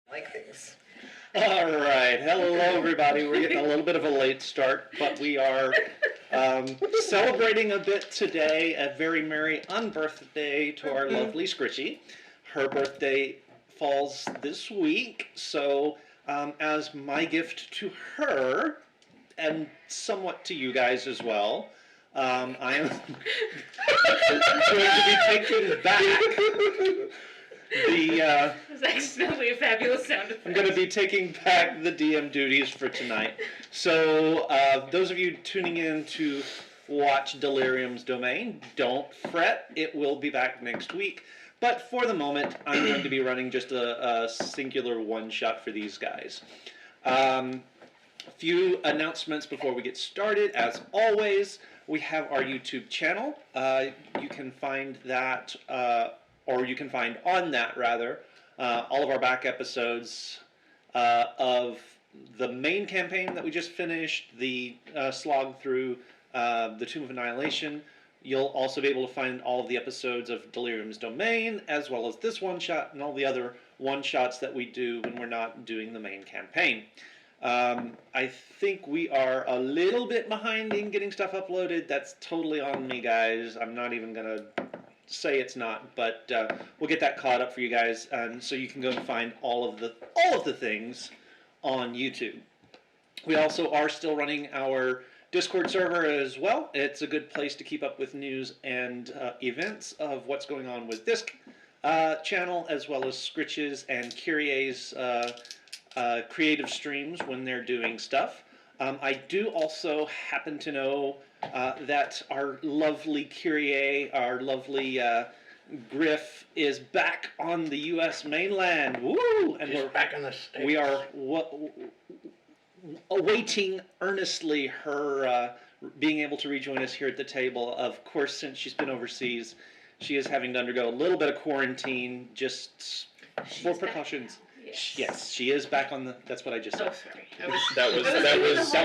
like things. All right. Hello, everybody. We're getting a little bit of a late start, but we are celebrating a bit today. A very merry unbirthday to our lovely Scritchy. Her birthday falls this week, so as my gift to her, and somewhat to you guys as well, I am going to be taking back That was accidentally a fabulous sound effect. I'm going to be taking back the DM duties for tonight. So, those of you tuning in to watch Delirium's Domain, don't fret. It will be back next week. But for the moment, I'm going to be running just a singular one-shot for these guys. A few announcements before we get started. As always, we have our YouTube channel. You can find that, or you can find on that, rather, all of our back episodes of the main campaign that we just finished, the slog through the Tomb of Annihilation. You'll also be able to find all of the episodes of Delirium's Domain, as well as this one-shot and all the other one-shots that we do when we're not doing the main campaign. I think we are a little bit behind in getting stuff uploaded. That's totally on me, guys. I'm not even going to say it's not, but we'll get that caught up for you guys, and so you can go and find all of the things on YouTube. We also are still running our Discord server as well. It's a good place to keep up with news and events of what's going on with this channel, as well as Scritch's and Kyrie's creative streams when they're doing stuff. I do also happen to know that our lovely Kyrie, our lovely Griff, is back on the U.S. mainland. Woo! And we're back on the States. We are awaiting earnestly her being able to rejoin us here at the table. Of course, since she's been overseas, she is having to undergo a little bit of quarantine just for precautions. Yes, she is back on the. That's what I just said. Oh, sorry. That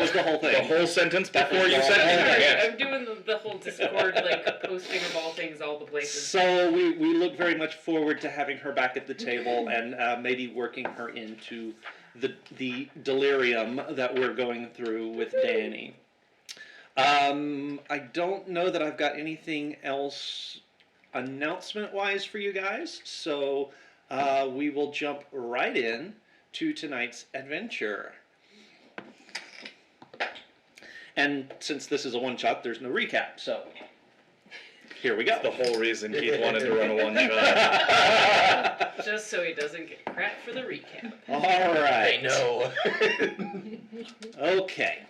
was the whole thing. The whole sentence before you said it. Sorry, I'm doing the whole Discord, posting of all things, all the places. So we look very much forward to having her back at the table and maybe working her into the delirium that we're going through with Danny. I don't know that I've got anything else announcement-wise for you guys, so we will jump right in to tonight's adventure. And since this is a one-shot, there's no recap, so here we go. That's the whole reason Keith wanted to run a one-shot. Just so he doesn't get crap for the recap. All right. I know. Okay.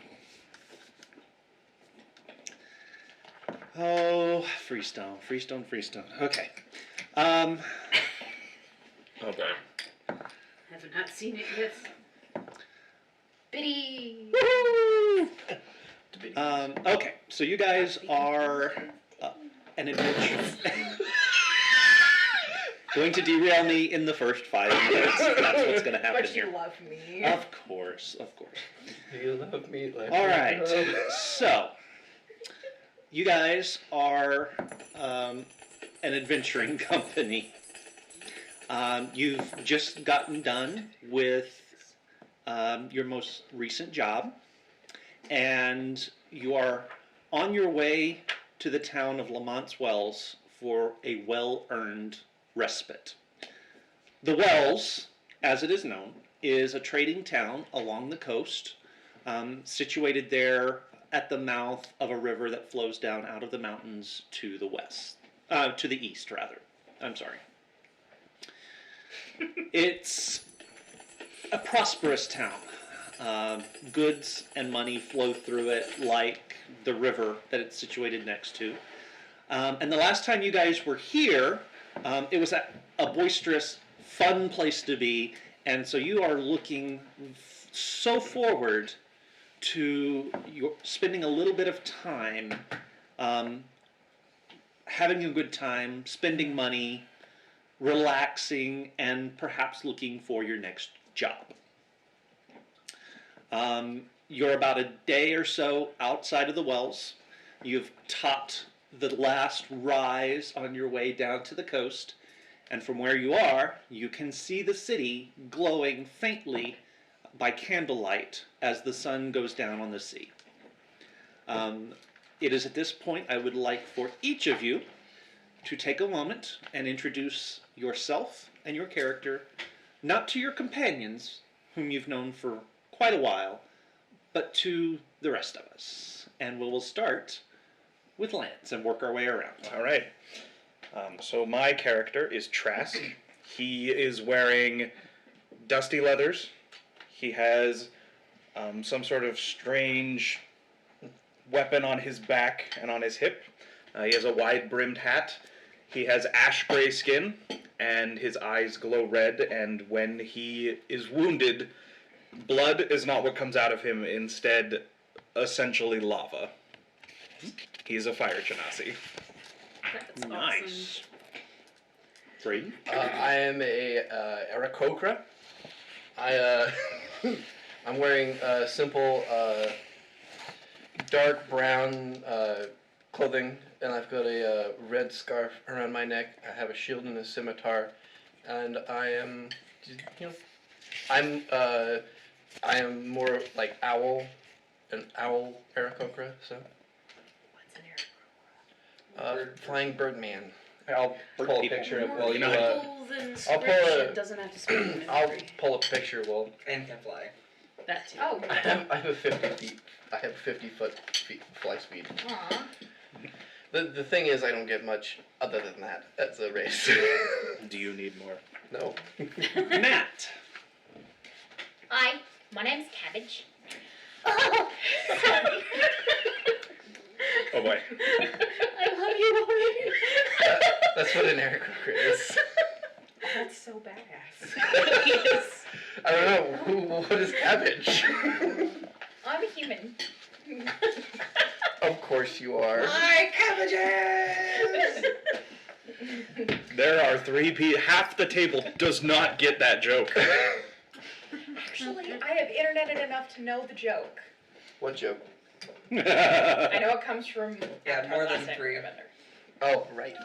Oh, Freestone. Okay. Oh boy. Have not seen it yet. Biddy! Woohoo! Okay, so you guys are an adventure. Going to derail me in the first 5 minutes. That's what's going to happen But here. you love me. Of course. You love me like All right, so you guys are an adventuring company. You've just gotten done with your most recent job, and you are on your way to the town of Lamont's Wells for a well-earned respite. The Wells, as it is known, is a trading town along the coast, situated there at the mouth of a river that flows down out of the mountains to the west, to the east, rather. I'm sorry. It's a prosperous town. Goods and money flow through it like the river that it's situated next to. And the last time you guys were here, it was a boisterous, fun place to be, and so you are looking so forward to spending a little bit of time having a good time, spending money, relaxing, and perhaps looking for your next job. You're about a day or so outside of the Wells. You've topped the last rise on your way down to the coast, And from where you are, you can see the city glowing faintly by candlelight as the sun goes down on the sea. It is at this point I would like for each of you to take a moment and introduce yourself and your character, not to your companions, whom you've known for quite a while, but to the rest of us. And we will start with Lance and work our way around. All right. So my character is Trask. He is wearing dusty leathers. He has some sort of strange weapon on his back and on his hip. He has a wide-brimmed hat. He has ash-gray skin, and his eyes glow red, and when he is wounded, blood is not what comes out of him, instead, essentially lava. He's a fire genasi. That's Nice. Brayden? I am a Aarakocra. I'm wearing simple dark brown clothing, and I've got a red scarf around my neck. I have a shield and a scimitar, and I am, I am more like an owl Aarakocra. So. What's an arrow? Flying Birdman. I'll pull a picture of More you. than I'll pull a- description doesn't have to speak. I'll pull a picture. Well, And can fly. That too. Oh. I have a 50-foot fly speed. Aw. The thing is, I don't get much other than that as a race. Do you need more? No. Matt. Hi, my name's Cabbage. Oh, sorry. Oh boy. I love you already. That's what an Aarakocra is. That's so badass. Yes. I don't know. What is Cabbage? I'm a human. Of course you are. My cabbages! There are three people. Half the table does not get that joke. Actually, I have interneted enough to know the joke. What joke? I know it comes from Yeah, more than Last three. Airbender. Oh, right.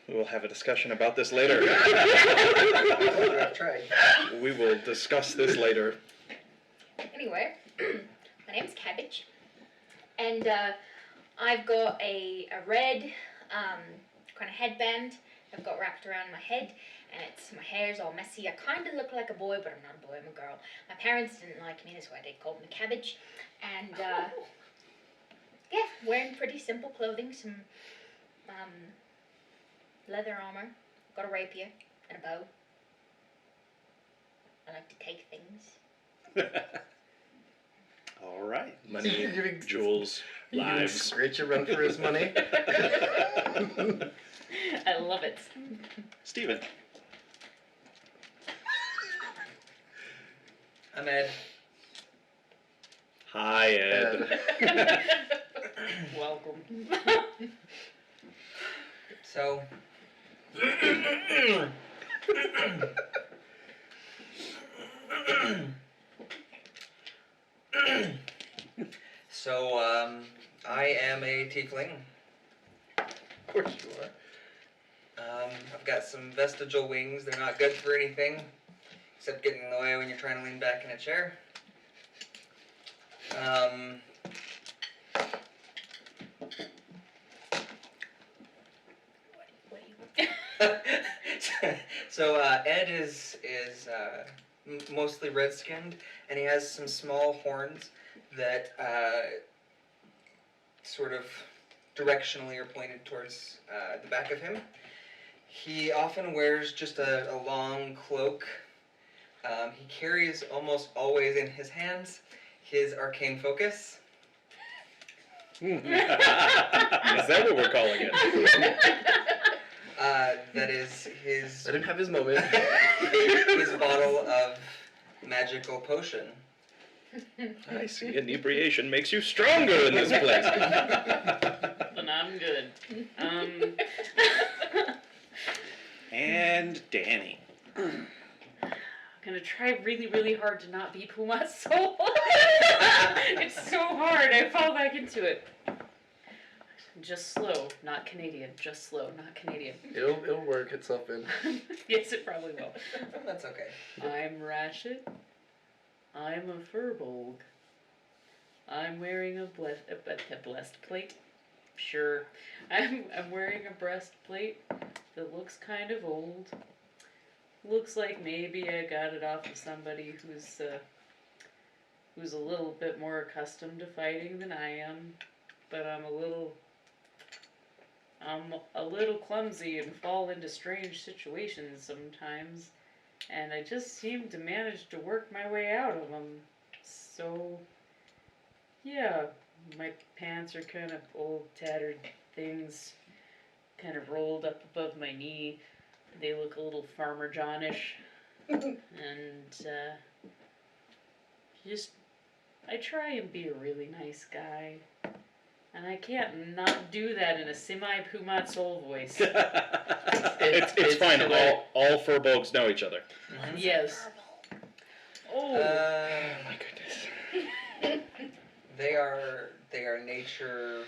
We will have a discussion about this later. I've tried. We will discuss this later. Anyway, my name's Cabbage, and I've got a red kind of headband I've got wrapped around my head, and my hair's all messy. I kind of look like a boy, but I'm not a boy, I'm a girl. My parents didn't like me, that's why they called me Cabbage. And yeah, wearing pretty simple clothing, some leather armor, got a rapier and a bow. I like to take things. All right. Money, Giving- jewels, Giving lives. Screech a run for his money. I love it. Steven. I'm Ed. Hi, Ed. Welcome. So. So, I am a tiefling. Of course you are. I've got some vestigial wings. They're not good for anything, except getting in the way when you're trying to lean back in a chair. So Ed is mostly red-skinned, and he has some small horns that sort of directionally are pointed towards the back of him. He often wears just a long cloak. He carries almost always in his hands his arcane focus. Is that what we're calling it? That is his Let him have his moment. his bottle of magical potion. I see. Inebriation makes you stronger in this place. Then I'm good. And Danny. I'm gonna try really, really hard to not be Puma's soul. It's so hard. I fall back into it. Just slow, not Canadian. Just slow, not Canadian. It'll work itself in. Yes, it probably will. That's okay. I'm Rashid. I'm a furbolg. I'm wearing a breastplate. Sure. I'm wearing a breastplate that looks kind of old. Looks like maybe I got it off of somebody who's a little bit more accustomed to fighting than I am. But I'm a little clumsy and fall into strange situations sometimes. And I just seem to manage to work my way out of them. So, yeah, my pants are kind of old, tattered things, kind of rolled up above my knee. They look a little Farmer Johnish. And, I try and be a really nice guy. And I can't not do that in a semi-Pumat soul voice. It's fine. All furbolgs know each other. Yes. Oh. My goodness. They are nature.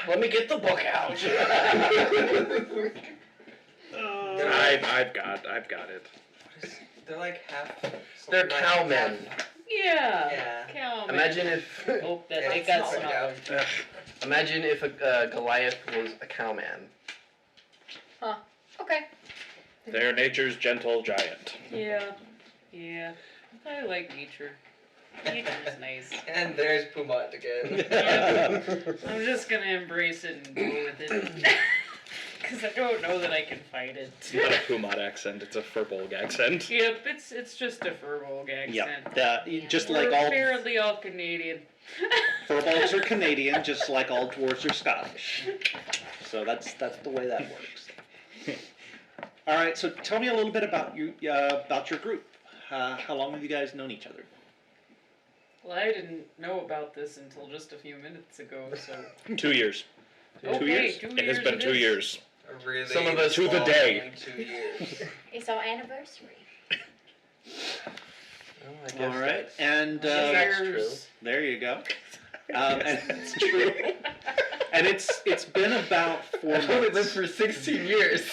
Let me get the book out. I've got it. They're like half. They're something like cowmen. Yeah. Yeah. Cow man. Imagine if Oh, that Yeah, it got it's not smaller. imagine if a Goliath was a cowman. Okay. They're nature's gentle giant. Yeah. Yeah. I like nature. Nature's nice. And there's Pumat again. Yeah. I'm just gonna embrace it and go with it. Because I don't know that I can fight it. It's not a Pumat accent, it's a furbolg accent. Yep, it's just a furbolg accent. Yep. Just We're like all apparently all Canadian. furbolgs are Canadian, just like all dwarves are Scottish. So that's the way that works. All right. So tell me a little bit about your group. How long have you guys known each other? Well, I didn't know about this until just a few minutes ago, so. 2 years. Okay, 2 years. 2 It has years been it 2 is. years. A really Some of us to the long day. 2 years. It's our anniversary. Oh, I guess All right. And that's true. Cheers. there you go. And it's true. And it's been about 4 I've only lived months. for 16 years.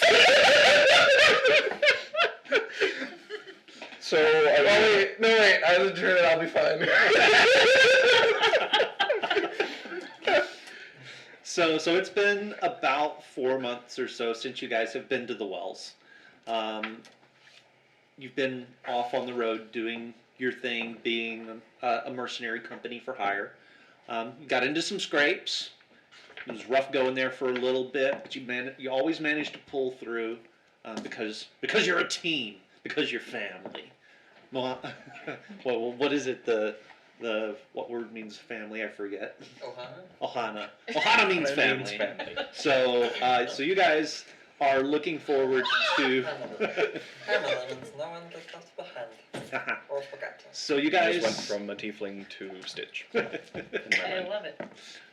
So, wait, I was sure that I'll be fine. So it's been about 4 months or so since you guys have been to the Wells. You've been off on the road doing your thing, being a mercenary company for hire. You got into some scrapes. It was rough going there for a little bit, but you always managed to pull through because you're a team, because you're family. Well, what is it? What word means family? I forget. Ohana? Ohana means It family. means family. So you guys are looking forward to. Family means no one that left behind or forgotten. So you I guys just went from a tiefling to Stitch. In my I mind. love it.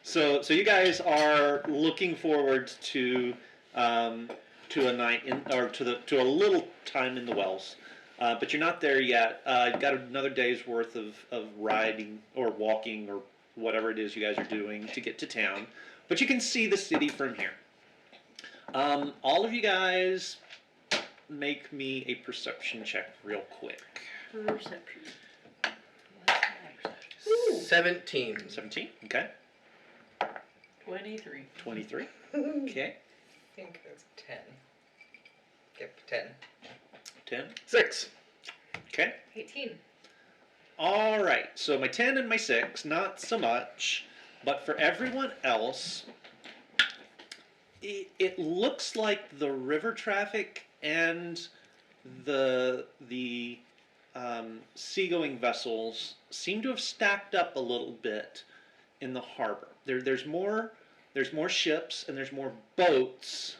So you guys are looking forward to a night to a little time in the Wells, but you're not there yet. You've got another day's worth of riding or walking or whatever it is you guys are doing to get to town, but you can see the city from here. All of you guys, make me a perception check real quick. Perception. What's my perception? 17. 17. Okay. 23. 23. Okay. I think that's 10. Yep, 10. 10. 6. Okay. 18. All right. So my 10 and my 6, not so much, but for everyone else, it looks like the river traffic and the seagoing vessels seem to have stacked up a little bit in the harbor. There's more ships and there's more boats,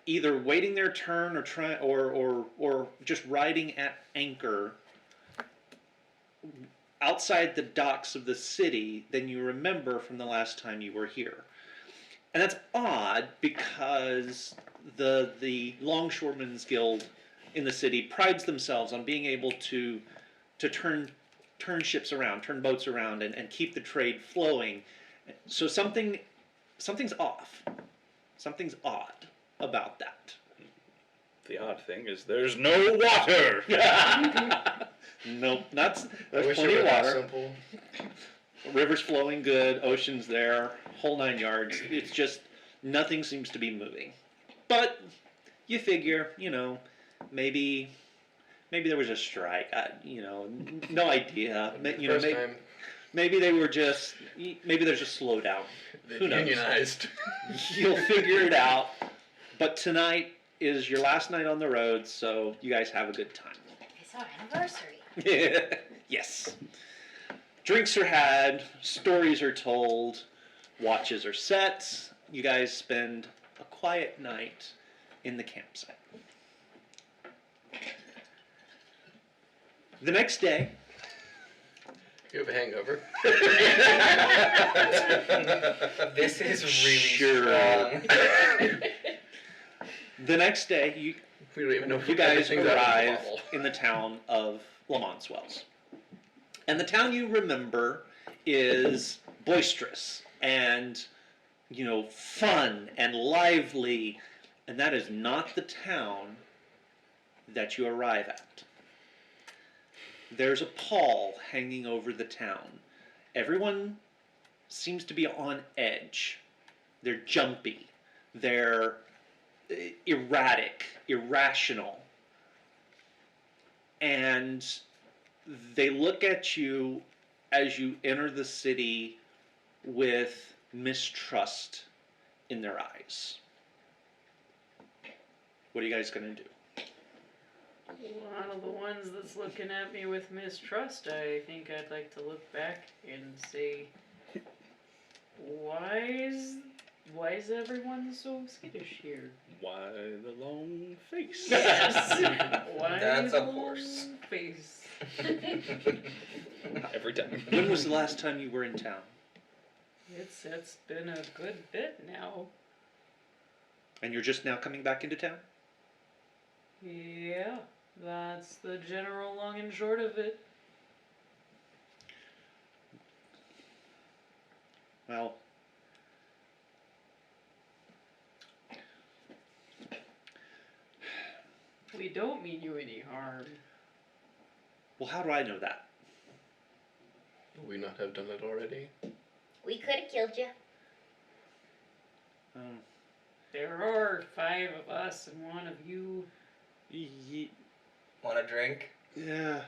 either waiting their turn or just riding at anchor outside the docks of the city than you remember from the last time you were here. And that's odd because the Longshoremen's Guild in the city prides themselves on being able to turn ships around, turn boats around, and keep the trade flowing. So something something's off. Something's odd about that. The odd thing is there's no water. Nope, there's I wish plenty it of were that water. simple. River's flowing good, ocean's there, whole 9 yards. It's just nothing seems to be moving. But you figure, maybe there was a strike. No idea. First time Maybe they were just maybe there's a slowdown. they Who knows? unionized. You'll figure it out. But tonight is your last night on the road, so you guys have a good time. It's our anniversary. Yes. Drinks are had, stories are told, watches are set. You guys spend a quiet night in the campsite. The next day, You have a hangover. This is really Sure. strong. the next day, We don't even know if you guys everything's out of the arrive bottle. in the town of Lamont Wells. And the town you remember is boisterous and, fun and lively. And that is not the town that you arrive at. There's a pall hanging over the town. Everyone seems to be on edge. They're jumpy. They're erratic, irrational. And they look at you as you enter the city with mistrust in their eyes. What are you guys going to do? One of the ones that's looking at me with mistrust, I think I'd like to look back and say, why is everyone so skittish here? Why the long face? Yes. Why That's the a horse. long face? Every time. When was the last time you were in town? It's been a good bit now. And you're just now coming back into town? Yeah, that's the general long and short of it. Well, We don't mean you any harm. how do I know that? Would we not have done it already? We could have killed you. There are 5 of us and one of you. Want a drink? Yeah.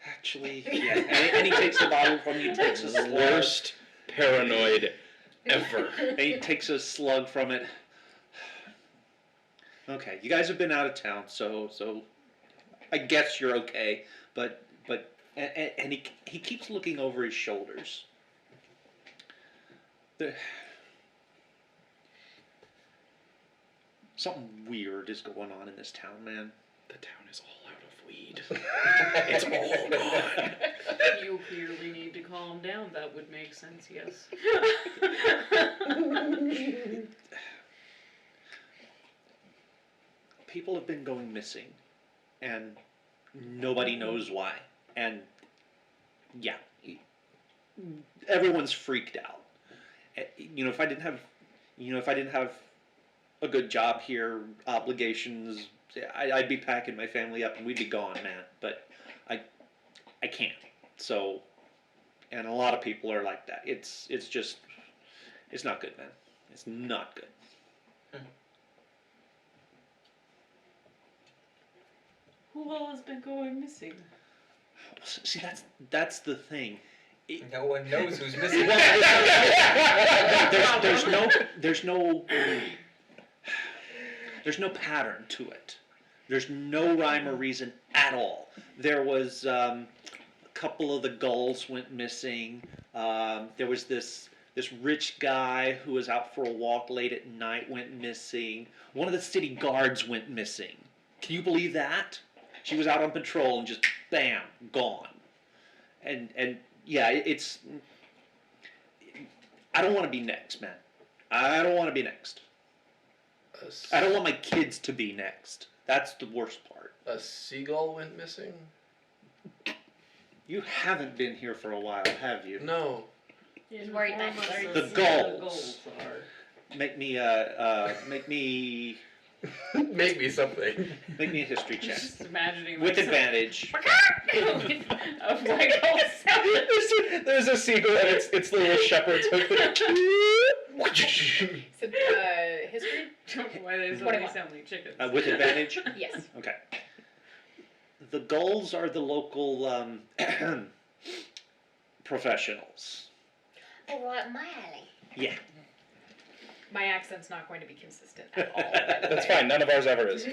Actually, yeah. And he takes the bottle from you, takes a slug. Worst paranoid ever. And he takes a slug from it. Okay, you guys have been out of town, so I guess you're okay. But he keeps looking over his shoulders. Something weird is going on in this town, man. The town is all out of weed. It's all gone. You clearly need to calm down. That would make sense, yes. People have been going missing, and nobody knows why. And yeah, everyone's freaked out. If I didn't have a good job here, obligations, I'd be packing my family up and we'd be gone, man. But I can't. So, and a lot of people are like that. It's not good, man. It's not good. Who all has been going missing? See, that's the thing. No one knows who's missing. There's no pattern to it. There's no rhyme or reason at all. There was a couple of the gulls went missing. There was this rich guy who was out for a walk late at night went missing. One of the city guards went missing. Can you believe that? She was out on patrol and just bam, gone. And yeah, it's. I don't want to be next, man. I don't want to be next. I don't want my kids to be next. That's the worst part. A seagull went missing? You haven't been here for a while, have you? No. He's worried about Inform us birds. of The what goals. goals are. Make me Make me something. make me a history check Just imagining with like advantage. of like all sound. There's a sequel and it's the little shepherd's hook. So, history? Don't know why they suddenly 21. sound like chickens. With advantage. Yes. Okay. The goals are the local professionals. Oh, right, my alley. Yeah. My accent's not going to be consistent at all. That's fine. None of ours ever is.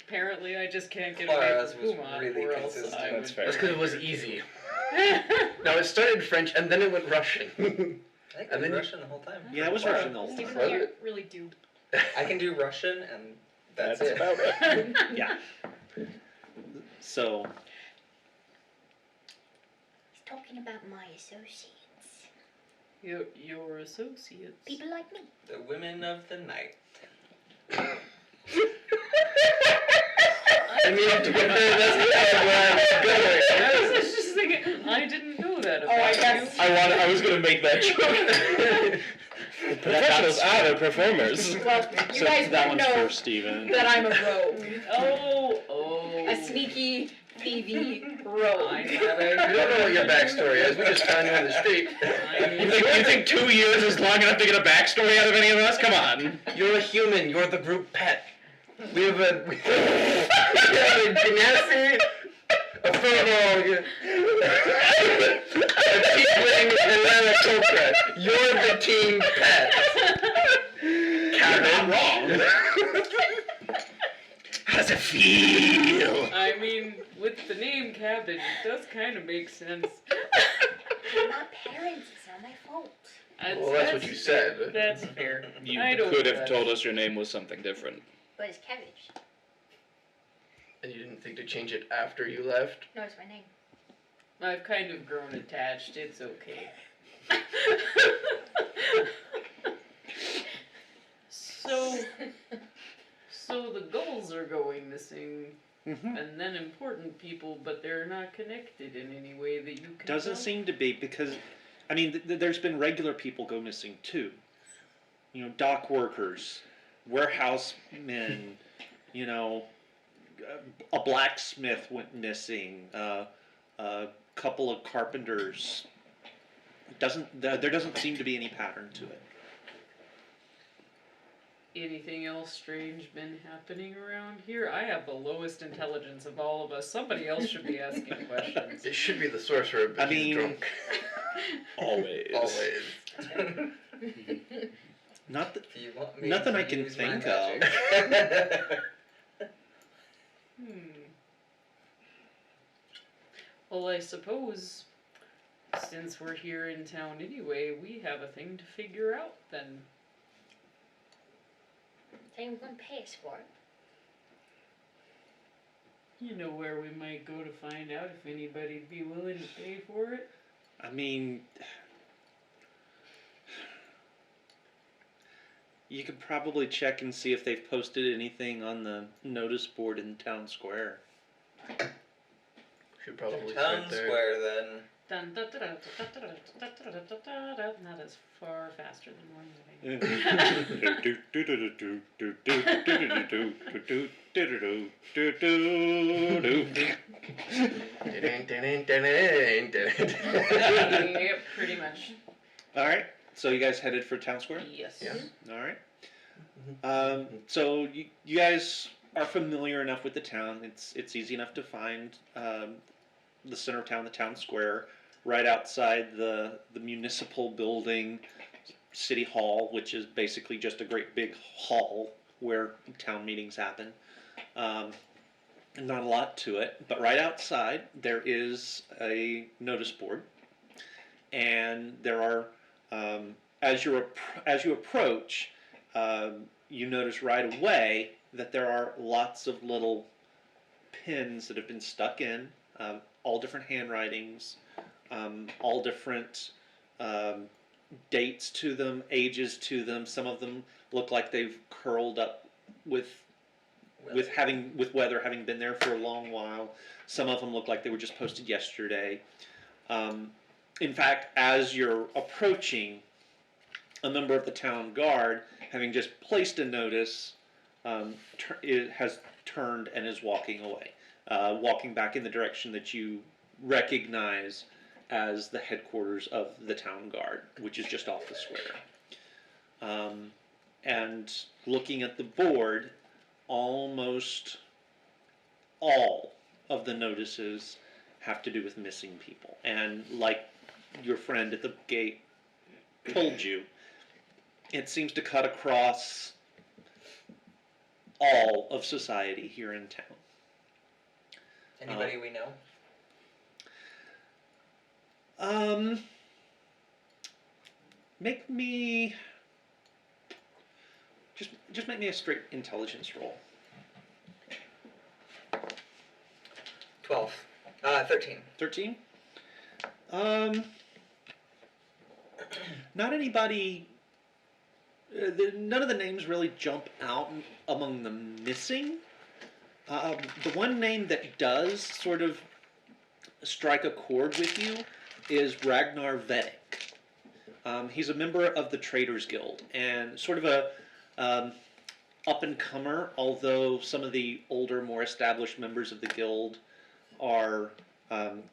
Apparently, I just can't get Clara's away was from Puma, really or else consistent. I That's would. fair. That's because it was easy. No, it started French and then it went Russian. I think And I'm then you- Russian the whole time. Yeah, it was Russian the whole Stephen time. can't really do. I can do Russian, and that's it. about it. Yeah. So He's talking about my associates. Your associates. People like me. The women of the night. I mean, to be fair, that's where I was going. I was just thinking, I didn't know that about Oh, I guess. you. I was gonna make that joke. Professionals are the performers. Well, you so guys that do one's know for Steven. that I'm a rogue. Oh. A sneaky, thievy I rogue. got We it. don't know what your backstory is. We just found you on the street. You think 2 years is long enough to get a backstory out of any of us? Come on. You're a human. You're the group pet. We have a genasi, a furlong, a tiefling, and then a cobra. You're the team pet. You're not wrong. How does it feel? I mean, with the name Cabbage, it does kind of make sense. They're my parents. It's not my fault. Well, that's what you said. That's fair. You I don't could have judge. told us your name was something different. But it's cabbage. And you didn't think to change it after you left? No, it's my name. I've kind of grown attached. It's okay. So the gulls are going missing, and then important people, but they're not connected in any way that you can. Doesn't tell? seem to be because, I mean, there's been regular people go missing too. You know, dock workers, warehouse men. You know, a blacksmith went missing. A couple of carpenters. There doesn't seem to be any pattern to it. Anything else strange been happening around here? I have the lowest intelligence of all of us. Somebody else should be asking questions. It should be the sorcerer, but I he's mean- drunk. Always. Always. Not that. If you want me Nothing to I can use my think magic. Well, I suppose since we're here in town anyway, we have a thing to figure out then. Is anyone going to pay us for it? You know where we might go to find out if anybody'd be willing to pay for it? I mean, you could probably check and see if they've posted anything on the notice board in town square. Should probably Town start there. Square, then. Dun, dun, dun, dun, dun, dun, dun, dun, dun, dun, dun, dun. Not as far faster than one moving. Yep, pretty much. All right, so you guys headed for town square? Yes. Yeah. All right. So you guys are familiar enough with the town. It's easy enough to find the center of town, the town square, right outside the municipal building, city hall, which is basically just a great big hall where town meetings happen. Not a lot to it, but right outside there is a notice board, and there are as you approach, you notice right away that there are lots of little pins that have been stuck in, all different handwritings, all different dates to them, ages to them. Some of them look like they've curled up with weather having been there for a long while. Some of them look like they were just posted yesterday. in fact, as you're approaching, a member of the town guard, having just placed a notice, it has turned and is walking away, walking back in the direction that you recognize as the headquarters of the town guard, which is just off the square. And looking at the board, almost all of the notices have to do with missing people. And like your friend at the gate told you, it seems to cut across all of society here in town. Anybody we know? Make me just make me a straight intelligence roll. 12. 13. 13. Not anybody. None of the names really jump out among the missing. The one name that does sort of strike a chord with you is Ragnar Vedic. He's a member of the Traders Guild and sort of a up-and-comer, although some of the older, more established members of the guild are they're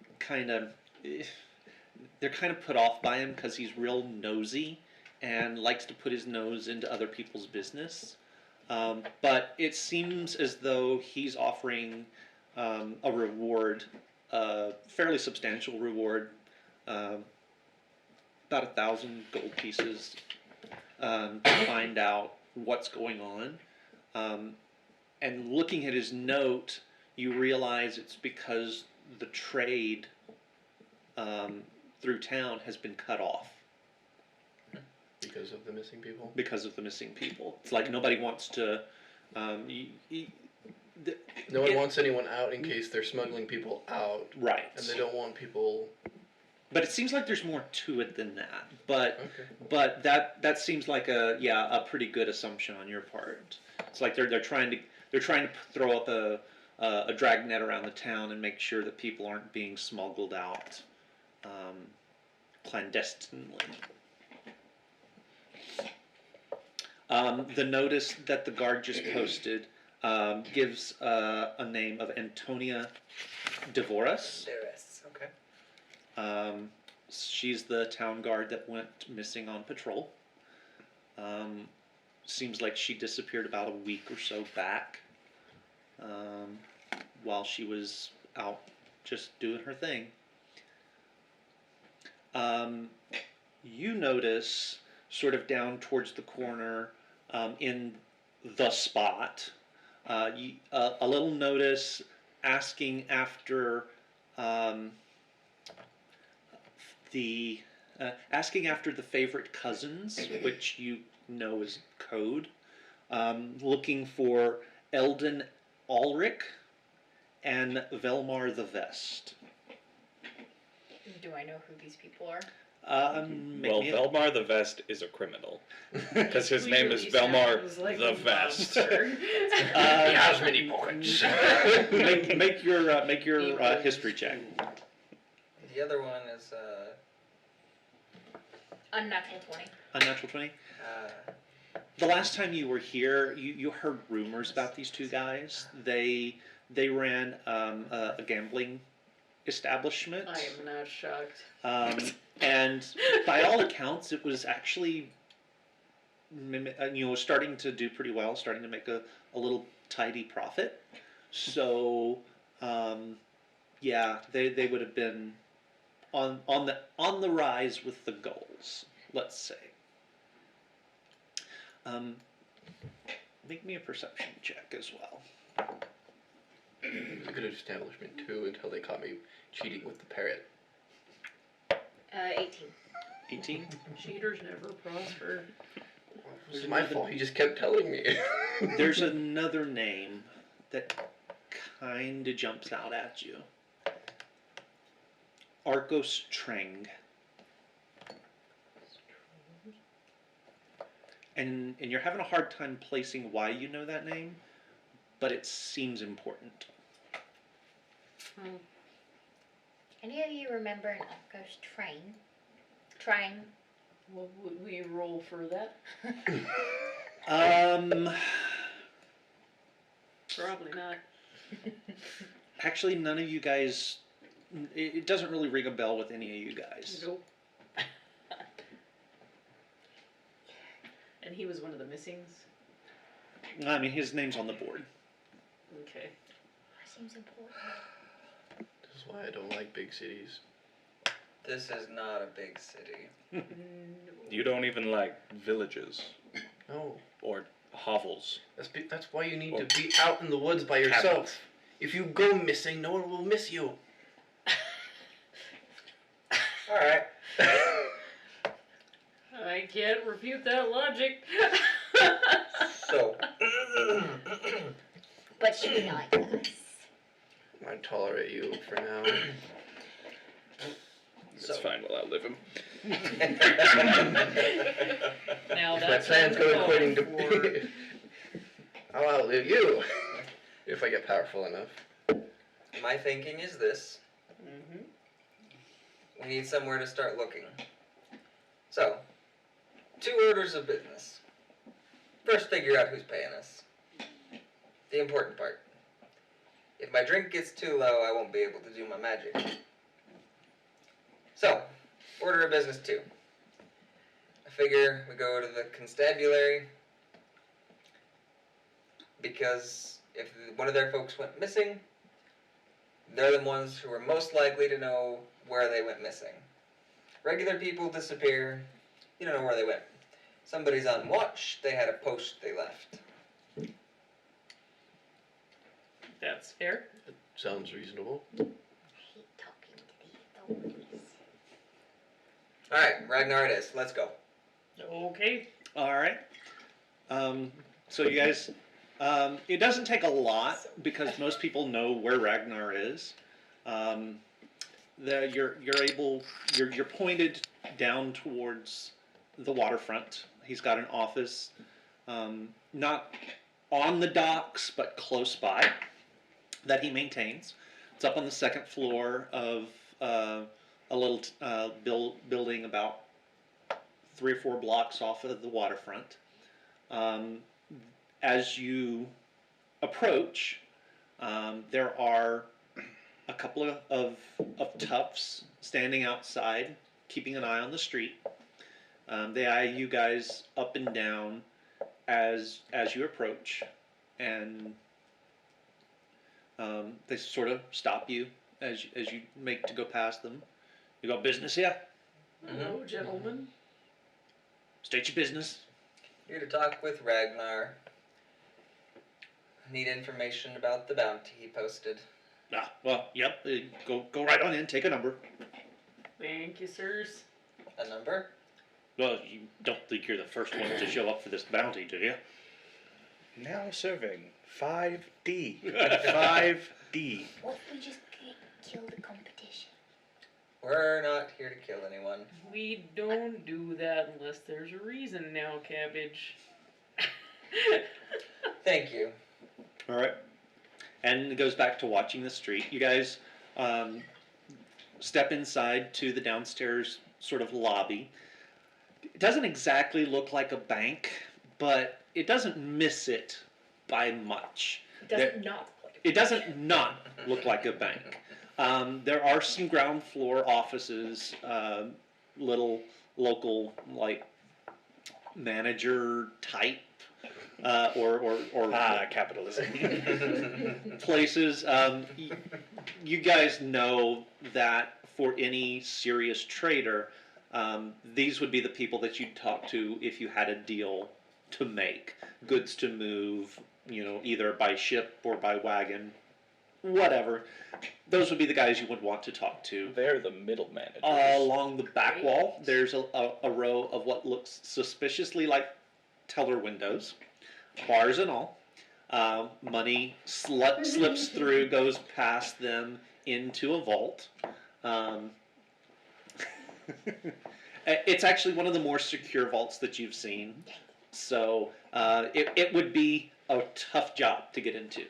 kind of put off by him because he's real nosy and likes to put his nose into other people's business. But it seems as though he's offering a reward, a fairly substantial reward, about 1,000 gold pieces to find out what's going on. And looking at his note, you realize it's because the trade through town has been cut off. Because of the missing people? Because of the missing people. It's like nobody wants to... No one wants anyone out in case they're smuggling people out. Right. And they don't want people... But it seems like there's more to it than that. But Okay. but that seems like a pretty good assumption on your part. It's like they're trying to throw up a dragnet around the town and make sure that people aren't being smuggled out clandestinely. The notice that the guard just posted gives a name of Antonia Devoris. There is. Okay. She's the town guard that went missing on patrol. Seems like she disappeared about a week or so back while she was out just doing her thing. You notice sort of down towards the corner in the spot a little notice asking after the favorite cousins, which you know is code, looking for Eldon Ulrich and Velmar the Vest. Do I know who these people are? Well, Velmar the Vest is a criminal because his name is Clearly Velmar sounds like the a Vest. monster. He has many pockets. make your history check. The other one is Unnatural 20. Unnatural 20. The last time you were here, you heard rumors about these two guys. They ran a gambling establishment. I am not shocked. And by all accounts, it was actually starting to do pretty well, starting to make a little tidy profit. So they would have been on the rise with the goals, let's say. Make me a perception check as well. It was a good establishment too until they caught me cheating with the parrot. 18. 18. Cheaters never prosper. It was my fault. He just kept telling me. There's another name that kind of jumps out at you. Arcos Treng. And you're having a hard time placing why you know that name, but it seems important. Any of you remember an Occo's train? What would we roll for that? Probably not. Actually, none of you guys. It doesn't really ring a bell with any of you guys. Nope. And he was one of the missings? I mean, his name's on the board. Okay. That seems important. This is why I don't like big cities. This is not a big city. No. You don't even like villages No. or hovels. That's why you need to be out in the woods by yourself. Cabins. If you go missing, no one will miss you. Alright. I can't refute that logic. So. But she likes us. I tolerate you for now. It's fine, we'll outlive him. Now My that's plan's going according for. to. I'll outlive you if I get powerful enough. My thinking is this. Mm-hmm. We need somewhere to start looking. So, 2 orders of business. First, figure out who's paying us. The important part. If my drink gets too low, I won't be able to do my magic. So, order of business 2. I figure we go to the constabulary, because if one of their folks went missing, they're the ones who are most likely to know where they went missing. Regular people disappear, you don't know where they went. Somebody's on watch, they had a post they left. That's fair. Sounds reasonable. I hate talking to the authorities. Alright, Ragnar it is, let's go. Okay. All right. So you guys, it doesn't take a lot because most people know where Ragnar is. You're pointed down towards the waterfront. He's got an office, not on the docks but close by, that he maintains. It's up on the 2nd floor of a little building about 3 or 4 blocks off of the waterfront. As you approach, there are a couple of toughs standing outside, keeping an eye on the street. They eye you guys up and down as you approach, and they sort of stop you as you make to go past them. You got business here? Hello, gentlemen. State your business. Here to talk with Ragnar. Need information about the bounty he posted. Ah, well, yep. Go right on in. Take a number. Thank you, sirs. A number? Well, you don't think you're the first one to show up for this bounty, do you? Now serving 5D. 5D. What if we just kill the competition? We're not here to kill anyone. We don't do that unless there's a reason now, Cabbage. Thank you. All right. And it goes back to watching the street. You guys step inside to the downstairs sort of lobby. It doesn't exactly look like a bank, but it doesn't miss it by much. It doesn't not look like a It doesn't not look like a bank. There are some ground floor offices, little local like manager type or Capitalism. places. You guys know that for any serious trader, these would be the people that you'd talk to if you had a deal to make, goods to move, either by ship or by wagon, whatever. Those would be the guys you would want to talk to. They're the middle managers. Along the back wall, there's a row of what looks suspiciously like teller windows, bars and all. Money slips through, goes past them into a vault. It's actually one of the more secure vaults that you've seen. So it would be a tough job to get into.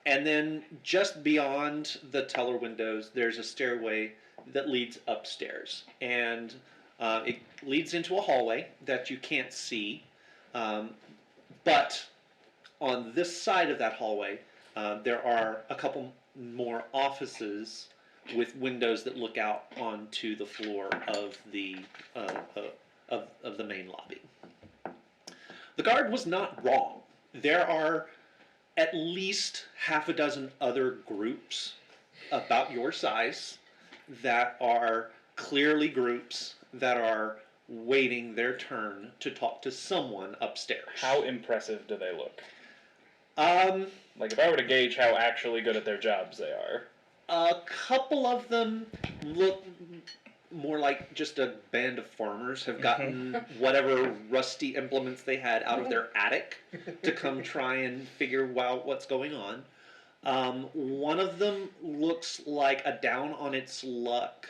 And then just beyond the teller windows, there's a stairway that leads upstairs. And it leads into a hallway that you can't see. But on this side of that hallway, there are a couple more offices with windows that look out onto the floor of the of the main lobby. The guard was not wrong. There are at least half a dozen other groups about your size that are clearly groups that are waiting their turn to talk to someone upstairs. How impressive do they look? Like if I were to gauge how actually good at their jobs they are. A couple of them look more like just a band of farmers have gotten whatever rusty implements they had out of their attic to come try and figure out what's going on. One of them looks like a down on its luck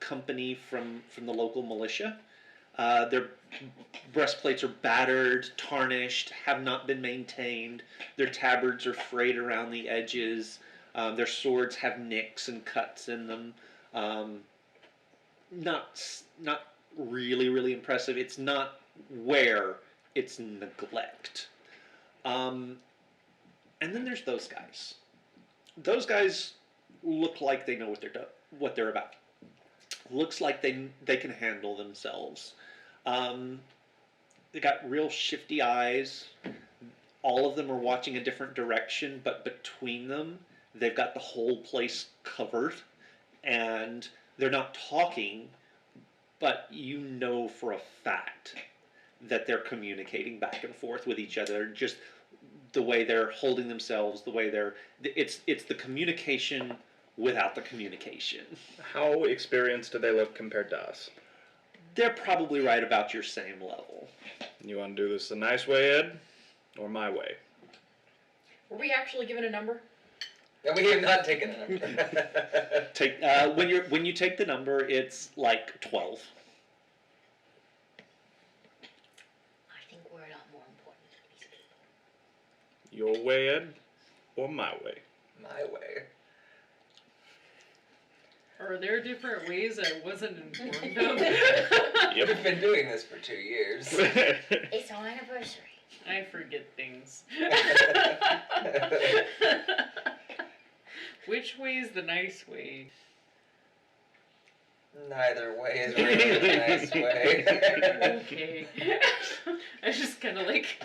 company from the local militia. Their breastplates are battered, tarnished, have not been maintained. Their tabards are frayed around the edges. Their swords have nicks and cuts in them. Not really impressive. It's not wear, it's neglect. And then there's those guys. Those guys look like they know what they're about. Looks like they can handle themselves. They got real shifty eyes. All of them are watching a different direction, but between them, they've got the whole place covered. And they're not talking, but you know for a fact that they're communicating back and forth with each other. Just the way they're holding themselves, the way it's the communication without the communication. How experienced do they look compared to us? They're probably right about your same level. You want to do this the nice way, Ed, or my way? Were we actually given a number? And we have not taken a number. Take when you take the number, it's like 12. I think we're a lot more important than these people. Your way, Ed, or my way? My way. Are there different ways I wasn't informed of? We've been doing this for 2 years. It's our anniversary. I forget things. Which way is the nice way? Neither way is really the nice way. Okay. I just kind of like.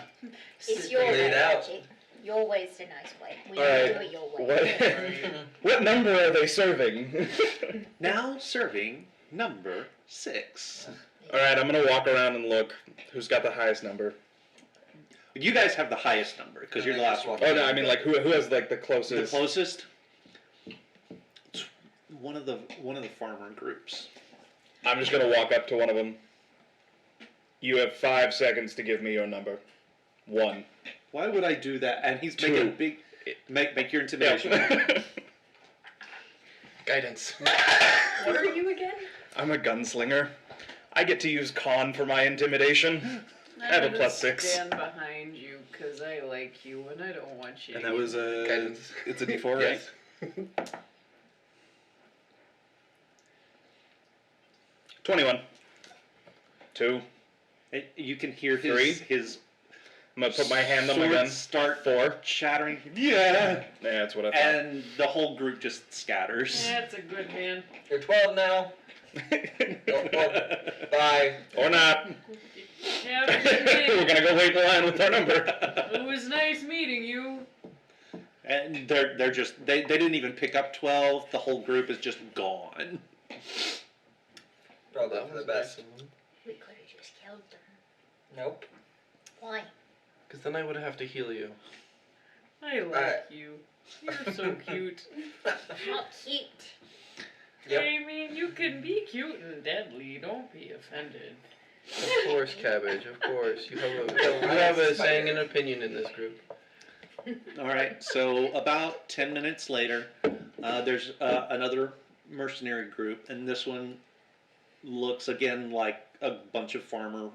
It's sit your Figure there. it way, out. Archie. Your way's the nice way. We Alright. don't do it your way. What number are they serving? Now serving number 6. Alright, I'm gonna walk around and look. Who's got the highest number? You guys have the highest number because you're the last one. Oh no, I mean like who has like the The closest? closest. It's one of the farmer groups. I'm just gonna walk up to one of them. You have 5 seconds to give me your number. 1. Why would I do that? And he's 2. making a big make your intimidation. Yeah. Guidance. What are you again? I'm a gunslinger. I get to use con for my intimidation. I have a I'm plus gonna 6. Stand behind you because I like you and I don't want you. And to that was a Guidance. it's a D4, Yes. right? 21. 2. You can hear 3. his I'm gonna put my hand on my swords gun. start 4. chattering. Yeah. Yeah, that's what I thought. And the whole group just scatters. That's a good man. You're 12 now. Go for it. Bye. Or not. Have a good We're day. gonna go wait in line with our number. It was nice meeting you. And they're just they didn't even pick up 12. The whole group is just gone. Probably for the best. We could have just killed them. Nope. Why? Because then I would have to heal you. I like you. You're so cute. Not cute. Yep. I mean, you can be cute and deadly. Don't be offended. Of course, Cabbage. Of course. You have a saying and opinion in this group. All right. So about 10 minutes later, there's another mercenary group, and this one looks again like a bunch of Farmer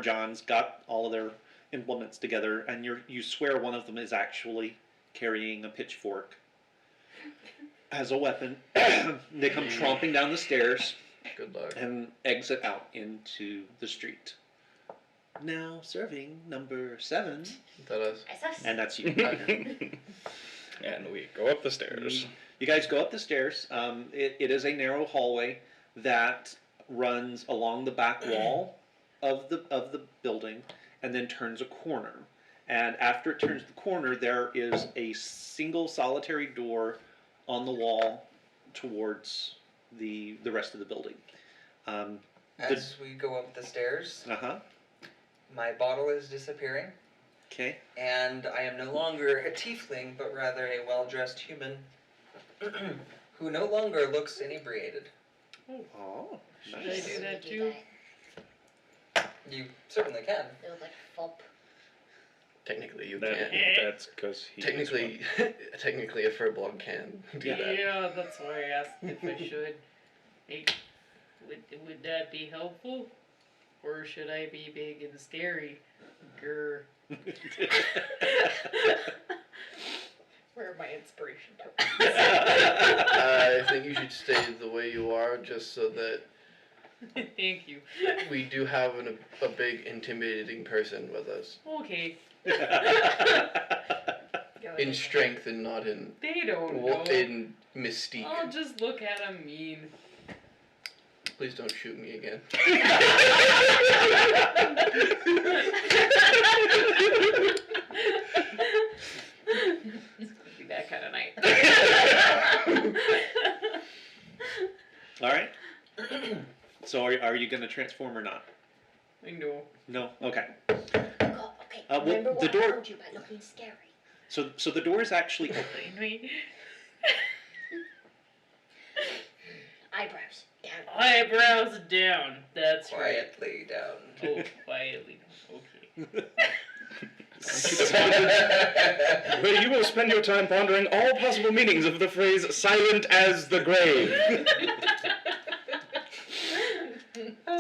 John's got all of their implements together, and you swear one of them is actually carrying a pitchfork as a weapon. They come tromping down the stairs Good luck. and exit out into the street. Now serving number 7, Is that us? That's us. and that's you. And we go up the stairs. You guys go up the stairs. It is a narrow hallway that runs along the back wall of the building and then turns a corner. And after it turns the corner, there is a single solitary door on the wall towards the rest of the building. As we go up the stairs, Uh-huh. my bottle is disappearing, Okay. and I am no longer a tiefling, but rather a well-dressed human who no longer looks inebriated. Oh, Should I nice. do that Do too? You certainly can. They look like a fop. Technically, you That, can. that's because he. Technically, technically, a furbolg can do Yeah. that. Yeah, that's why I asked if I should. Hey, would that be helpful? Or should I be big and scary? Grr. Where are my inspiration? I think you should stay the way you are, just so that Thank you. we do have a big, intimidating person with us. Okay, In strength and not in they don't know. in mystique. I'll just look at them mean. Please don't shoot me again. It's gonna be that kind of night. All right. So are you going to transform or not? I know. No. Okay. God, okay. Well, Remember the what door- I told you about looking scary? So the door is actually open. Find me. Eyebrows down. Eyebrows down. That's right. Quietly down. Oh, quietly. Okay. Where you will spend your time pondering all possible meanings of the phrase "silent as the grave."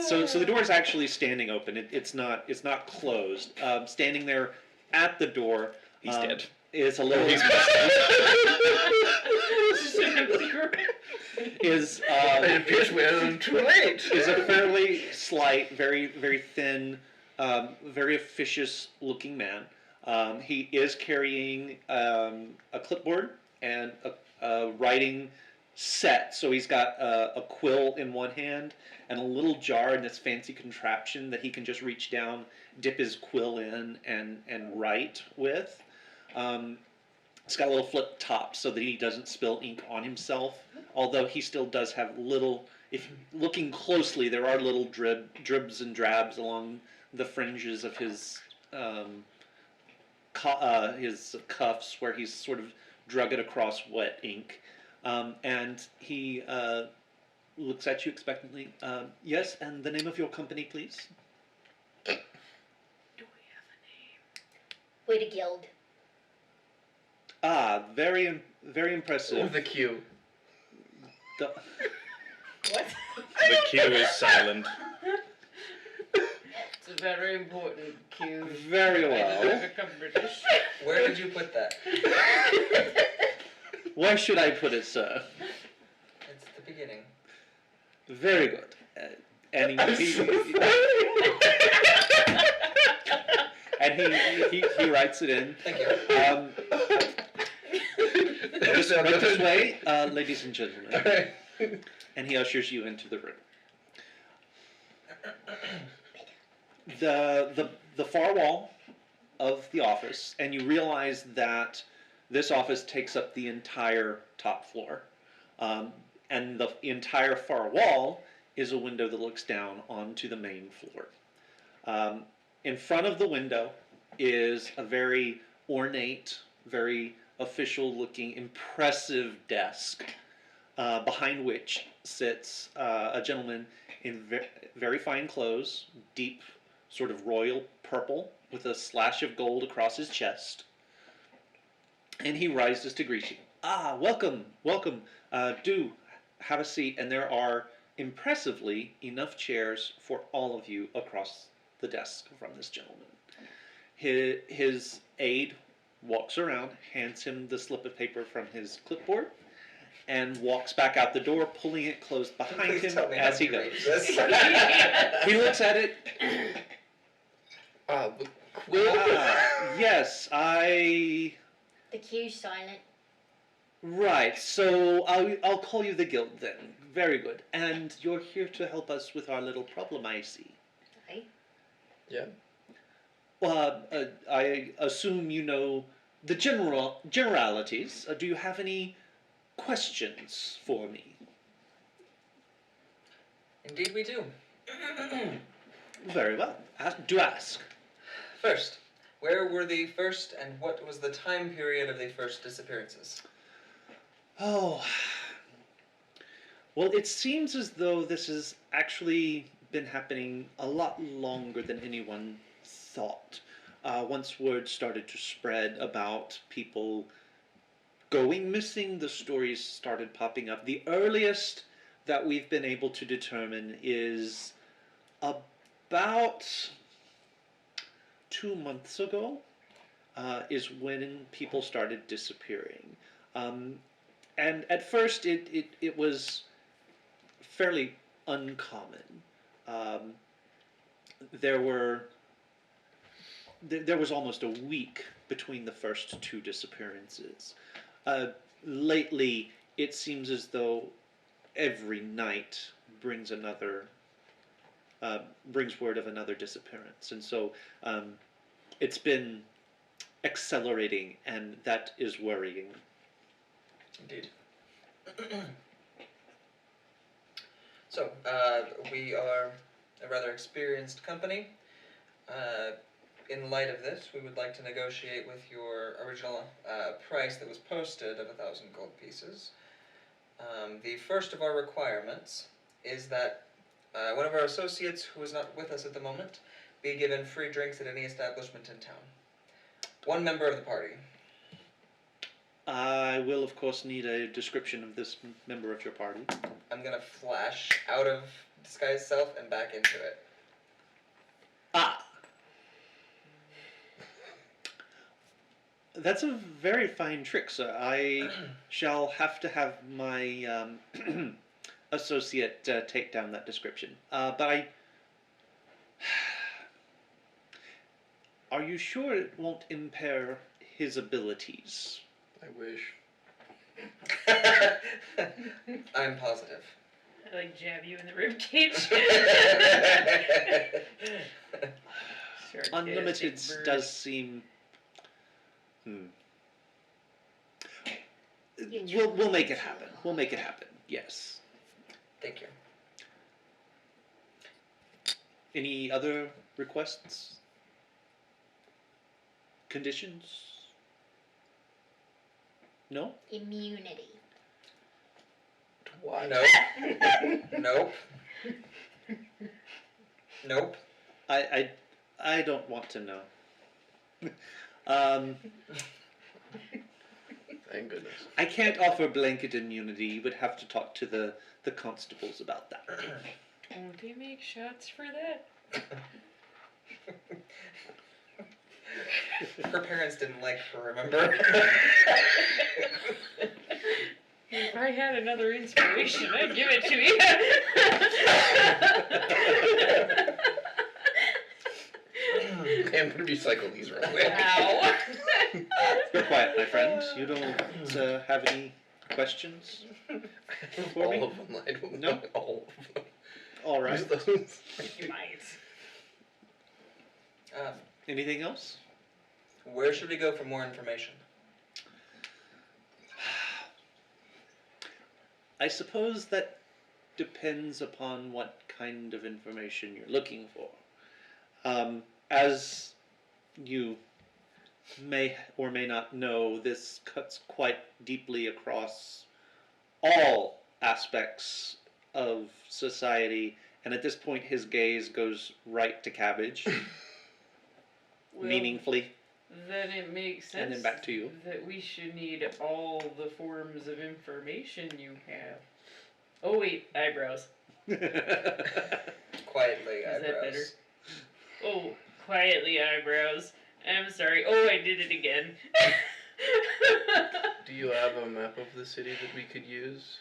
So the door is actually standing open. It's not closed. Standing there at the door. He's dead. Is a little. is It appears we're too late. is a fairly slight, very very thin, very officious looking man. He is carrying a clipboard and a writing set. So he's got a quill in one hand and a little jar in this fancy contraption that he can just reach down, dip his quill in, and write with. It's got a little flip top so that he doesn't spill ink on himself. Although he still does have little, if looking closely, there are little dribs and drabs along the fringes of his cuffs where he's sort of drug it across wet ink. And he looks at you expectantly. Yes, and the name of your company, please? Do we have a name? Way to guild. Ah, very impressive. With the Q. The- What? The Q is silent. It's a very important cue. very I well. didn't become British. Where did you put that? Why should I put it, sir? It's the beginning. Very good. And he writes it in. Thank you. Right this way, ladies and gentlemen. And he ushers you into the room. The far wall of the office, and you realize that this office takes up the entire top floor. And the entire far wall is a window that looks down onto the main floor. In front of the window is a very ornate, very official-looking, impressive desk, behind which sits a gentleman in very fine clothes, deep, sort of royal purple, with a slash of gold across his chest. And he rises to greet you. Ah, welcome, welcome. Do have a seat, and there are impressively enough chairs for all of you across the desk from this gentleman. His aide walks around, hands him the slip of paper from his clipboard, and walks back out the door, pulling it closed behind Please him tell me as how he to read goes. this. He looks at it. The quill? Yes, I. The queue's silent. Right. So I'll call you the guild then. Very good. And you're here to help us with our little problem, I see. Aye. Yeah. I assume you know the generalities. Do you have any questions for me? Indeed, we do. Very well. Do ask. First, where were the first, and what was the time period of the first disappearances? Oh. Well, it seems as though this has actually been happening a lot longer than anyone thought. Once word started to spread about people going missing, the stories started popping up. The earliest that we've been able to determine is about 2 months ago, is when people started disappearing. And at first it was fairly uncommon. There was almost a week between the first two disappearances. Lately, it seems as though every night brings brings word of another disappearance, and so it's been accelerating, and that is worrying. Indeed. So, we are a rather experienced company. In light of this, we would like to negotiate with your original price that was posted of 1,000 gold pieces. The first of our requirements is that one of our associates, who is not with us at the moment, be given free drinks at any establishment in town. One member of the party. I will, of course, need a description of this member of your party. I'm gonna flash out of disguise self and back into it. Ah! That's a very fine trick, sir. I shall have to have my associate take down that description. But are you sure it won't impair his abilities? I wish. I'm positive. I like jab you in the rib cage. Unlimited does seem. We'll make it happen. We'll make it happen. Yes. Thank you. Any other requests? Conditions? No? Immunity. Why? Nope. Nope. Nope. I don't want to know. Thank goodness. I can't offer blanket immunity. You would have to talk to the constables about that. Don't they make shots for that? Her parents didn't like her, remember? If I had another inspiration, I'd give it to you. I'm gonna recycle these real quick. Wow. You're quiet, my friend. You don't have any questions for me? All of them. I don't No? know. All of them. All right. Use those. You might. Anything else? Where should we go for more information? I suppose that depends upon what kind of information you're looking for. As you may or may not know, this cuts quite deeply across all aspects of society, and at this point his gaze goes right to Cabbage, Well, meaningfully, then it makes sense and then back to you. that we should need all the forms of information you have. Oh wait, eyebrows. Quietly, Is eyebrows. that better? Oh, quietly eyebrows. I'm sorry. Oh, I did it again. Do you have a map of the city that we could use?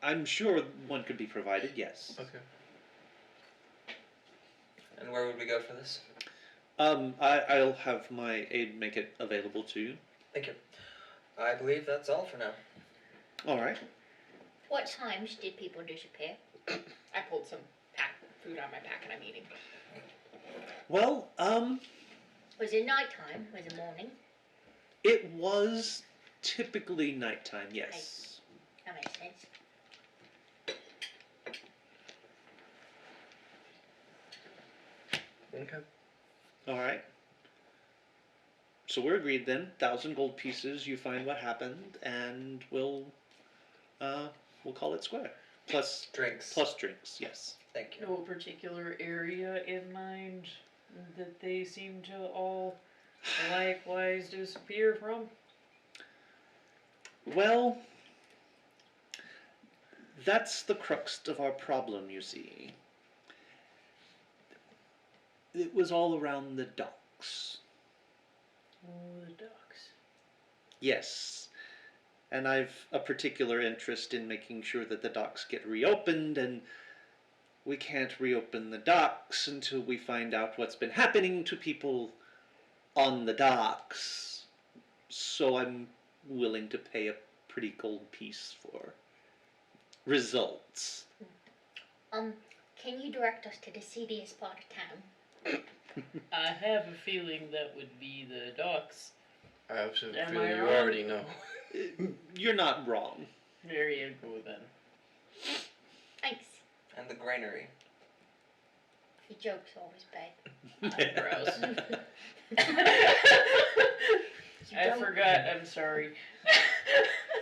I'm sure one could be provided. Yes. Okay. And where would we go for this? I'll have my aide make it available to you. Thank you. I believe that's all for now. All right. What times did people disappear? I pulled some food out of my pack and I'm eating. Well, Was it nighttime? Was it morning? it was typically nighttime. Yes. That makes sense. Okay. All right. So we're agreed then. 1,000 gold pieces. You find what happened, and we'll call it square. Plus Drinks. drinks. Yes. Thank you. No particular area in mind that they seem to all likewise disappear from? Well, that's the crux of our problem, you see. It was all around the docks. Oh, the ducks. Yes. And I've a particular interest in making sure that the docks get reopened, and we can't reopen the docks until we find out what's been happening to people on the docks. So I'm willing to pay a pretty gold piece for results. Can you direct us to the seediest part of town? I have a feeling that would be the docks. I have a Am feeling I you wrong? already know. You're not wrong. There you go then. Thanks. And the granary. Your joke's always bad. Eyebrows. You I don't- forgot. I'm sorry.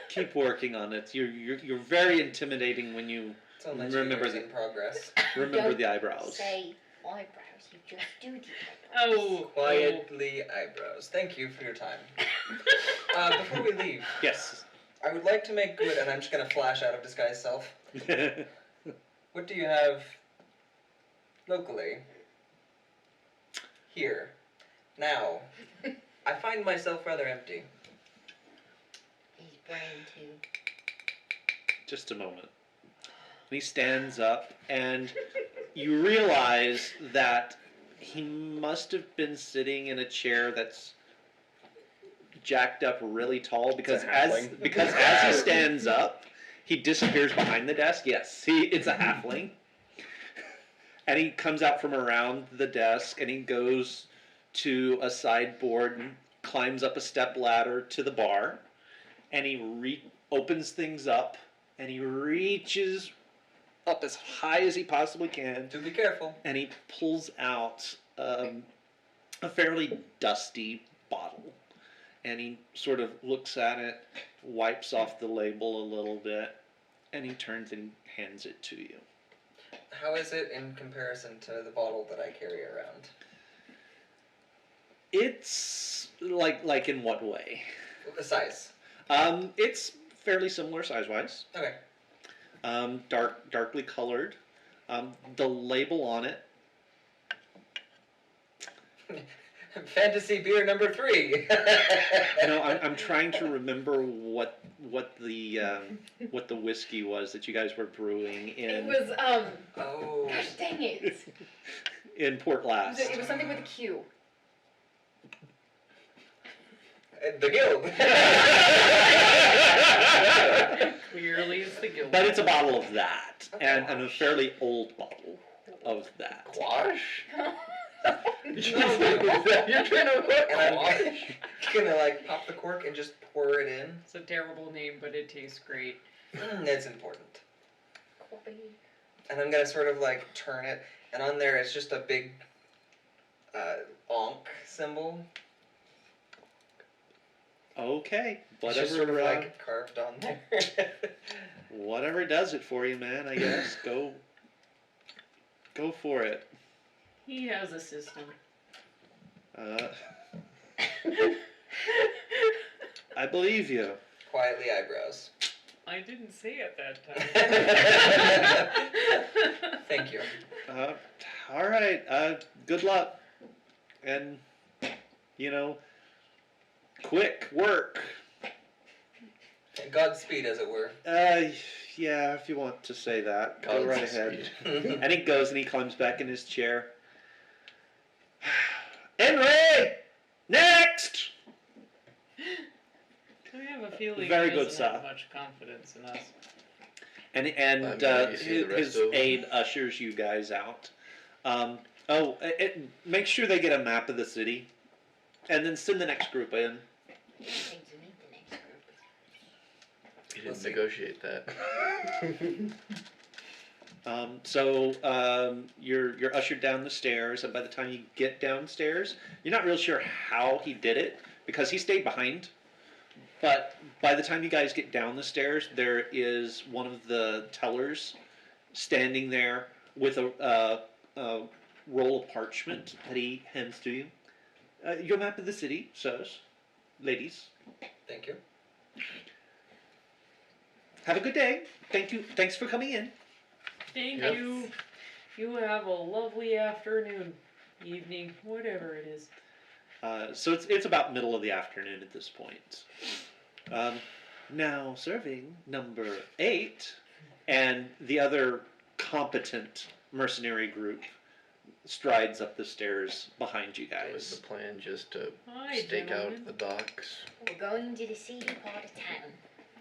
Keep working on it. You're very intimidating when you It's only Remember 2 years the- in progress. remember Don't the eyebrows. Say eyebrows. You just do the eyebrows. Oh, Quietly eyebrows. Thank you for your time. Before we leave, Yes. I would like to make good, and I'm just gonna flash out of disguise self. What do you have locally? Here. Now. I find myself rather empty. His brain too. Just a moment. And he stands up, and you realize that he must have been sitting in a chair that's jacked up really tall because It's a as halfling. because as he stands up, he disappears behind the desk. Yes, it's a halfling. And he comes out from around the desk, and he goes to a sideboard and climbs up a step ladder to the bar, and he opens things up, and he reaches up as high as he possibly can, Do be careful. and he pulls out a fairly dusty bottle, and he sort of looks at it, wipes off the label a little bit, and he turns and hands it to you. How is it in comparison to the bottle that I carry around? It's like in what way? The size. It's fairly similar size-wise. Okay. Darkly colored. The label on it. Fantasy beer number 3. I'm trying to remember what the whiskey was that you guys were brewing It in was Oh. gosh dang it. in Port Last. It was something with a Q. The guild. clearly it's the guild. But it's a bottle of that, and a fairly old bottle of that. Quash? You're trying And to I'm quash? gonna like pop the cork and just pour it in. It's a terrible name, but it tastes great. That's important. Coffee. And I'm gonna sort of like turn it, and on there it's just a big onk symbol. Okay, It's just sort of whatever, like carved on there. whatever does it for you, man. I guess go for it. He has a system. I believe you. Quietly eyebrows. I didn't say it that time. Thank you. All right. Good luck. and, quick work. Godspeed, as it were. Yeah, if you want to say that. Go right ahead. Godspeed. And he goes and he climbs back in his chair. Henry! Next! I have a feeling Very he good, doesn't have sir. much confidence in us. And you see the rest his of them. aide ushers you guys out. Make sure they get a map of the city, and then send the next group in. Things you need the next group. You didn't negotiate that. You're ushered down the stairs, and by the time you get downstairs, you're not real sure how he did it because he stayed behind. But by the time you guys get down the stairs, there is one of the tellers standing there with a roll of parchment that he hands to you. Your map of the city, sirs, ladies. Thank you. Have a good day. Thank you. Thanks for coming in. Thank Yep. you. You have a lovely afternoon, evening, whatever it is. So it's about middle of the afternoon at this point. Now serving number 8, and the other competent mercenary group strides up the stairs behind you Was guys. the plan just to Hi, stake gentlemen. out the docks? We're going to the seedy part of town.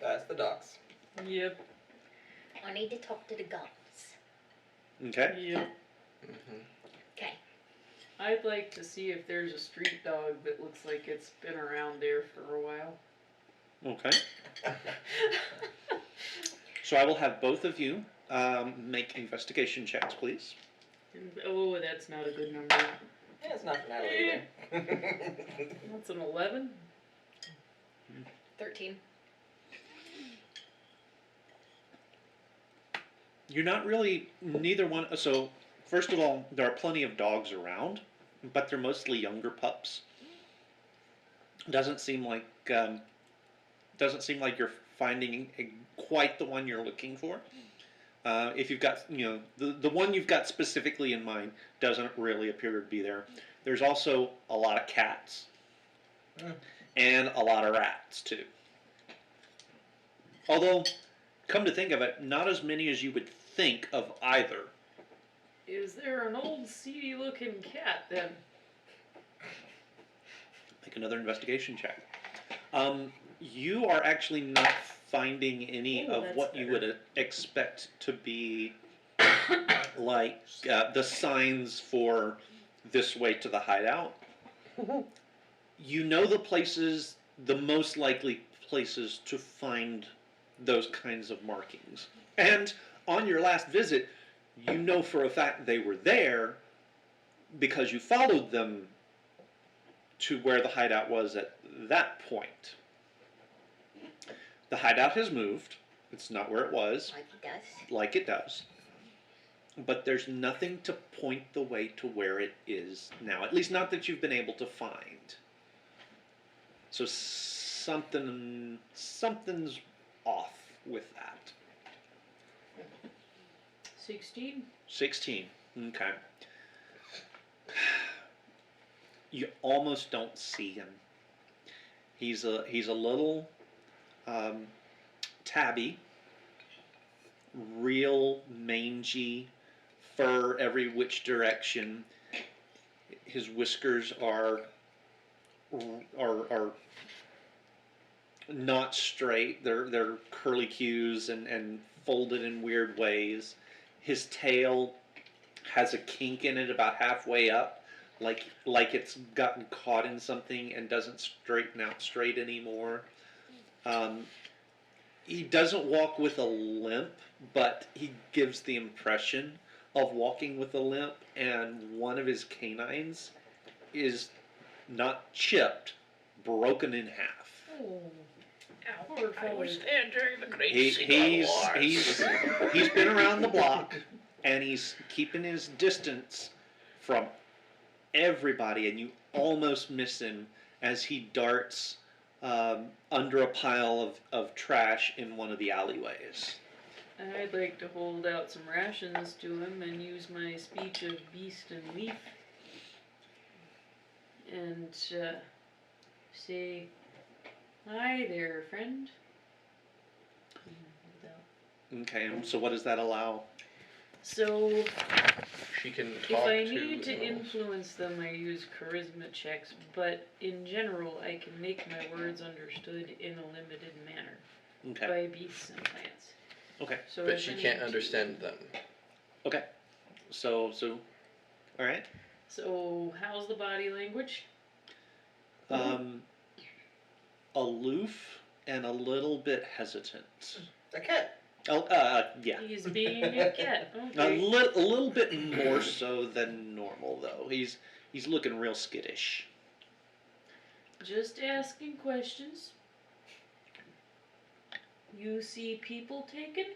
That's the docks. Yep, I need to talk to the guards. Okay. yep. Mm-hmm. Okay. I'd like to see if there's a street dog that looks like it's been around there for a while. Okay. So I will have both of you make investigation checks, please. And, oh, that's not a good number. Yeah, it's not for Natalie either. That's an 11. 13. You're not really neither one. So first of all, there are plenty of dogs around, but they're mostly younger pups. Doesn't seem like you're finding quite the one you're looking for. If you've got, the one you've got specifically in mind doesn't really appear to be there. There's also a lot of cats and a lot of rats too. Although, come to think of it, not as many as you would think of either. Is there an old seedy looking cat then? Make another investigation check. You are actually not finding any Oh, of that's what you better. would expect to be like the signs for this way to the hideout. You know the most likely places to find those kinds of markings. And on your last visit, you know for a fact they were there because you followed them to where the hideout was at that point. The hideout has moved. It's not where it was, Like he does. like it does. But there's nothing to point the way to where it is now. At least not that you've been able to find. So something's off with that. 16? 16. Okay. You almost don't see him. He's a little tabby, real mangy, fur every which direction. His whiskers are not straight. They're curlicues and folded in weird ways. His tail has a kink in it about halfway up, like it's gotten caught in something and doesn't straighten out straight anymore. He doesn't walk with a limp, but he gives the impression of walking with a limp, and one of his canines is not chipped, broken in half. Oh. Poor fellow. there during the Great He's been around the block, and he's keeping his distance from everybody, and you almost miss him as he darts under a pile of trash in one of the alleyways. I'd like to hold out some rations to him and use my speech of beast and leaf. and say, "Hi there, friend." Okay, and so what does that allow? So, She can if talk I to need to animals. influence them, I use charisma checks, but in general, I can make my words understood in a limited manner Okay. by beasts and plants. Okay. So But if she I can't need to- understand them. Okay. So, all right. So, how's the body language? Aloof and a little bit hesitant. A cat. Oh, yeah. He's being a cat. A Okay. little bit more so than normal, though. He's looking real skittish. Just asking questions. You see people taken?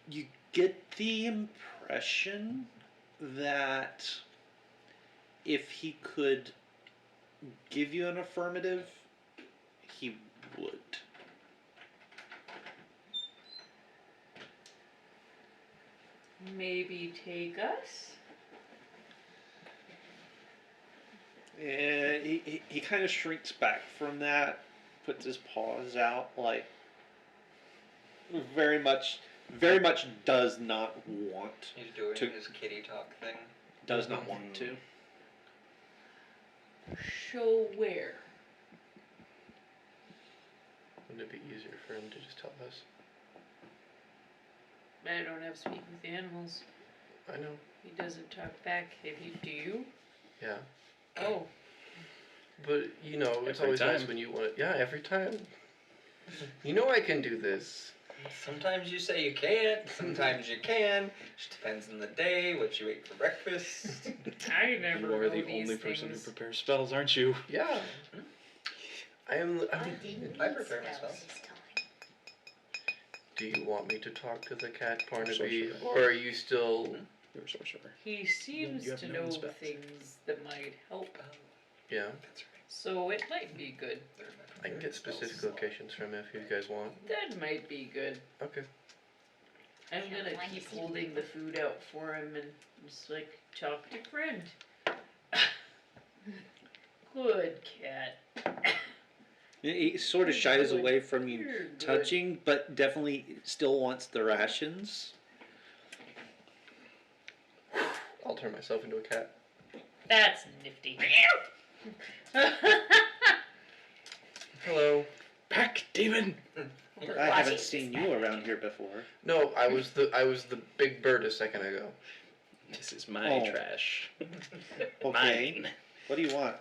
You get the impression that if he could give you an affirmative, he would. Maybe take us? And he kind of shrinks back from that, puts his paws out, like very much does not want, He's doing To- his kitty talk thing. does not want to. Show where? Wouldn't it be easier for him to just tell us? I don't have speak with animals. I know. He doesn't talk back. Do you? Yeah. Oh. But you know, it's Every always nice time. when you want it. Yeah, every time. You know I can do this. Sometimes you say you can't, sometimes you can. Just depends on the day, what you ate for breakfast. I never You know are the these only person who things. prepares spells, aren't you? Yeah. I'm I prepare myself. Do you want me to talk to the cat, So Barnaby? sure. or are you still... You're a sorcerer. He seems You have to no know spells. things that might help, Yeah. That's right. so it might be good. I can get specific locations from him if you guys want. That might be good. Okay. I'm gonna keep holding the food out for him and just like, talk to friend. Good cat. He sort of shies Good. away from you You're good. touching, but definitely still wants the rations. I'll turn myself into a cat. That's nifty. Hello. Back, demon! I haven't seen you around here before. No, I was the big bird a second ago. This is my Oh. trash. Okay. Mine. What do you want?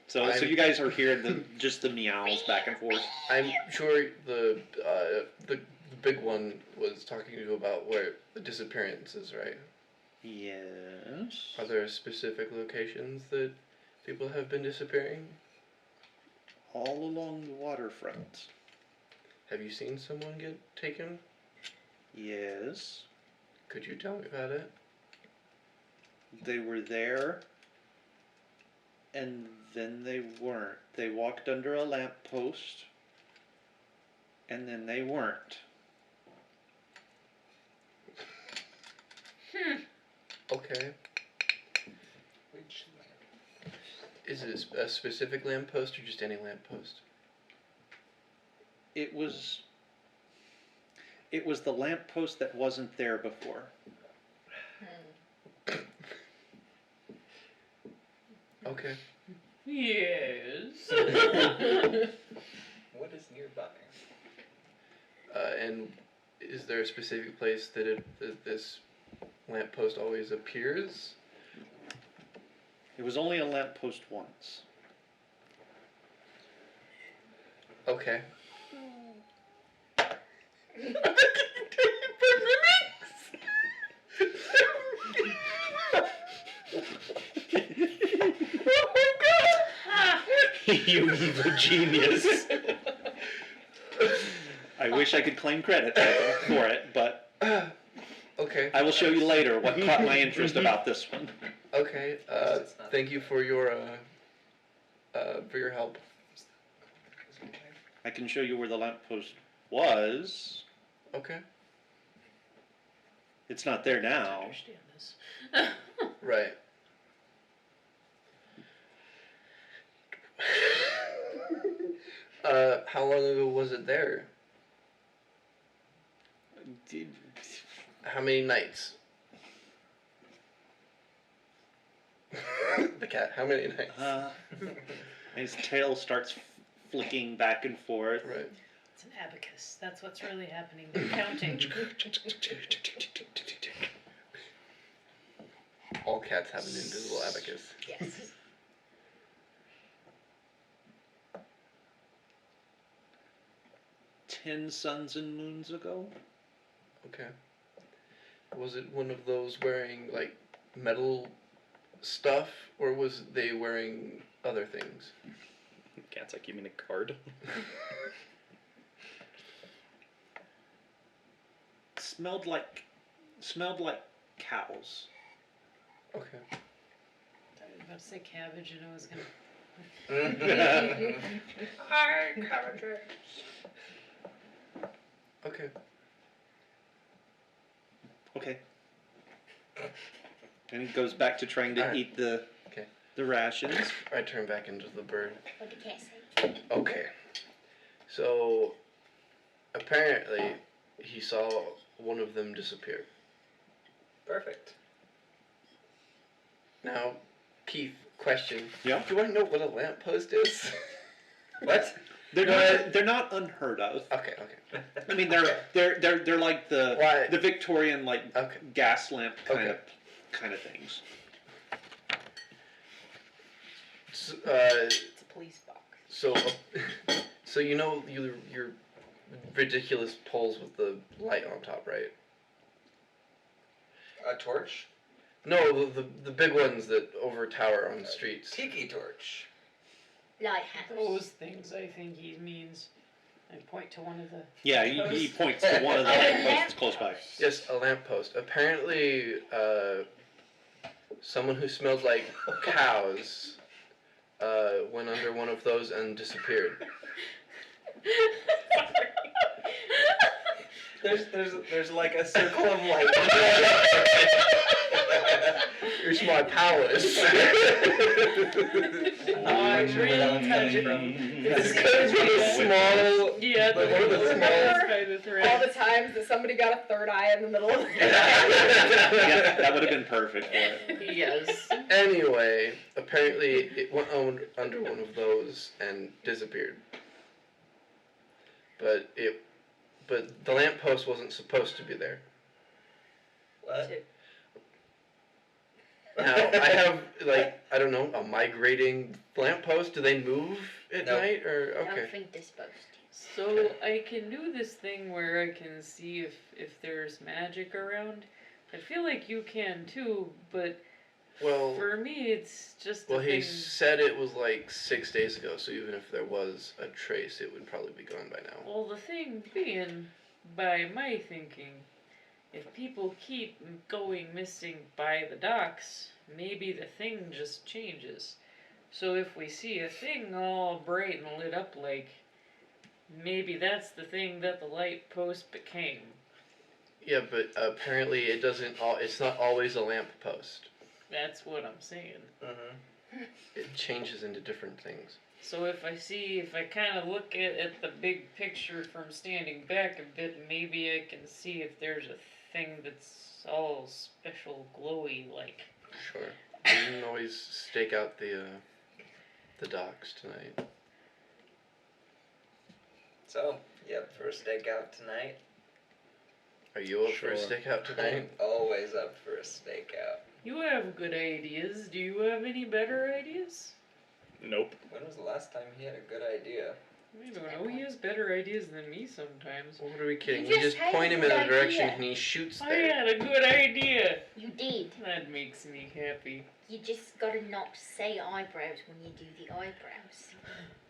So I'm- you guys are hearing just the meows back and forth. I'm sure the big one was talking to you about where the disappearance is, right? Yes. Are there specific locations that people have been disappearing? All along the waterfront. Have you seen someone get taken? Yes. Could you tell me about it? They were there, and then they weren't. They walked under a lamppost, and then they weren't. Okay. Which Is it a specific lamppost or just any lamppost? It was the lamppost that wasn't there before. Okay. Yes. What is nearby? And is there a specific place that this lamppost always appears? It was only a lamppost once. Okay. You evil genius. I wish I could claim credit for it, but Okay. I will show you later what caught my interest about this one. Okay. It's not- Thank you for your help. I can show you where the lamppost was. Okay. It's not there I now. understand this. Right. How long ago was it there? How many nights? The cat. How many nights? His tail starts flicking back and forth. Right. It's an abacus. That's what's really happening. They're counting. All cats have an invisible abacus. Yes. 10 suns and moons ago. Okay. Was it one of those wearing like metal stuff, or was they wearing other things? Cat's like, you mean a card? Smelled like cows. Okay. I was about to say cabbage, and I was gonna. Hi, Carter. Okay. Okay. And he goes back to trying to Alright. eat the Okay. the rations. I turn back into the bird. What did cat say? Okay. So apparently he saw one of them disappear. Perfect. Now, Keith, question. Yeah? Do I know what a lamppost is? What? They're not unheard of. Okay. I mean they're like the Why? the Victorian like Okay. gas lamp Okay. kind of things. So, It's a police box. so you know your ridiculous poles with the light on top, right? A torch? No, the big ones that overtower on the streets. Tiki torch. Lighthouse. Those things, I think he means. I point to one of the. Yeah, he points to one of the lampposts close by. Yes, a lamppost. Apparently, someone who smelled like cows went under one of those and disappeared. There's like a circle of light. Here's my palace. I'm Sure where that one's coming really from. It's kind of a small. Yeah, Like one of the small smallest. kind of All thread. the times that somebody got a third eye in the middle of the Yeah, that would have been perfect for it. Yes. Anyway, apparently it went under one of those and disappeared. But the lamppost wasn't supposed to be there. What? Now I have I don't know, a migrating lamppost. Do they move at Nope. night or I don't okay? think they're supposed to. So I can do this thing where I can see if there's magic around. I feel like you can too, but Well, for me it's just a he thing. said it was like 6 days ago. So even if there was a trace, it would probably be gone by now. Well, the thing being, by my thinking, if people keep going missing by the docks, maybe the thing just changes. So if we see a thing all bright and lit up like, maybe that's the thing that the light post became. Yeah, but apparently it doesn't. It's not always a lamppost. That's what I'm saying. Mm-hmm. It changes into different things. So if I kind of look at the big picture from standing back a bit, maybe I can see if there's a thing that's all special glowy like. Sure. You can always stake out the docks tonight. So, yep, for a stakeout tonight. Are you up for a Sure. stakeout tonight? I'm always up for a stakeout. You have good ideas. Do you have any better ideas? Nope. When was the last time he had a good idea? I don't know. He has better ideas than me sometimes. What are we kidding? You You just just had point a him in good a direction idea. and he shoots I there. had a good idea. You did. That makes me happy. You just gotta not say eyebrows when you do the eyebrows.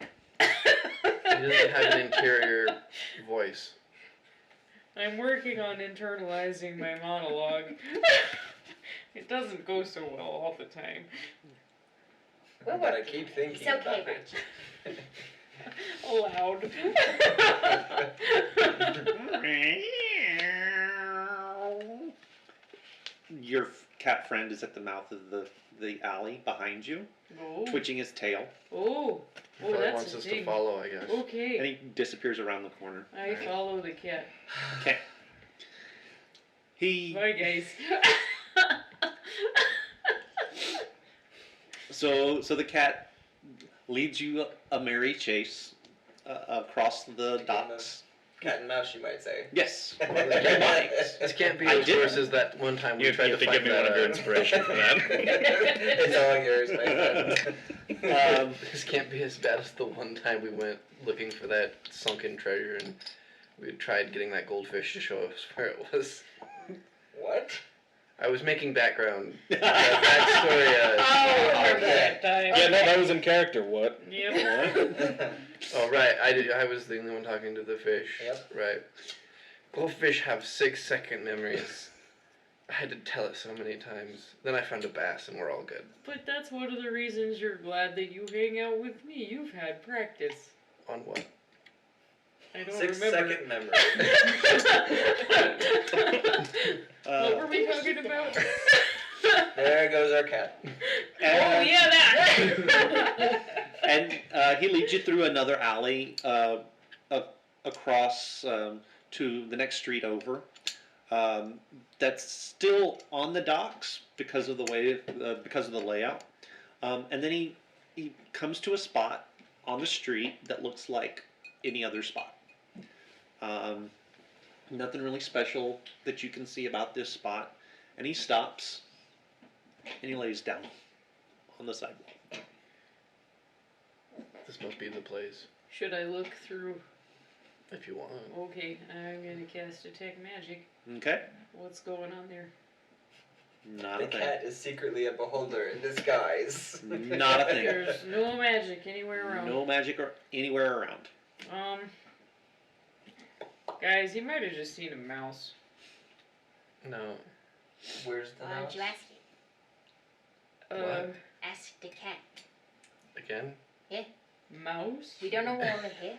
He doesn't have an interior voice. I'm working on internalizing my monologue. It doesn't go so well all the time. We're But I working keep on it. thinking It's okay, about it. Aloud. your cat friend is at the mouth of the alley behind you, Oh. twitching his tail, Oh. He Oh, probably that's wants a us thing. to follow, I guess. Okay. and he disappears around the corner. I follow the cat. Okay. He Bye, guys. so the cat leads you a merry chase across the docks. Cat and mouse, you might say. Yes. This can't be I as didn't. worse as that one time we You tried have to to find give me one of your that. inspiration for that. It's all yours, my friend. This can't be as bad as the one time we went looking for that sunken treasure and we tried getting that goldfish to show us where it was. What? I was making background backstory. Oh, I remember okay. that time. Yeah, no, that was in character. What? Yep. Oh right, I was the only one talking to the fish. Yep. Right. Goldfish have 6-second memories. I had to tell it so many times. Then I found a bass and we're all good. But that's one of the reasons you're glad that you hang out with me. You've had practice. On what? I don't 6-second remember. memory. What were we talking about? There goes our cat. Oh And, yeah, that. and he leads you through another alley across to the next street over. That's still on the docks because of the way because of the layout. And then he comes to a spot on the street that looks like any other spot. Nothing really special that you can see about this spot. And he stops and he lays down on the sidewalk. This must be the place. Should I look through? If you want. Okay, I'm gonna cast Detect Magic. Okay? What's going on there? Not The a thing. cat is secretly a beholder in disguise. Not a thing. There's no magic anywhere around. No magic or anywhere around. Guys, you might have just seen a mouse. No. Where's the Why mouse? don't you ask it? What? Ask the cat. Again? Mouse? We don't know over here.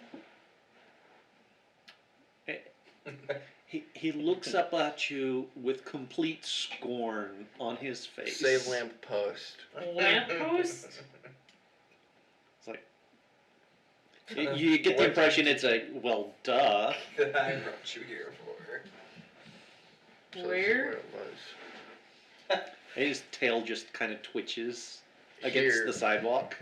He looks up at you with complete scorn on his face. Say lamp post. Lamppost? It's like you get the impression it's a well, duh. That I brought you here for. So this is Where? it was. And his tail just kind of twitches against Here. the sidewalk.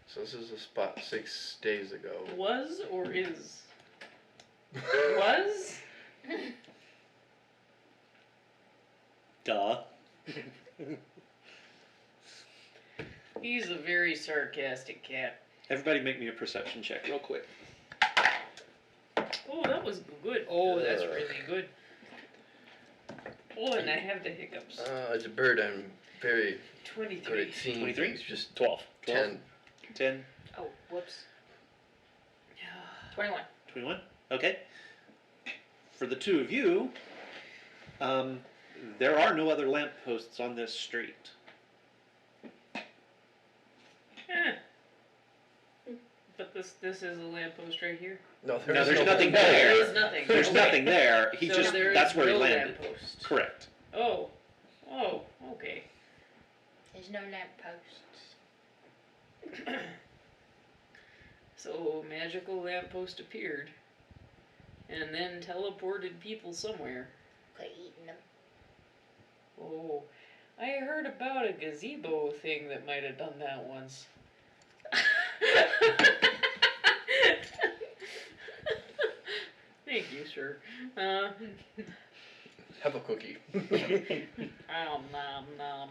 So this is a spot 6 days ago. Was or is? Was? Duh. He's a very sarcastic cat. Everybody make me a perception check real quick. Oh, that was good. Oh, that's really good. Oh, and I have the hiccups. As a bird, I'm very good 23. at seeing 23? things. Just 12. 10. 10, Oh, whoops. 21. 21? Okay. For the two of you, there are no other lampposts on this street. Eh. But this is a lamppost right here. No, No, there's nothing There there. is nothing. There's Okay. nothing there. He So just there that's is where he no landed. lamppost. Correct. Oh. Oh, okay. There's no lampposts. So magical lamppost appeared. And then teleported people somewhere. Could have eaten them. Oh. I heard about a gazebo thing that might have done that once. Thank you, sir. Have a cookie. Nom nom.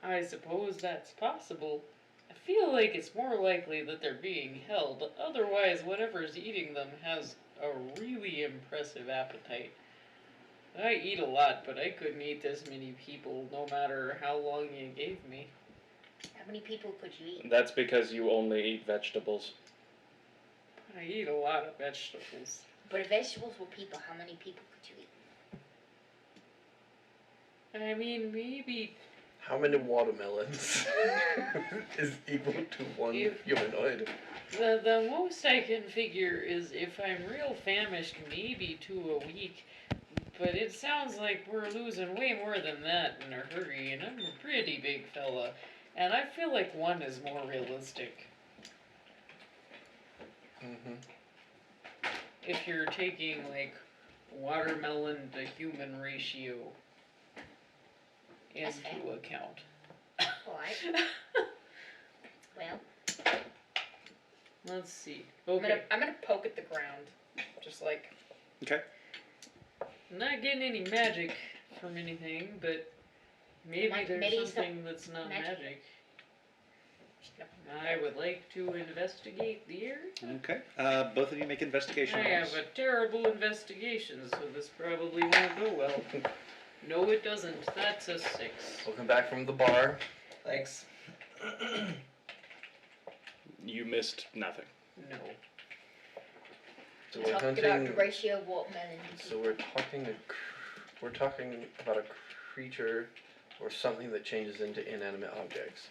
I suppose that's possible. I feel like it's more likely that they're being held. Otherwise, whatever's eating them has a really impressive appetite. I eat a lot, but I couldn't eat this many people no matter how long you gave me. How many people could you eat? That's because you only eat vegetables. I eat a lot of vegetables. But if vegetables were people, how many people could you eat? I mean, maybe How many watermelons is equal to one If- humanoid? the most I can figure is if I'm real famished, maybe 2 a week. But it sounds like we're losing way more than that in a hurry, and I'm a pretty big fella. And I feel like one is more realistic. Mm-hmm. If you're taking, like, watermelon to human ratio That's into fair. account. Alright. Well, Let's see. I'm Okay. gonna poke at the ground. Just like, Okay. Not getting any magic from anything, but maybe Maybe there's it's not something that's not magic. magic. I would like to investigate the area. Okay. Both of you make investigation I rolls. have a terrible investigation, so this probably won't go well. No, it doesn't. That's a 6. Welcome back from the bar. Thanks. You missed nothing. No. So we're talk about hunting. the ratio of watermelon. So we're talking about a creature or something that changes into inanimate objects.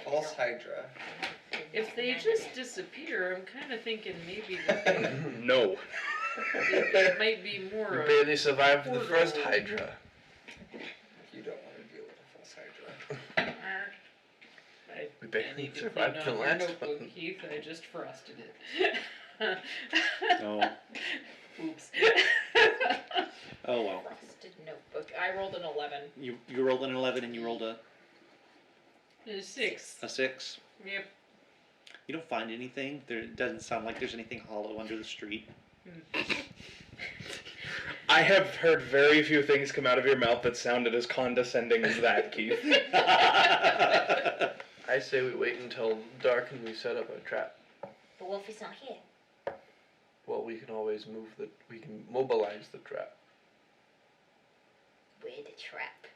False Hydra. If they just disappear, I'm kind of thinking maybe that No. it might be more We of barely survived the first portal. Hydra. You don't want to deal with a false Hydra. I We barely need to survived clean the out your last notebook, one. Keith. I just frosted it. Oh. Oops. Oh well. Frosted notebook. I rolled an 11. You rolled an 11 and you rolled a 6. 6. Yep. You don't find anything. There doesn't sound like there's anything hollow under the street. I have heard very few things come out of your mouth that sounded as condescending as that, Keith. I say we wait until dark and we set up a trap. But what if it's not here? Well, we can always we can mobilize the trap. We're the trap.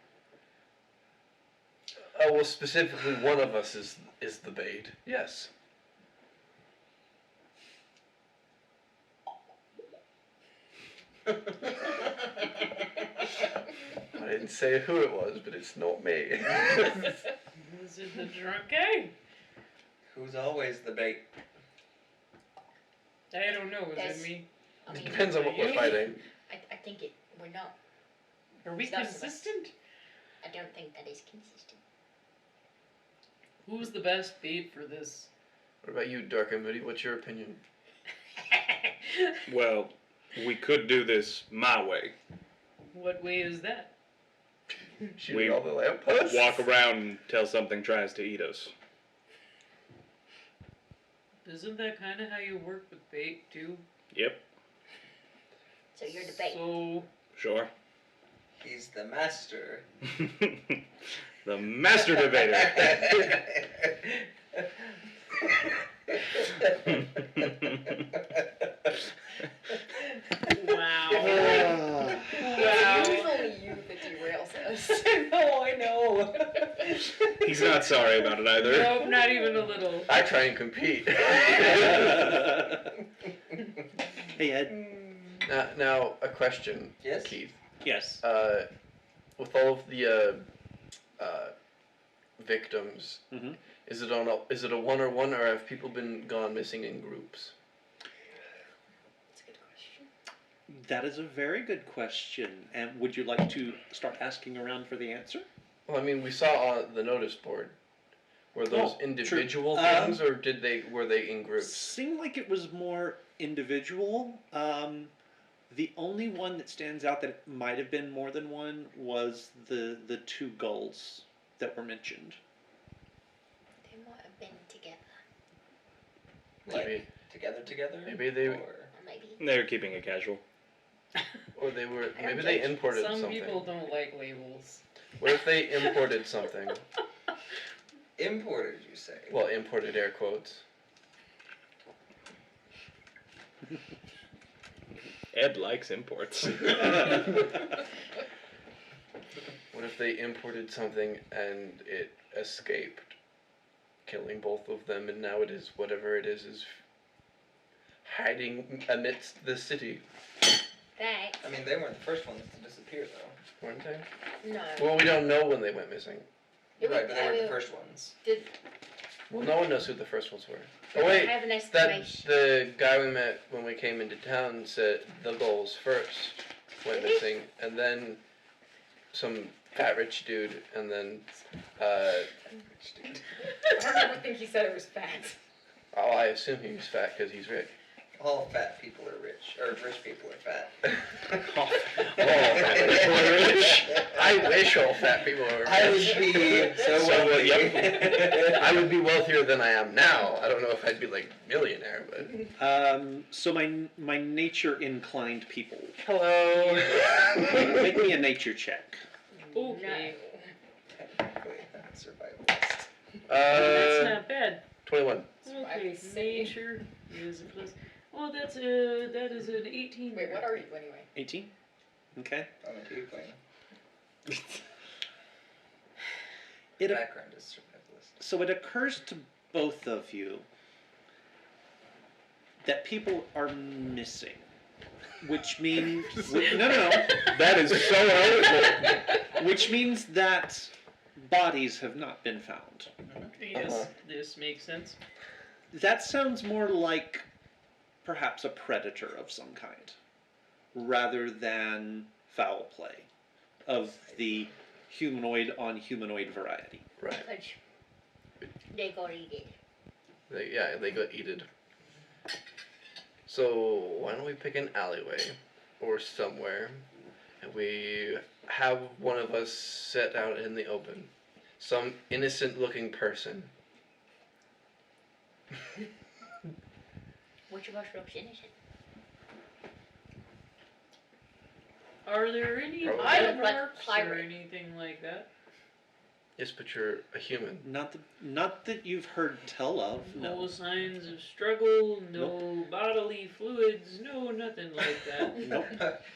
Oh, well, specifically one of us is the bait. Yes. I didn't say who it was, but it's not me. Is it the drunk guy? Who's always the bait? I don't know. Is Yes. it me? I It mean, depends on what we're fighting. I think we're not. Are we It's not so much- consistent? I don't think that is consistent. Who's the best bait for this? What about you, Dark and Moody? What's your opinion? Well, we could do this my way. What way is that? Shooting all the lampposts? Walk around until something tries to eat us. Isn't that kind of how you work with bait too? Yep, So you're the bait. So sure. He's the master. The master debater. wow. It's usually you that derails us. No, I know. He's not sorry about it either. Nope, not even a little. I try and compete. Hey Ed. Now, a question, Yes? Keith. Yes. With all of the victims, Mhm. is it a 1-on-1, or have people been gone missing in groups? That's a good question. That is a very good question. And would you like to start asking around for the answer? Well, I mean, we saw on the notice board. Were those Oh, individual true. things, or were they in groups? Seemed like it was more individual. The only one that stands out that it might have been more than one was the 2 gulls that were mentioned. They might have been together. Maybe, Together? Maybe they- Or... Or maybe. They're keeping it casual. or they were. I don't Maybe they judge. imported Some something. people don't like labels. What if they imported something? Imported, you say? Well, imported air quotes. Ed likes imports. What if they imported something and it escaped, killing both of them, and now it is whatever it is hiding amidst the city, Thanks. I mean, they weren't the first ones to disappear, though. weren't they? No. Well, we don't know when they went missing. It Right, was- but they weren't I the mean, first ones. Did Well, no one knows who the first ones were. I Oh wait, have an that estimation? the guy we met when we came into town said the goals first. went missing, and then some fat rich dude, and then I don't ever think he said it was fat. oh, I assume he was fat because he's rich. All fat people are rich, or rich people are fat. All fat people are rich. I wish all fat people were rich. I would be so wealthy. I would be wealthier than I am now. I don't know if I'd be like millionaire, but So my nature inclined people. hello. Make me a nature check. Okay. Survivalist. That's not bad. 21. Okay, nature is a plus. Oh, that is an 18. Wait, what are you anyway? 18? Okay. I'm a two playing. It, Background is survivalist. so it occurs to both of you that people are missing. Which means... no. That is so helpful. Which means that bodies have not been found. Yes, this makes sense. That sounds more like perhaps a predator of some kind, rather than foul play of the humanoid on humanoid variety. Right. They got eaten. They got eaten. So why don't we pick an alleyway or somewhere, and we have one of us set out in the open, some innocent-looking person. Which of us looks innocent? Are there any Probably. I look bite like marks or pirate. anything like that? Yes, but you're a human. Not that you've heard tell of. No No. signs of struggle, no bodily fluids, no nothing like that. Nope.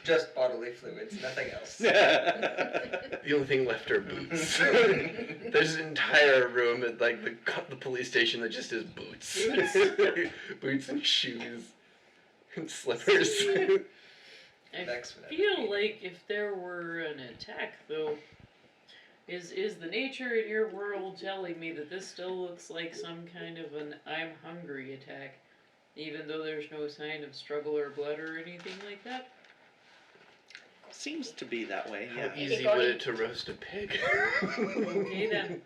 Just bodily fluids, nothing else. The only thing left are boots. There's an entire room at like the police station that just is boots. Boots and shoes and slippers. I Next one. feel like if there were an attack, though, is the nature in your world telling me that this still looks like some kind of an I'm hungry attack, even though there's no sign of struggle or blood or anything like that? Seems to be that way, How yeah. easy would it to roast a pig? Okay then.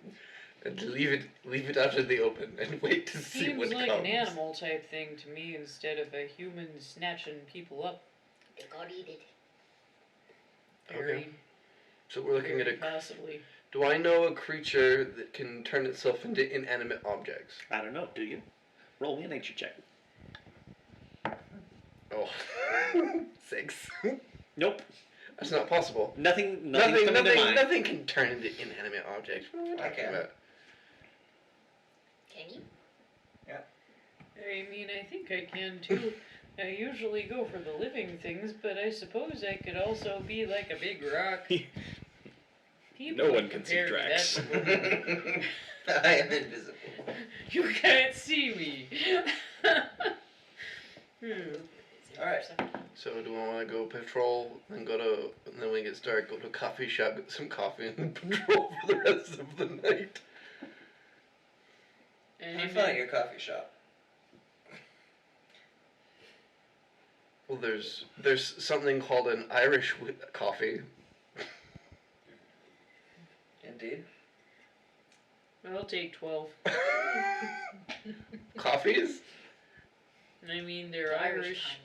And leave it out in the open and wait to see Seems what like comes. an animal type thing to me instead of a human snatching people up. They got eaten. Very, So we're looking at very a. possibly. Do I know a creature that can turn itself into inanimate objects? I don't know, do you? Roll me a nature check. Oh, 6. Nope. That's not possible. Nothing's coming to mind. Nothing can turn into inanimate objects. What are we I talking can. about? Can you? I mean, I think I can too. I usually go for the living things, but I suppose I could also be like a big rock. People No one can see compare me Drax. that to- I am invisible. You can't see me. Alright. So do I want to go patrol, and then when we get started, go to a coffee shop, get some coffee, and then patrol for the rest of the night? Have fun at your coffee shop. Well, there's something called an Irish coffee. Indeed. I'll take 12. Coffees? I mean, they're The Irish. kind.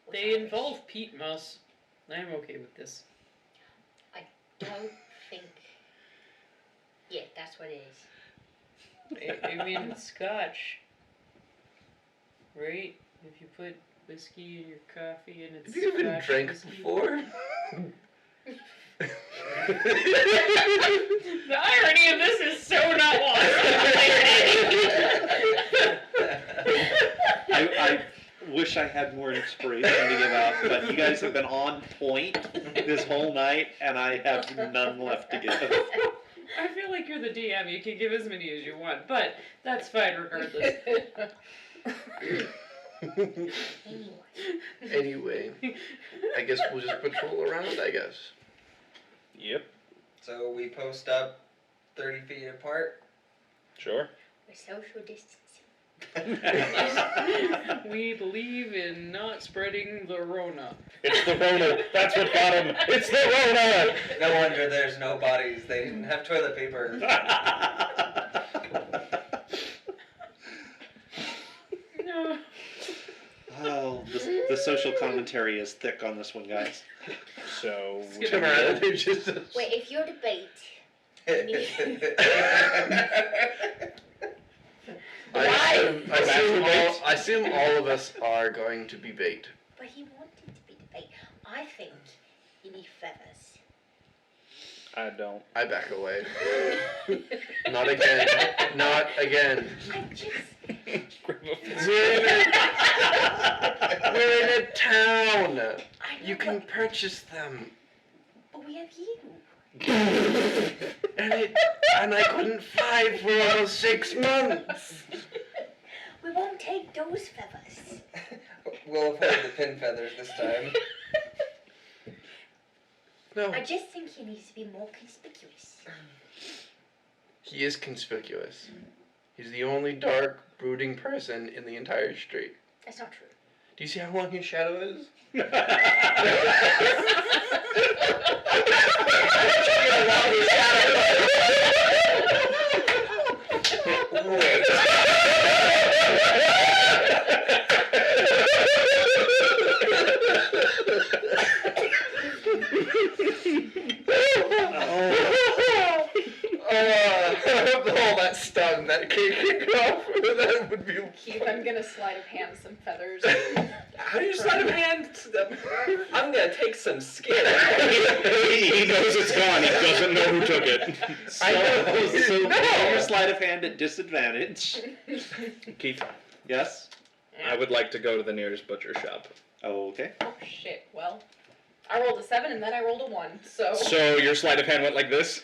What's They Irish? involve peat moss. I'm okay with this. Don't think. Yeah, that's what it is. I mean, it's Scotch, right? If you put whiskey in your coffee and it's Have you even Scotch drank whiskey. before? The irony of this is so not lost on I wish I had more inspiration to give out, but you guys have been on point this whole night, and I have none left to give. I feel like you're the DM. You can give as many as you want, but that's fine regardless. Anyway, I guess we'll just patrol around, I guess. Yep, So we post up 30 feet apart. sure. We're social distancing. We believe in not spreading the Rona. It's the Rona. That's what got him. It's the Rona. No wonder there's no bodies. They didn't have toilet paper. No. Oh, the social commentary is thick on this one, guys. So Skip Come on, they're just. Wait, if your debate, I assume all of us are going to be bait. but he wanted to be debate. I think you need feathers. I don't. I back away. Not again. Not again. I just. We're in a town. I know, You can purchase them. but we have you. And I couldn't fly for almost 6 months. We won't take those feathers. We'll avoid the pin feathers this time. No, I just think he needs to be more conspicuous. he is conspicuous. He's the only dark, brooding person in the entire street. That's not true. Do you see how long his shadow is? Wait. Oh, that stung. That kick off. That would be. Keith, I'm gonna sleight of hand some feathers. How do you sleight of hand them? I'm gonna take some skin. He knows it's gone. He doesn't know who took it. So No. roll your sleight of hand at disadvantage. Keith, Yes? I would like to go to the nearest butcher shop. Okay. Oh shit, well. I rolled a 7 and then I rolled a 1, so. So your sleight of hand went like this?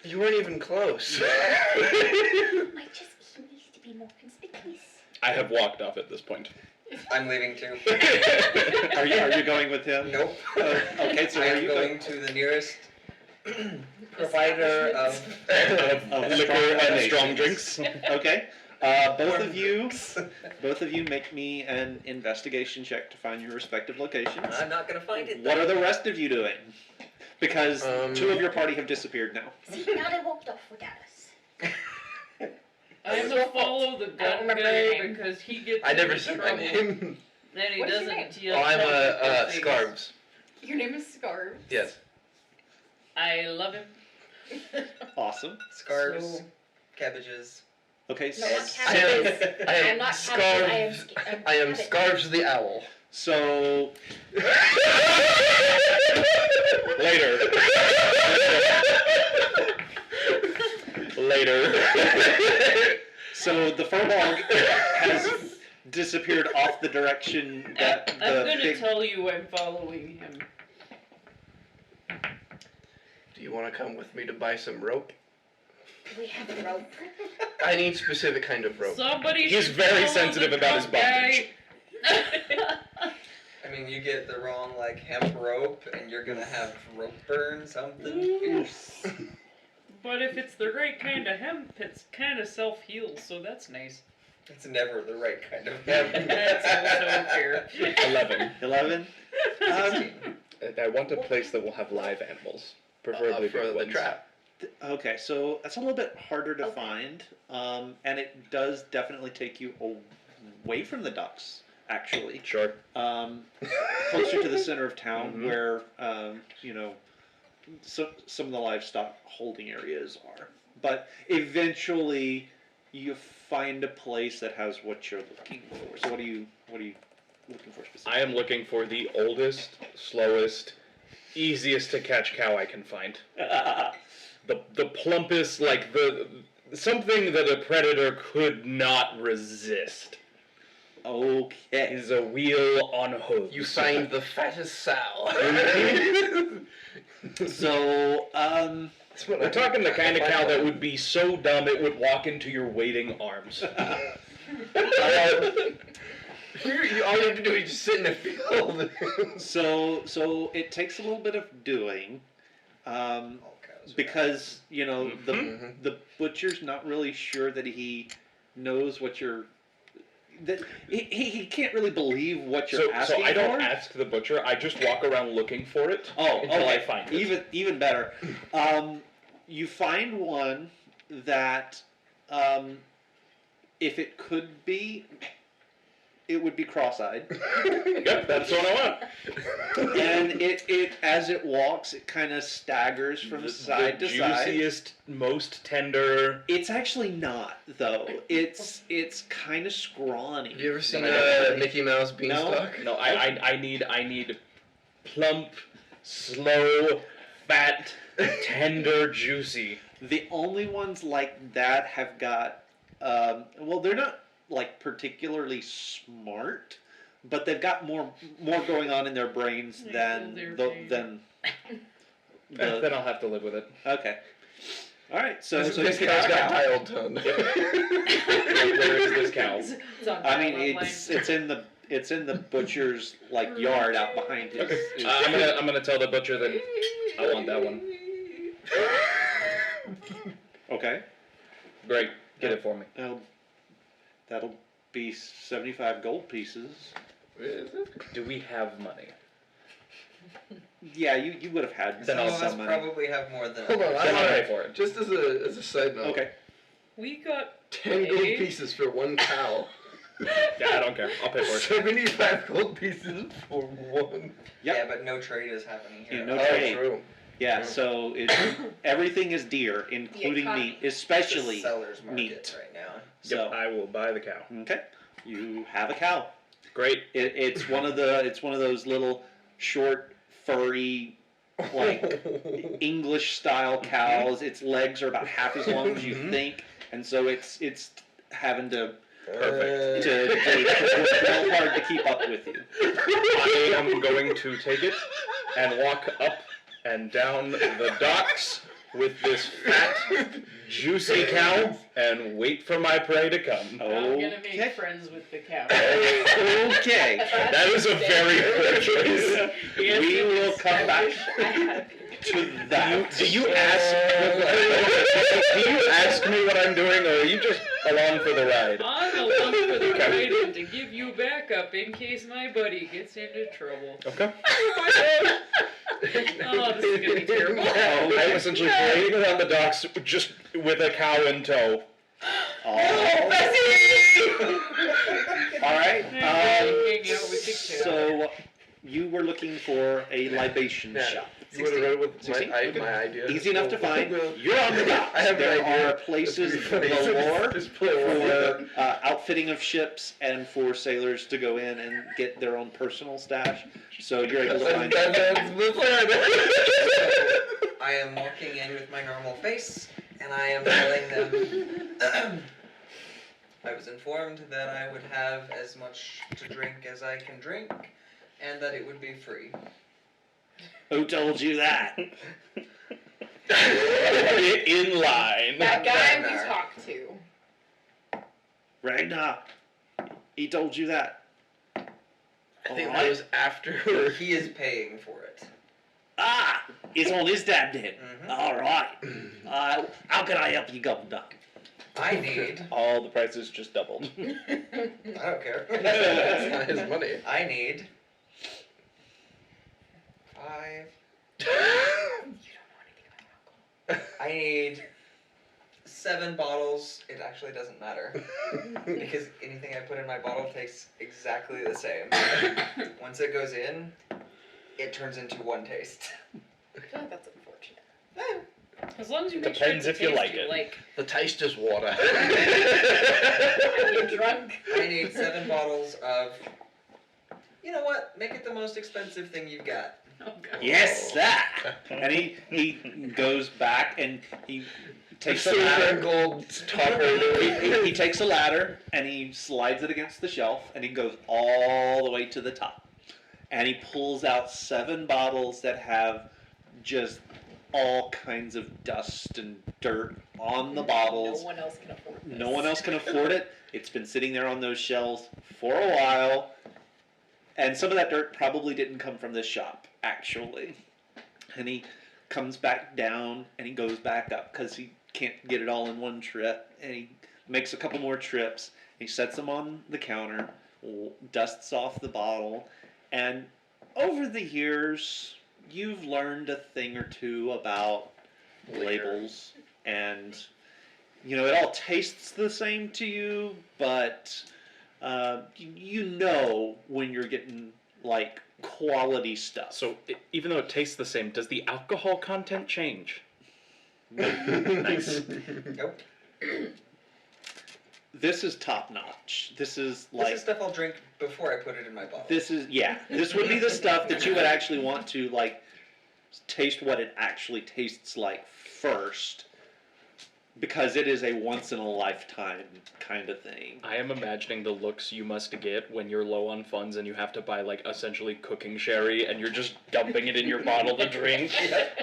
You weren't even close. I just. He needs to be more conspicuous. I have walked off at this point. I'm leaving too. Are you going with him? Nope. Okay, so I where are am you going to the nearest provider of Of Liquor strong and strong libations. drinks. Okay. Both of you make me an investigation check to find your respective locations. I'm not gonna find it. What are the rest of you doing? Because 2 of your party have disappeared now. See, now they walked off without us. I'm gonna follow the I don't gun remember your guy name. because he gets I never into said my trouble. name. Then he What is your doesn't name? deal Oh, I'm with things. Scarves. Your name is Scarves. Yes. I love him. Awesome. Scarves, So- cabbages. Okay, No, so, not I am, cabbages. I am I'm not Scarves. cabbages, I am cabbage. Scarves the Owl. so Later. Later. So the furball has disappeared off the direction that I'm the gonna big. tell you I'm following him. Do you want to come with me to buy some rope? We have a rope. I need specific kind of rope. Somebody He's should very follow sensitive the about his drunk guy. bondage. I mean, you get the wrong like hemp rope, and you're gonna have rope burn something fierce. But if it's the right kind of hemp, it's kind of self-heals, so that's nice. It's never the right kind of hemp. That's also fair. 11. 11. I want a place that will have live animals, preferably for big the ones. trap. Okay, so that's a little bit harder to find, and it does definitely take you away from the ducks, actually. Sure. Closer to the center of town, Mhm. where some of the livestock holding areas are. But eventually, you find a place that has what you're looking for. So what are you looking for specifically? I am looking for the oldest, slowest, easiest to catch cow I can find. The plumpest, like something that a predator could not resist. Okay. Is a wheel on hooves. You find the fattest sow. So, We're talking the kind of cow that would be so dumb it would walk into your waiting arms. All you have to do is just sit in a field. so it takes a little bit of doing. All cows because you know Mhm. the butcher's not really sure that he knows what you're. That he can't really believe what you're So asking I don't for. ask the butcher. I just walk around looking for it Oh, until okay. I find it. Even better. You find one that, if it could be, it would be cross-eyed. Yep, that's what I want. And it as it walks, it kind of staggers from side to side. Juiciest, most tender. It's actually not though. It's kind of Have scrawny. you ever seen No. Mickey Mouse Beanstalk? No, I need plump, slow, fat, tender, juicy. The only ones like that have got, well, they're not like particularly smart, but they've got more going on in their brains They than feel their the, pain. than. Then I'll have to live with it. Okay. All right. So This you guy's can got have a cow. dialed tone. Where is this cow? It's on I mean, dial-up it's in the butcher's like yard out behind his. Okay. his- I'm gonna tell the butcher that I want that one. Okay. Great, get it for me. That'll be 75 gold pieces. Do we have money? Yeah, you would have had Then Some I'll of us some money. probably have more than Hold on, others. I Then I'll want pay for it. just as a side note. Okay. We got 10 gold paid. pieces for one cow. Yeah, I don't care. I'll pay for it. 75 gold pieces for one. Yep. Yeah, but no trade is happening here. Yeah, no Oh, trade. true. Yeah, so everything is deer, including economy. meat, It's especially the seller's market meat. right now. So Yep, I will buy the cow. okay, you have a cow. Great. It's one of those little short, furry, like English style cows. Its legs are about half as long as you think, and so it's having to Perfect. work real hard to keep up with you. I am going to take it and walk up and down the docks with this fat, juicy cow and wait for my prey to come. I'm gonna Okay. make friends with the cow. Okay. That is a very good choice. Yes, We it will is. come I back wish I had to that. Do you ask me what I'm doing, or are you just along for the ride? I'm along for the ride and to give you backup in case my buddy gets into trouble. Okay. Oh, this is gonna be terrible. I'm essentially parading around the docks just with a cow in tow. All right. Hang out with the cow. So you were looking for a libation Yeah. shop. You would have read it with 16? my idea. Easy enough to find. Well, You're on the docks. I have There an idea. are places It's pretty funny. galore Just play around. for outfitting of ships and for sailors to go in and get their own personal stash. So you're able to find. That's the plan. I am walking in with my normal face, and I am telling them. I was informed that I would have as much to drink as I can drink, and that it would be free. Who told you that? Get in line. That guy we Ragnar. talked to. Ragnar. He told you that. I think Alright. that was after. He is paying for it. Ah, it's on his dad then. Mhm. All right. How can I help you, Governor? I need. All the prices just doubled. I don't care. That's not his money. I need 5. You don't know anything about alcohol. I need 7 bottles. It actually doesn't matter because anything I put in my bottle tastes exactly the same. Once it goes in, it turns into one taste. I feel like that's unfortunate. As long as you make Depends sure if you like tasty, it. Like, The taste is water. I get drunk. I need 7 bottles of. You know what? Make it the most expensive thing you've got. oh god. Yes, that. And he goes back and he takes a Silver and ladder. gold topper. He takes a ladder and he slides it against the shelf and he goes all the way to the top. And he pulls out 7 bottles that have just all kinds of dust and dirt on the bottles. No one else can afford this. No one else can afford it. It's been sitting there on those shelves for a while. And some of that dirt probably didn't come from this shop, actually. And he comes back down, and he goes back up because he can't get it all in one trip. And he makes a couple more trips. He sets them on the counter, dusts off the bottle, and over the years, you've learned a thing or two about labels, and it all tastes the same to you, but you know when you're getting like quality stuff. So even though it tastes the same, does the alcohol content change? Nice. Nope. This is top notch. This is This is stuff I'll drink before I put it in my bottle. This would be the stuff that you would actually want to like taste what it actually tastes like first, because it is a once in a lifetime kind of thing. I am imagining the looks you must get when you're low on funds and you have to buy like essentially cooking sherry and you're just dumping it in your bottle to drink.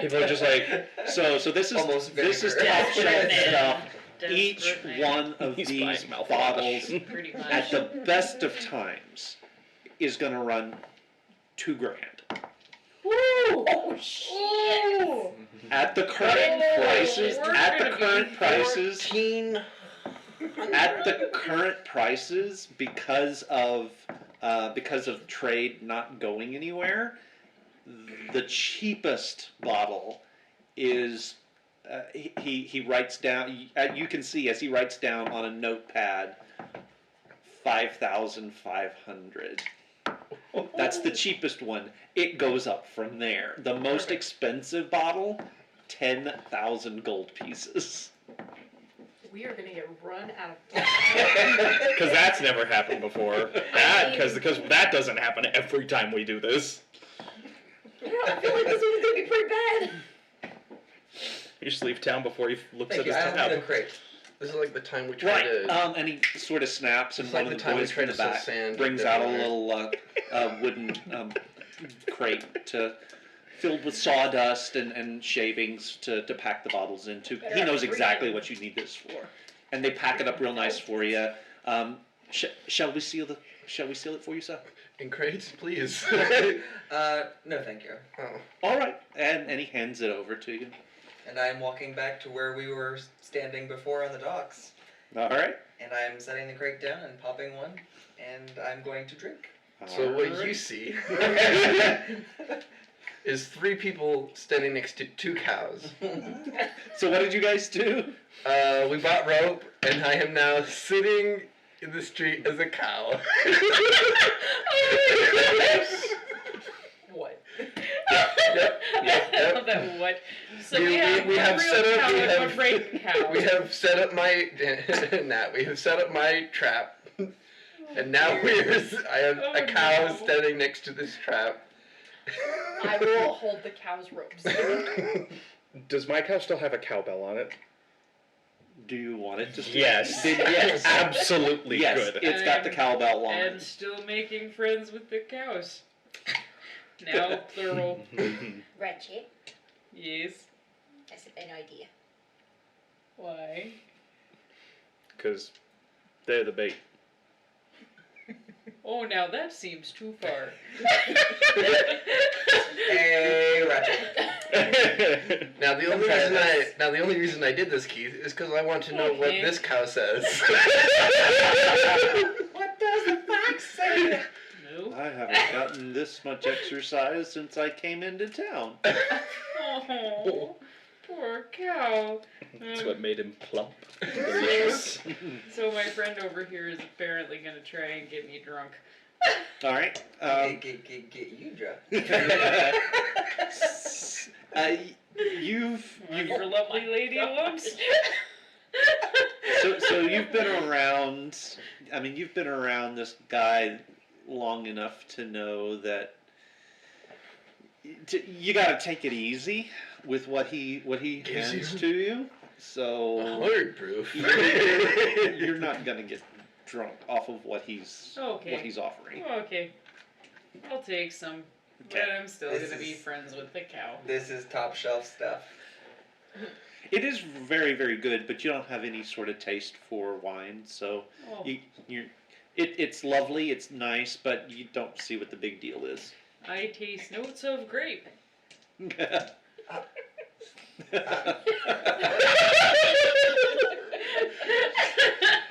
People are just like, so this is Almost this is vinegar. top shelf stuff. Desperate Each man. one of He's these buying mouthwash. bottles, Pretty much. at the best of times, is going to run $2,000. Oh shit! At the current Oh, prices, we're at the gonna be current prices, 14. at the current prices, because of trade not going anywhere, the cheapest bottle is. He writes down. You can see as he writes down on a notepad, 5,500. That's the cheapest one. It goes up from there. The most expensive bottle, 10,000 gold pieces. We are gonna get run out of. because that's never happened before. Because that doesn't happen every time we do this. I feel like this one's gonna be pretty bad. You just leave town before he looks Thank at you. his I don't need a tab. crate. This is like the time we tried to. And he sort of snaps, and It's one like of the the time we boys tried from the to sell back sand brings out a everywhere. little wooden crate filled with sawdust and shavings to pack the bottles into. He knows exactly what you need this for, and they pack it up real nice for you. Shall we seal it for you, sir? In crates, please. No, thank you. Oh. All right, and he hands it over to you. And I'm walking back to where we were standing before on the docks. All right. And I'm setting the crate down and popping one, and I'm going to drink. So what All you right. see is 3 people standing next to 2 cows. So what did you guys do? We bought rope, and I am now sitting in the street as a cow. What? Yep. I love that what. So We- we have we a have real set up- cow we and have- a freight cow. We have set up my we have set up my trap, and now I have a Oh, cow no. standing next to this trap. I will hold the cow's ropes. Does my cow still have a cowbell on it? Do you want it to? Yes. Then yes. Absolutely Yes, good. it's got the cowbell on And it. still making friends with the cows. Now plural. Ratchet, Yes. that's a bad idea. Why? Because they're the bait. Oh, now that seems too far. Hey, Ratchet. Now the only try reason this. the only reason I did this, Keith, is because I want to know what Okay. this cow says. What does the fox say? No. I haven't gotten this much exercise since I came into town. Oh, poor cow. That's what made him plump. So my friend over here is apparently gonna try and get me drunk. All right. Get you drunk. You've Your lovely lady lumps. so you've been around. I mean, you've been around this guy long enough to know that you got to take it easy with what he Gives hands you? to you. So 100 proof. you're not gonna get drunk off of what he's Okay. offering. Okay. I'll take some. Okay. But I'm still This gonna be is- friends with the cow. This is top shelf stuff. It is very, very good, but you don't have any sort of taste for wine, so Oh. it's lovely, it's nice, but you don't see what the big deal is. I taste notes of grape.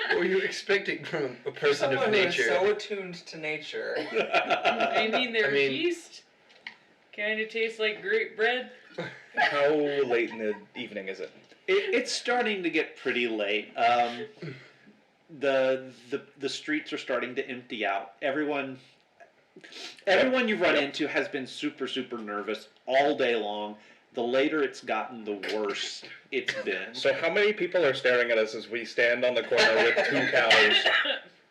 What were you expecting from a person Someone of who is nature? so attuned to nature. I mean, their I mean- yeast kind of tastes like great bread. How late in the evening is it? It's starting to get pretty late. The streets are starting to empty out. Everyone you've run into has been super, super nervous all day long. The later it's gotten, the worse it's been. So how many people are staring at us as we stand on the corner with 2 cows?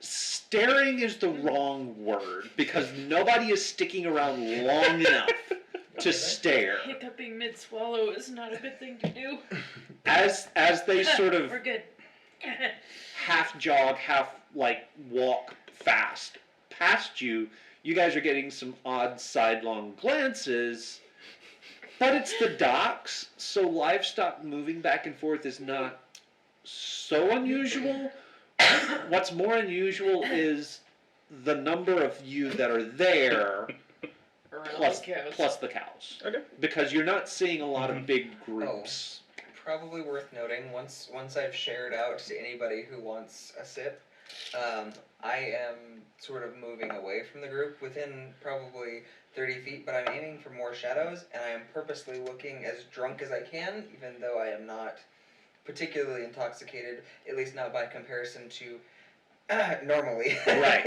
Staring is the wrong word because nobody is sticking around long enough to stare. Hiccuping mid-swallow is not a good thing to do. As they sort of We're good. half jog, half walk fast past you, you guys are getting some odd sidelong glances. But it's the docks, so livestock moving back and forth is not so unusual. What's more unusual is the number of you that are there Around plus the cows. plus the cows. Okay. Because you're not seeing a lot of big groups. Probably worth noting, once I've shared out to anybody who wants a sip, I am sort of moving away from the group within probably 30 feet, but I'm aiming for more shadows, and I am purposely looking as drunk as I can, even though I am not particularly intoxicated, at least not by comparison to normally. Right,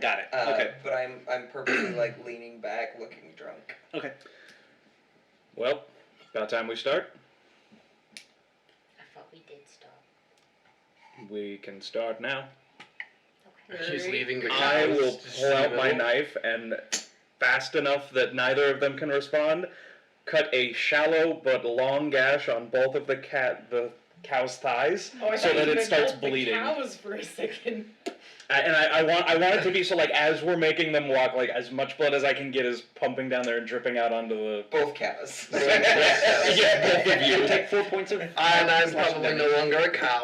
got it. Okay. But I'm purposely leaning back, looking drunk. Okay. Well, about time we start. I thought we did stop. We can start now. She's leaving the cows. I will just pull in the out my middle. knife and, fast enough that neither of them can respond, cut a shallow but long gash on both of the cow's thighs, Oh, I so thought that you it meant starts both the bleeding. cows for a second. I want it to be so as we're making them walk, as much blood as I can get is pumping down there and dripping out onto the. Both cows. Yeah, both of you. Take 4 points of. And I'm slashing probably damage. no longer a cow.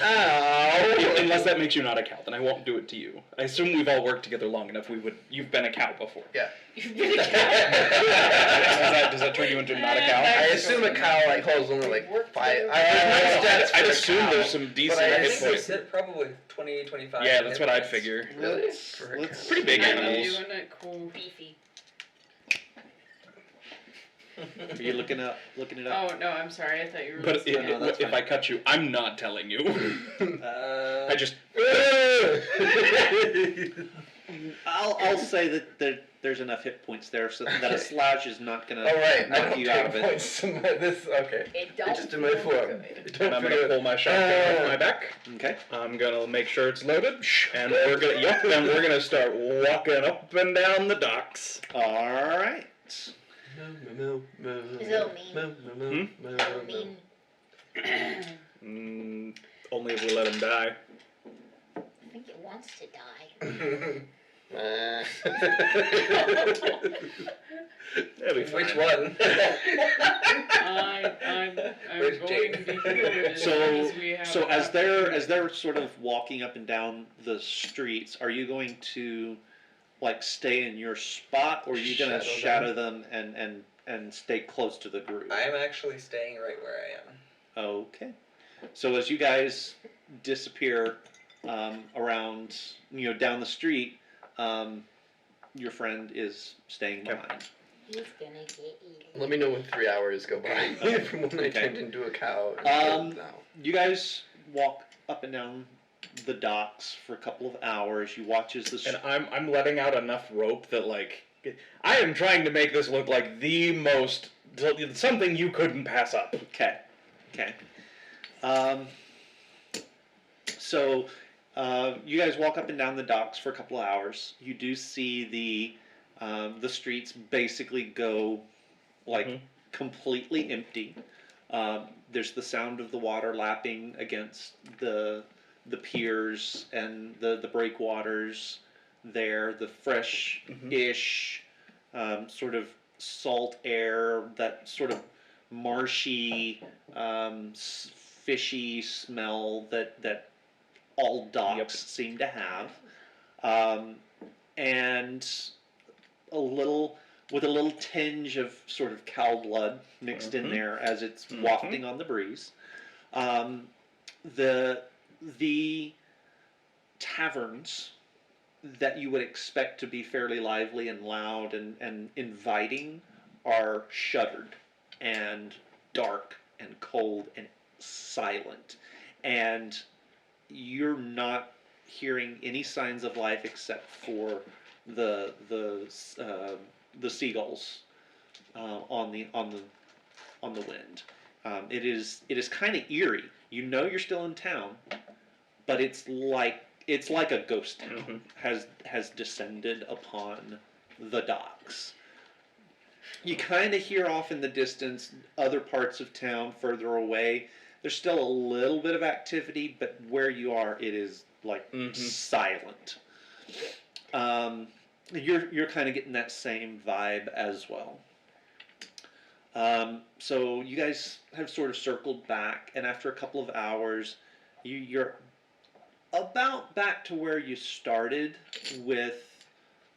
Ow! Unless that makes you not a cow, then I won't do it to you. I assume we've all worked together long enough. You've been a cow before. Yeah. You've been a cow. Does that turn you into not a cow? I assume a cow holds only 5. I'd assume there's some decent I I hit think they points. said probably 20, 25. Yeah, that's what I'd hit points. figure. Really? For a Let's- cow. Pretty big I'm animals. doing it cool. Beefy. Are you looking it up? Oh no, I'm sorry. I thought you were. But listening. No, that's if fine. I cut you, I'm not telling you. I just. I'll say that there's enough hit points there so that a slash is not gonna All right, I knock don't you out of take it. points to this. Okay. It I don't just in my feel form. good. And I'm gonna pull my shotgun off my back. Okay. I'm gonna make sure it's loaded, and we're gonna start walking up and down the docks. All right. Is it mean? I mean, Only if we let him die. I think it wants to die. That'll be fine. Which one? I'm Where's going Jake? to be good So as they're sort of walking up and down the streets, are you going to stay in your spot, or are you gonna shadow them and stay close to the group? I am actually staying right where I am. Okay. So as you guys disappear around, down the street, your friend is staying behind. He's gonna get eaten. Let me know when 3 hours go by from when I Okay. turned into a cow. Um, Now. You guys walk up and down the docks for a couple of hours. You watch as the And I'm letting out enough rope that I am trying to make this look like the most something you couldn't pass up. Okay. So you guys walk up and down the docks for a couple of hours. You do see the streets basically go completely empty. There's the sound of the water lapping against the piers and the breakwaters there. The fresh-ish sort of salt air, that sort of marshy, fishy smell that all docks seem to have, and a little with a little tinge of sort of cow blood mixed in there as it's wafting on the breeze. The taverns that you would expect to be fairly lively and loud and inviting are shuttered and dark and cold and silent. And you're not hearing any signs of life except for the seagulls on the wind. It is kind of eerie. You know you're still in town, but it's like a ghost town has descended upon the docks. You kind of hear off in the distance other parts of town further away. There's still a little bit of activity, but where you are, it is like silent. You're kind of getting that same vibe as well. So you guys have sort of circled back, and after a couple of hours, you're about back to where you started with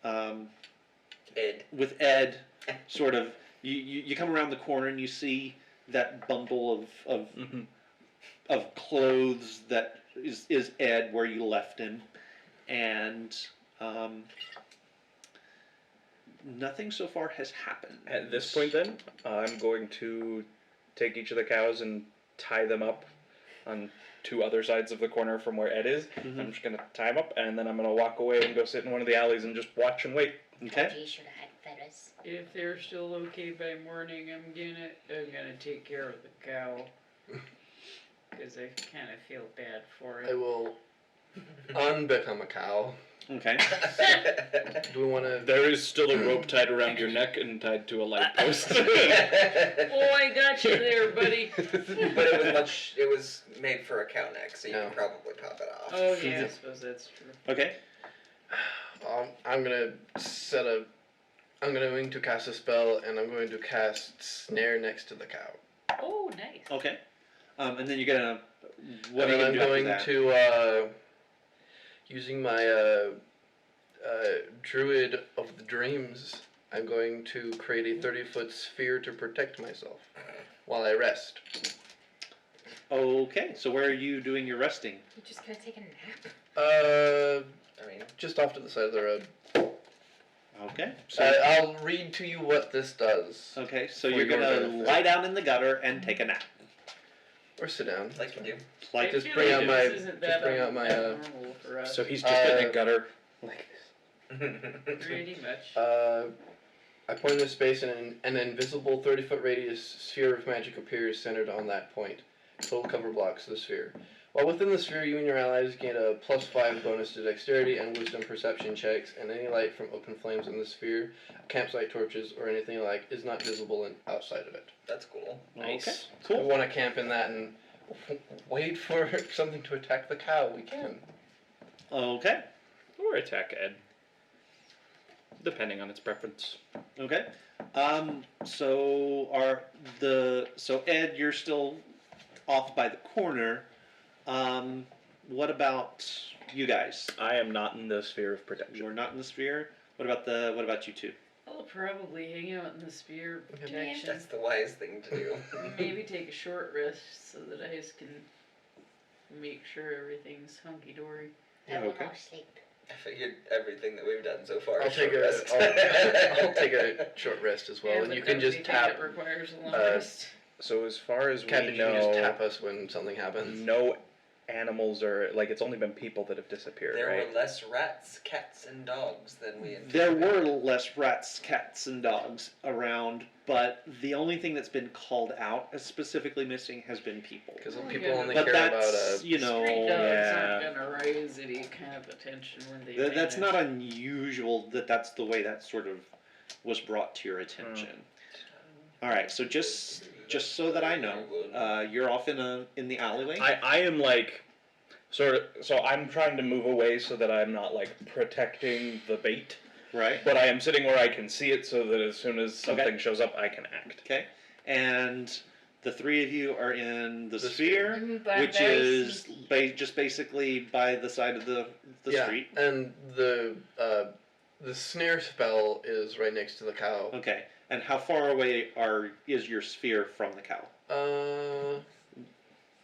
Ed. With Ed, sort of. You come around the corner and you see that bundle of clothes that is Ed where you left him, and nothing so far has happened. At this point, then, I'm going to take each of the cows and tie them up on two other sides of the corner from where Ed is. I'm just going to tie them up, and then I'm going to walk away and go sit in one of the alleys and just watch and wait. Okay. You should have had feathers. If they're still okay by morning, I'm gonna take care of the cow. Because I kind of feel bad for I it. will unbecome a cow. Okay. Do we want to? There is still a rope tied around your neck and tied to a light post. Oh, I got you there, buddy. But it was made for a cow neck, so you can probably pop it off. Oh yeah, I suppose that's true. Okay. I'm going to cast a spell, and I'm going to cast Snare next to the cow. Oh, nice. Okay. And then you're gonna. What and are then you I'm gonna going do to, using my Druid of the Dreams, I'm going to create a 30-foot sphere to protect myself while I rest. Okay. So where are you doing your resting? You're just gonna take a nap? Just off to the side of the road. Okay. So I'll read to you what this does. okay. So for you're your gonna benefit. lie down in the gutter and take a nap. Or sit down. Like you do. Like I just feel bring like out my- this isn't just that bring out my, abnormal for us. So he's just in a gutter like this. Pretty much. I point to space and an invisible 30-foot radius sphere of magic appears centered on that point. Total cover blocks the sphere. While within the sphere, you and your allies gain a +5 bonus to dexterity and wisdom perception checks, and any light from open flames in the sphere, campsite torches, or anything like is not visible outside of it. That's cool. Nice. Okay. If we Cool. want to camp in that and wait for something to attack the cow, we can. Okay. Or attack Ed. Depending on its preference. Okay. So Ed, you're still off by the corner. What about you guys? I am not in the sphere of protection. You're not in the sphere. What about you two? I'll probably hang out in the sphere of protection. That's the wise thing to do. Maybe take a short rest so that I just can make sure everything's hunky dory. I will okay. not sleep. I figured everything that we've done so far. I'll is take short rest. I'll take a short rest as well, Yeah, and but you can just anything tap. that requires a long uh, rest. So as far as Captain, we you can just know, tap us when something happens. no animals are like it's only been people that have disappeared, There right? were less rats, cats, and dogs than we There anticipated. were less rats, cats, and dogs around, but the only thing that's been called out as specifically missing has been people. Because Oh, people yeah. only But care about that's Street dogs yeah. aren't gonna raise any kind of attention when they That's vanish. not unusual that that's the way that sort of was brought to your attention. All right, so just so that I know, you're off in the alleyway. I am like so I'm trying to move away so that I'm not like protecting the bait, Right. but I am sitting where I can see it so that as soon as something shows up I can act. Okay. And the three of you are in the The sphere, But I'm which very is sneaky. just basically by the side of the yeah, street. and the The snare spell is right next to the cow. Okay. And how far away is your sphere from the cow?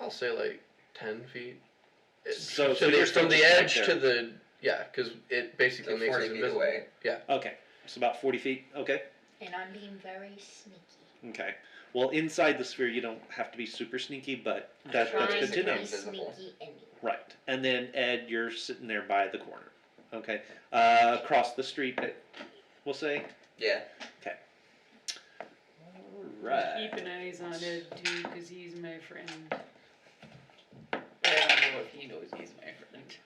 I'll say like 10 feet. So from you're the, still from the just right edge there. to the because it basically So makes 40 us feet invisible. away. Yeah. Okay. It's about 40 feet. Okay. And I'm being very sneaky. Okay. Well, inside the sphere, you don't have to be super sneaky, but that's Trying good to to know. be Invisible. sneaky anyway. Right. And then, Ed, you're sitting there by the corner. Okay. Across the street, we'll say. Yeah. Right. Keep an eyes on Ed too, because he's my friend. I don't know if he knows he's my friend.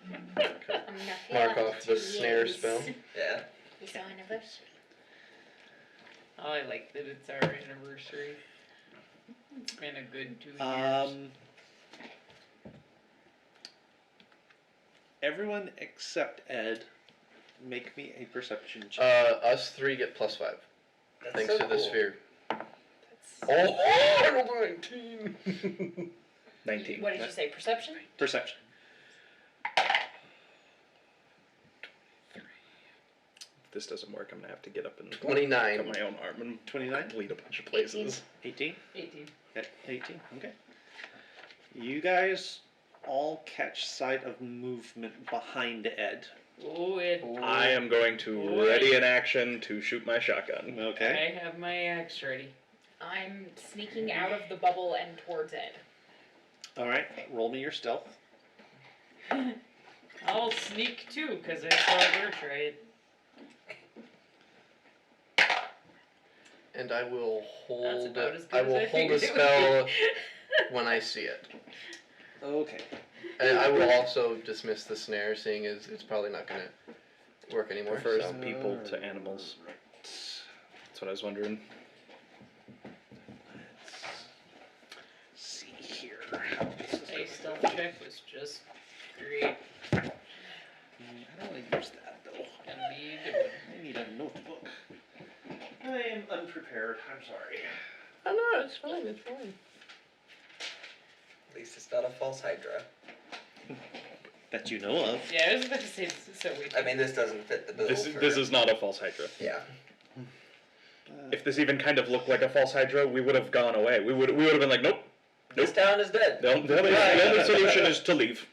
I'm not Mark feeling off it the 2 snare years. spell. Yeah. It's our anniversary. Oh, I like that it's our anniversary. It's been a good 2 years. Everyone except Ed, make me a perception check. Us three get +5 That's thanks so to the cool. sphere. That's, Oh, I rolled a 19. 19. what did you say? Perception? Perception. If this doesn't work, I'm gonna have to get up and 29. cut my own arm and 29? bleed a bunch of places. 18? 18. Okay, 18. Okay. You guys all catch sight of movement behind Ed. Oh, Ed. I am going to ready in action to shoot my shotgun. Okay. I have my axe ready. I'm sneaking out of the bubble and towards Ed. All right. Roll me your stealth. I'll sneak too, because I saw her try it. And I will That's hold about as good I as will I hold a figured it would spell be. when I see it. Okay. And I will also dismiss the snare, seeing as it's probably not going to work anymore. Prefers So. people to animals. That's what I was wondering. Let's see here. A stealth check was just great. I don't want to use that though. Indeed. I need a notebook. I am unprepared. I'm sorry. Oh no, it's fine, it's fine. At least it's not a false hydra. That you know of. Yeah, I was about to say this is so weird. I mean, this doesn't fit the bill. This is not a false hydra. Yeah. If this even kind of looked like a false hydra, we would have gone away. We would have been like, nope. This town is dead. The only solution is to leave.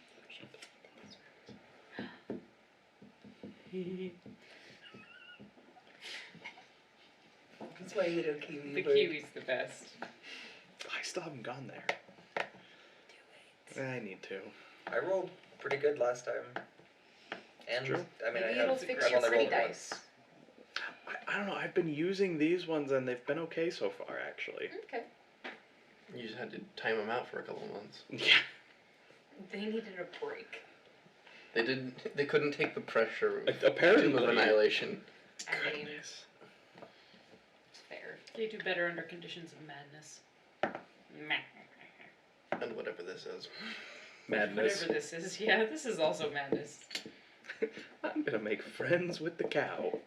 That's my little kiwi The bird. kiwi's the best. I still haven't gone there. I need to. I rolled pretty good last time. And True. I mean, Maybe I it'll have fix I've your only pretty rolled dice. once. I don't know. I've been using these ones and they've been okay so far, actually. Okay. You just had to time them out for a couple of months. Yeah. They needed a break. They didn't. They couldn't take the pressure of Apparently. Doom of Annihilation. I mean, Goodness. it's fair. They do better under conditions of madness. Meh. And whatever this is. Madness. Whatever this is, yeah, this is also madness. I'm gonna make friends with the cow.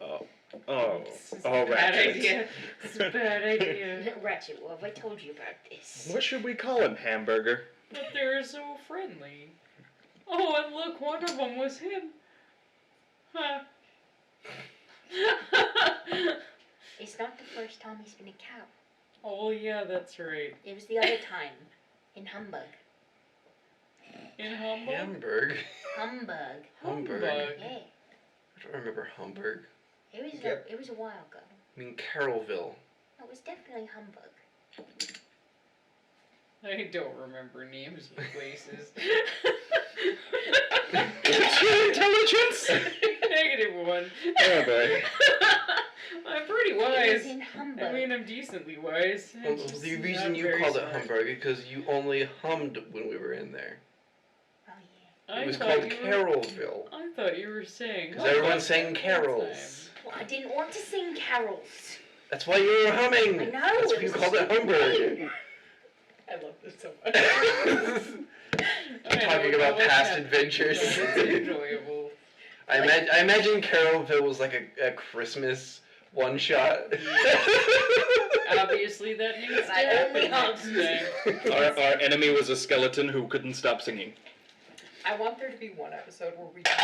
Oh, This is oh, a bad Ratchet. idea. It's a bad idea. Ratchet, what have I told you about this? What should we call him, Hamburger? But they're so friendly. Oh, and look, one of them was him. Huh. It's not the first time he's been a cow. Oh, yeah, that's right. It was the other time. In Humbug. In Hamburg? Hamburg. Humbug. Hamburg. Yeah. I don't remember Hamburg. Yep. It was a while ago. I mean Carrollville. No, it was definitely Humbug. I don't remember names of places. What's your intelligence? -1. Oh boy. I'm pretty It was wise. in Humbug. I mean, I'm decently wise. I'm Well, just the not reason you very called it smart. Hamburg is because you only hummed when we were in there. Oh, yeah. It was thought called you were- Carrollville. I thought you were saying. Because everyone sang Humbug the carols. Well, I didn't want to sing carols. That's why you were humming. I know, That's why it you was called it Hamburg. I love this so much. I Talking don't know about what's past happening, adventures. but it's enjoyable. I imagine Carrollville was like a Christmas one shot. Obviously, that needs to I happen only next hummed. time. Our enemy was a skeleton who couldn't stop singing. I want there to be one episode where we just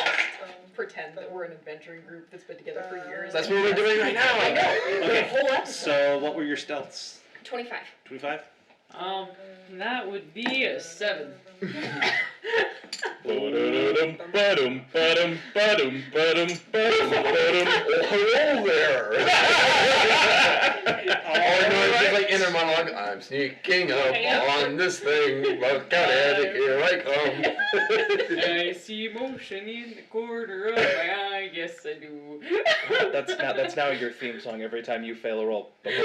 pretend that we're an adventuring group that's been together for years. That's what we're doing right now. I know. Okay. The whole episode. So what were your stealths? 25. 25? That would be a 7. Ba-dum, ba-dum, ba-dum, ba-dum, ba-dum, ba-dum, ba-dum. Oh, hello there. All I know is just like inner monologue. I'm sneaking up on this thing. Look out, Ed, here I come. I see motion in the corner of my eye. Yes, I do. That's now your theme song every time you fail a roll. Hey!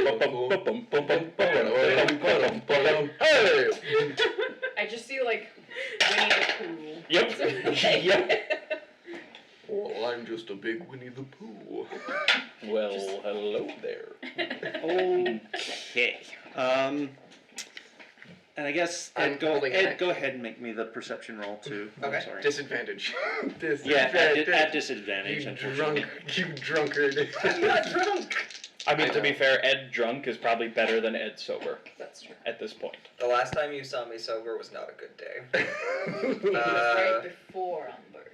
I just see like Winnie the Pooh. Yep. Yep. Well, I'm just a big Winnie the Pooh. Well, hello there. Okay. And I guess I'm go holding Ed, it. go ahead and make me the perception roll too. Okay. I'm sorry. Disadvantage. Yeah, at disadvantage. You unfortunately. drunkard. I'm not drunk. I mean, I to be know. fair, Ed drunk is probably better than Ed sober That's true. at this point. The last time you saw me sober was not a good day. It was right before Umberg.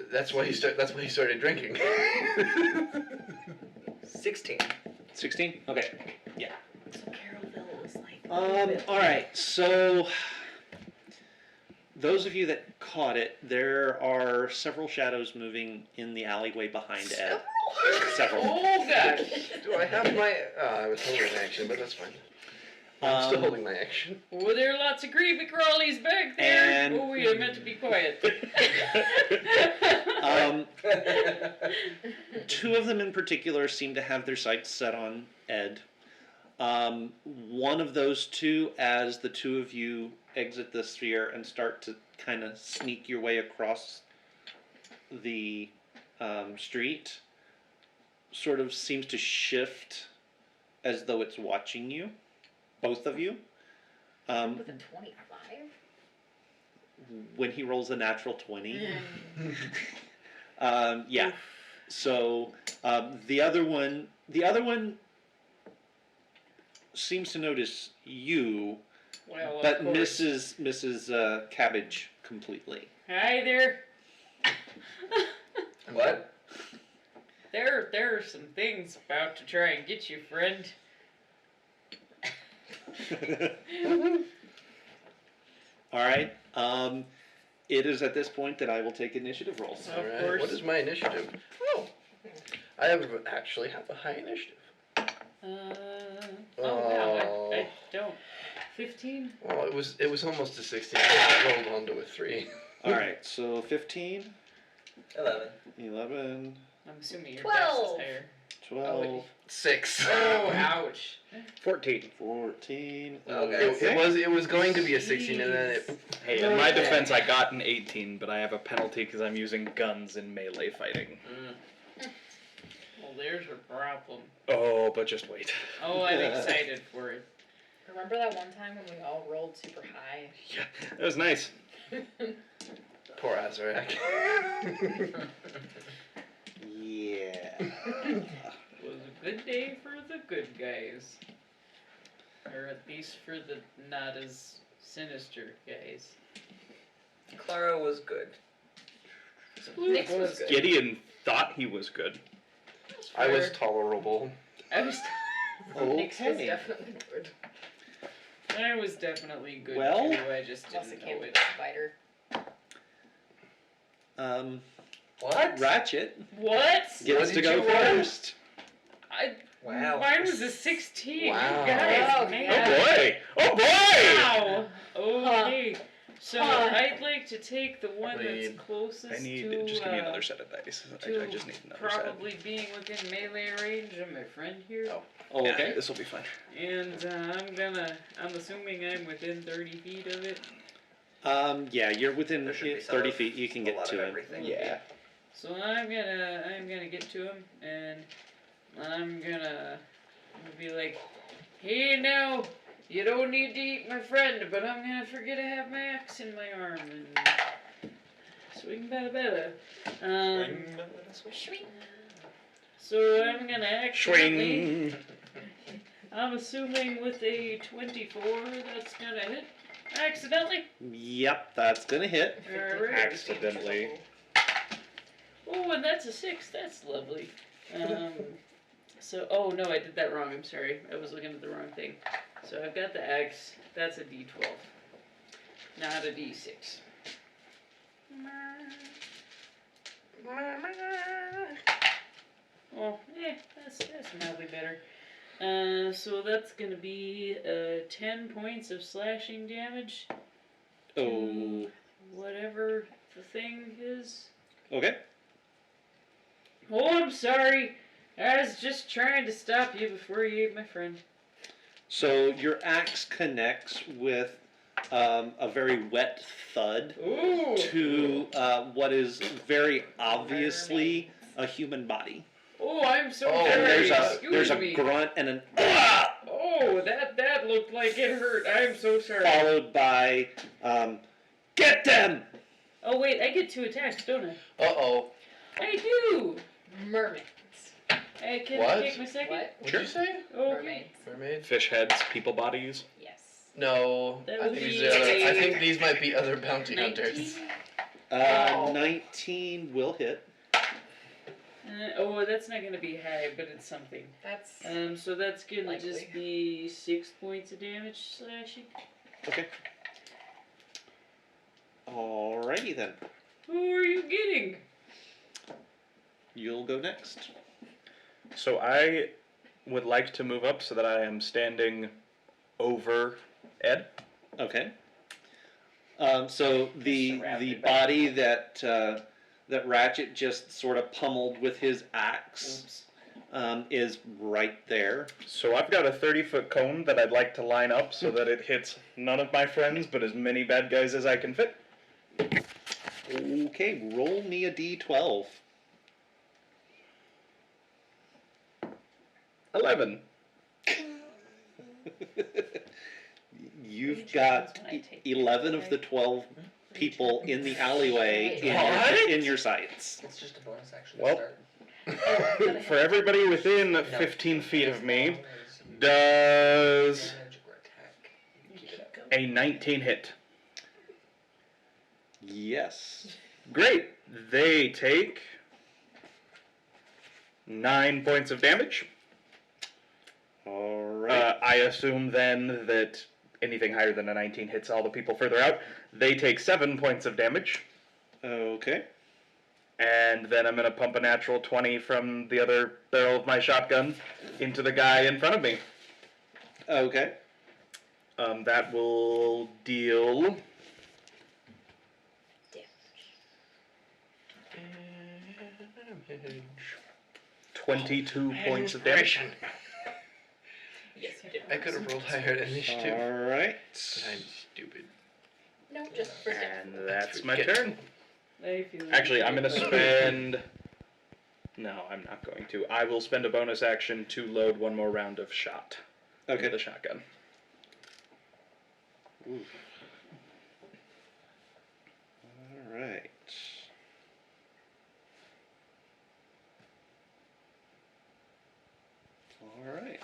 That's why he started drinking. 16. 16? Okay. So Carolville was like. All right. So those of you that caught it, there are several shadows moving in the alleyway behind Ed. Several. Oh gosh. Do I have my... I was holding an action, but that's fine. I'm still holding my action. Oh, there are lots of creepy crawlies back there. And- Oh, wait, I meant to be quiet. Two of them in particular seem to have their sights set on Ed. One of those two, as the two of you exit the sphere and start to kind of sneak your way across the street, sort of seems to shift as though it's watching you, both of you. With a 25? When he rolls a natural 20. Yeah. So the other one seems to notice you, Well, but of course. Mrs. Cabbage completely. Hi there. What? There are some things about to try and get you, friend. All right. It is at this point that I will take initiative rolls. Of Alright, course. what is my initiative? Oh, I actually have a high initiative. Oh wow, I don't. 15? Well, it was almost a 16. I rolled onto a 3. All right. So 15, 11. 11, I'm assuming your 12. dex is higher. 12, 6. Oh, ouch. 14. 14. Okay. It was going to be a 16 and then it... Hey, in my defense, I got an 18, but I have a penalty because I'm using guns in melee fighting. Well, there's a problem. Oh, but just wait. Oh, I'm excited for it. Remember that one time when we all rolled super high? That was nice. Poor Azarac. Yeah. It was a good day for the good guys. Or at least for the not as sinister guys. Clara was good. Nix was good. Gideon thought he was good. I was tolerable. I was Nix was Okay. definitely good. I was definitely good Well- too, I just Plus didn't it came know with it. a spider. What? Ratchet What? gets to did go you roll? first. Wow. Mine was a 16. Wow. You guys, Oh, man. yeah. Oh boy! Oh boy! Wow. Okay. So Huh. I'd like to take the one that's Wait. closest I need to just give me another set of dice. I to just need another set. probably being within melee range of my friend here. Oh. Oh, Yeah, okay. this will be fine. And I'm assuming I'm within 30 feet of it. Yeah, you're within There should be some 30 of- feet. You can a get lot to of him. everything. Yeah. So I'm gonna get to him and I'm gonna be like, hey now, you don't need to eat my friend, but I'm gonna forget I have my axe in my arm and swing bada bada. Shriek. So I'm gonna accidentally, Swing! I'm assuming with a 24 that's gonna hit. Accidentally? Yep, that's gonna hit. Alright. Accidentally. Oh, and that's a 6. That's lovely. Oh no, I did that wrong. I'm sorry. I was looking at the wrong thing. So I've got the X. That's a D12. Not a D6. Oh, that's mildly better. So that's gonna be 10 points of slashing damage. Oh. Whatever the thing is. Okay. Oh, I'm sorry. I was just trying to stop you before you ate my friend. So your axe connects with a very wet thud Ooh. to what is very obviously a human body. Oh, I'm so Oh, sorry. There's a Excuse me. grunt and an Oh, that looked like it hurt. I'm so sorry. followed by get them. Oh wait, I get 2 attacks, don't I? Uh-oh. I do. Mermaids. I can What? take my second. What? What'd you say? Okay. Mermaids. Mermaid? Fish heads, people bodies. Yes. No. That I would think, be these are other, I a- think these might be other bounty 19? hunters. 19 will hit. That's not gonna be high, but it's something. That's So that's gonna likely. just be 6 points of damage slashing. Okay. Alrighty then. Who are you getting? You'll go next. So I would like to move up so that I am standing over Ed. Okay. So the Surrounded by body that that Ratchet just sort of pummeled with his axe is right there. So I've got a 30-foot cone that I'd like to line up so that it hits none of my friends, but as many bad guys as I can fit. Okay, roll me a d12. 11. You've got 11 of the 12 people in the alleyway What? in your sights. It's just a bonus action Well, to start. For everybody within 15 feet of me, does Damage or attack. You keep it up. a 19 hit. Yes. Great. They take 9 points of damage. All right. I assume then that anything higher than a 19 hits all the people further out. They take 7 points of damage. Okay. And then I'm going to pump a natural 20 from the other barrel of my shotgun into the guy in front of me. Okay. That will deal 22 points of damage. Yes, you did. I could have rolled higher initiative. All right. But I'm stupid. No, just for And that's my Forget. turn. I feel Actually, I'm going to spend... No, I'm not going to. I will spend a bonus action to load one more round of shot. Okay. The shotgun. Ooh. All right. All right.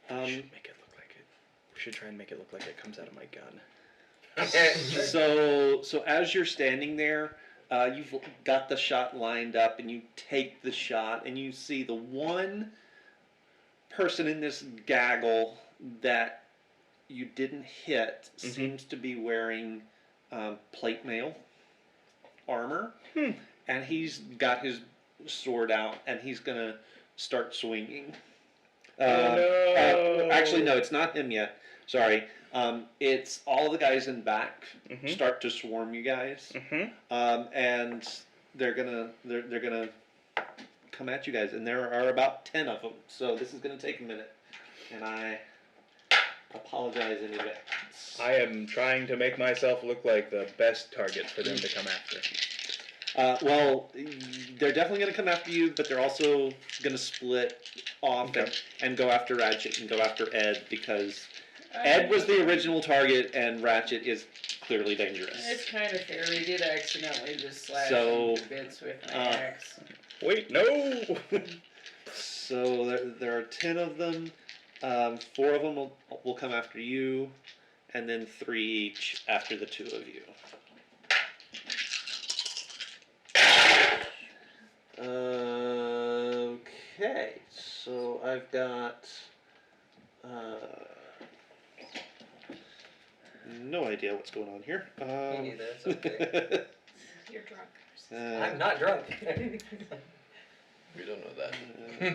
We should make it look like it. We should try and make it look like it comes out of my gun. So as you're standing there, you've got the shot lined up, and you take the shot, and you see the one person in this gaggle that you didn't hit seems to be wearing plate mail armor, and he's got his sword out, and he's gonna start swinging. No. Actually, no, it's not him yet. Sorry. It's all the guys in back start to swarm you guys, and they're gonna come at you guys, and there are about 10 of them. So this is gonna take a minute, and I apologize in advance. I am trying to make myself look like the best target for them to come after. Well, they're definitely going to come after you, but they're also going to split off and go after Ratchet and go after Ed, because Ed was the original target and Ratchet is clearly dangerous. It's kind of fair. He did accidentally just slash So, him to bits with my axe. Wait, no! So there are 10 of them, 4 of them will come after you, and then 3 each after the 2 of you. Okay, so I've got no idea what's going on here. Me neither, it's okay. You're drunk. I'm not drunk. We don't know that.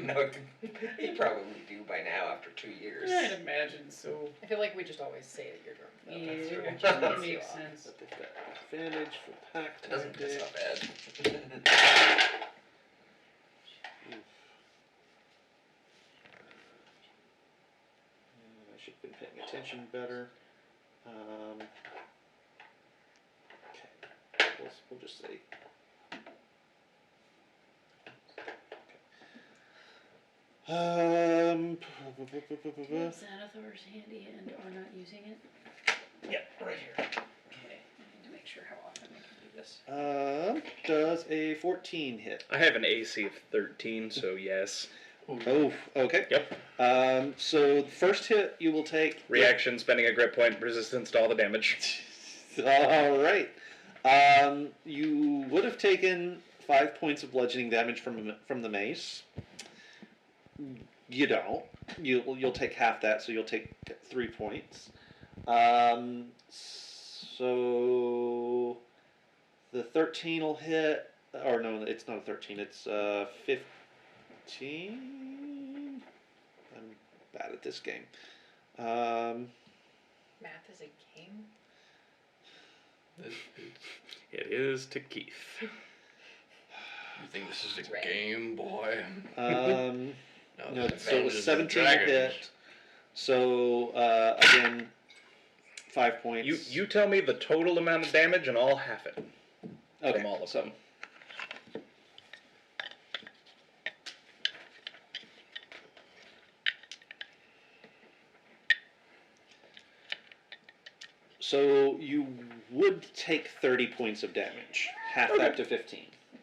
No, you probably do by now after 2 years. I'd imagine so. I feel like we just always say that you're drunk. Though. Yeah, That's true. it That's just true. makes sense. But they've got advantage for pack It doesn't piss off tactic. Ed. I should have been paying attention better. Okay, we'll just say. Xanathor's handy and are not using it. Yep, right here. Okay, I need to make sure how often I can do this. Does a 14 hit? I have an AC of 13, so yes. Oh, okay. Yep. So the first hit you will take. Reaction, spending a grit point, resistance to all the damage. All right. You would have taken 5 points of bludgeoning damage from the mace. You don't. You'll take half that, so you'll take 3 points. So the 13 will hit. Or no, it's not a 13. It's 15. I'm bad at this game. Math is a game. It is to Keith. You think this is a game, boy? No, it's so it was Dungeons and 17 to Dragons. hit. So again, 5 points. You tell me the total amount of damage, and I'll half it okay? from all of so them. So you would take 30 points of damage, half that to 15,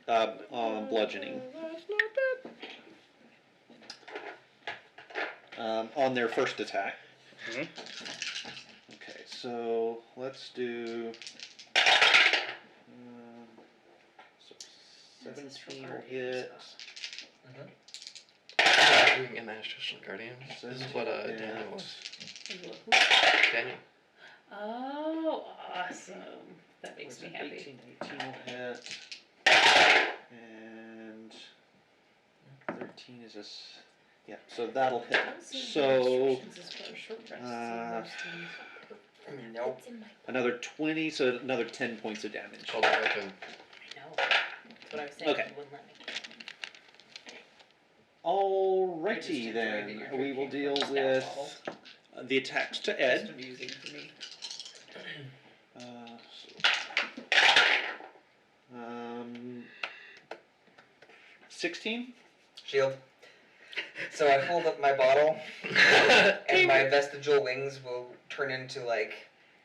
on bludgeoning. On their first attack. Mhm. Okay, so let's do. So 17 will hit. We can get Astral Guardian. This is what Yeah. Daniel was. Daniel. Oh, awesome. That makes me happy. 18 will hit. And 13 is this. Yeah, so that'll hit. So Nope. It's in my. another 20, so another 10 points of damage. Called a weapon. I know. That's what I was saying. Okay. You wouldn't let me. Alrighty Just enjoyed then, that you're we will drinking deal from a with stout bottle. the attacks to Just Ed. amusing to me. 16? Shield. So I hold up my bottle, and my vestigial wings will turn into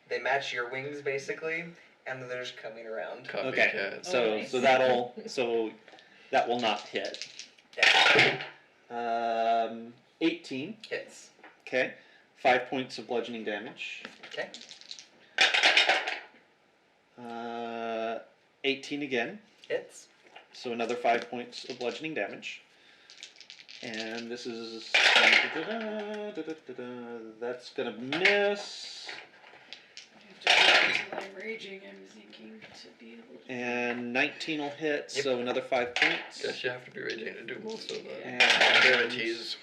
they match your wings basically, and then they're just coming around. Okay, Copycat. so nice. so that will not hit. 18. Hits. Okay, 5 points of bludgeoning damage. Okay. 18 again, Hits. so another 5 points of bludgeoning damage. And this is that's gonna miss. Until I'm raging, I'm thinking to be able to. And 19 will hit, Yep. so another 5 points. Guess you have to be raging to do most of the And abilities.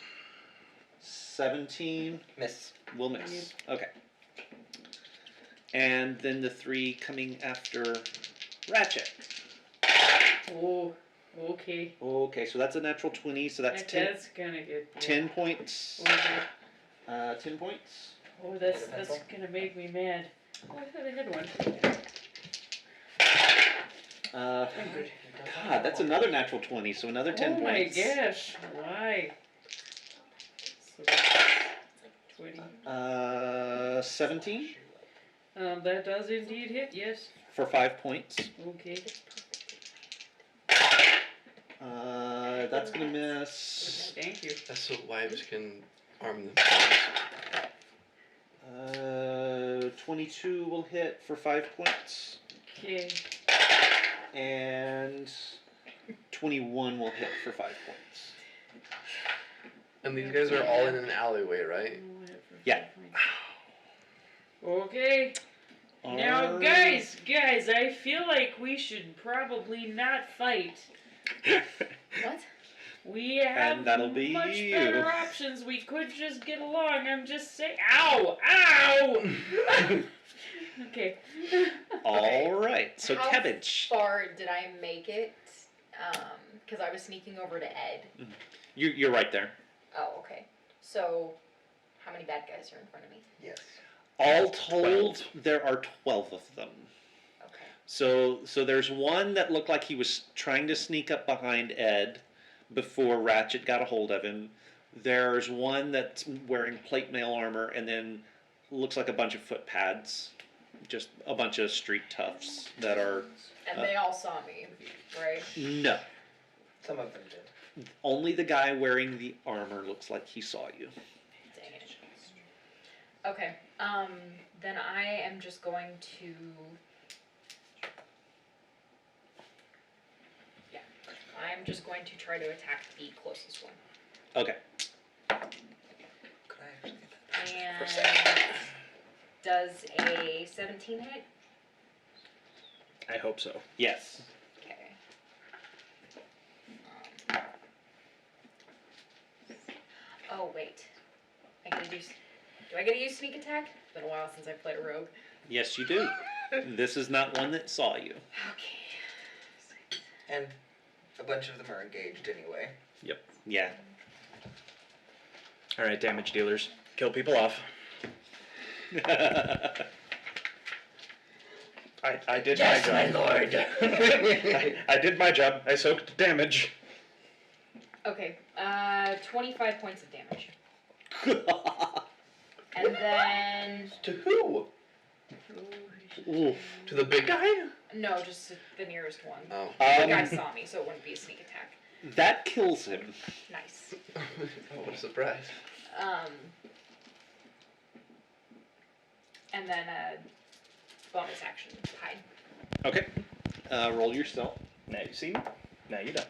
17 Miss. will miss. Okay. And then the 3 coming after Ratchet. Oh, okay. Okay, so that's a natural 20, so that's 10, That's gonna get. 10 points. Okay. 10 points. Oh, that's With a pencil? gonna make me mad. Oh, I thought I had one. I'm good. God, that's another natural 20, so another 10 Oh my points. gosh, why? So that's 20. 17 That does indeed hit, yes. for 5 points. Okay. That's gonna miss. Thank you. That's so wives can Arm them. 22 will hit for 5 points. Okay. And 21 will hit for 5 points. And these guys are all in an alleyway, right? Yeah. Okay. Now, guys, I feel like we should probably not fight. What? We have And that'll be much you. better options. We could just get along. I'm just saying. Ow! Ow! Okay. All right. So How Cabbage, far did I make it? Because I was sneaking over to Ed. you're right there. Oh, okay. So, how many bad guys are in front of me? Yes. All told, there are 12 of them. Okay. So there's one that looked like he was trying to sneak up behind Ed before Ratchet got a hold of him. There's one that's wearing plate mail armor, and then looks like a bunch of foot pads. Just a bunch of street toughs that are... And they all saw me, right? No. Some of them did. Only the guy wearing the armor looks like he saw you. Dang it. Okay. Then I am just going to... Yeah. I'm just going to try to attack the closest one. Okay. Could I actually get that? And does a 17 hit? I hope so. Yes. Okay. Oh wait. I gotta do. Do I get to use sneak attack? It's been a while since I played a rogue. Yes, you do. This is not one that saw you. Okay. And a bunch of them are engaged anyway. Yeah. All right, damage dealers, kill people off. I did my job. my lord. I did my job. I soaked damage. Okay. 25 points of damage. And then To who? Ooh. To the big guy? no, just the nearest one. Oh. The guy saw me, so it wouldn't be a sneak attack. That kills him. Nice. Oh, what a surprise. And then bonus action hide. Okay. Roll your stealth. Now you see me. Now you don't.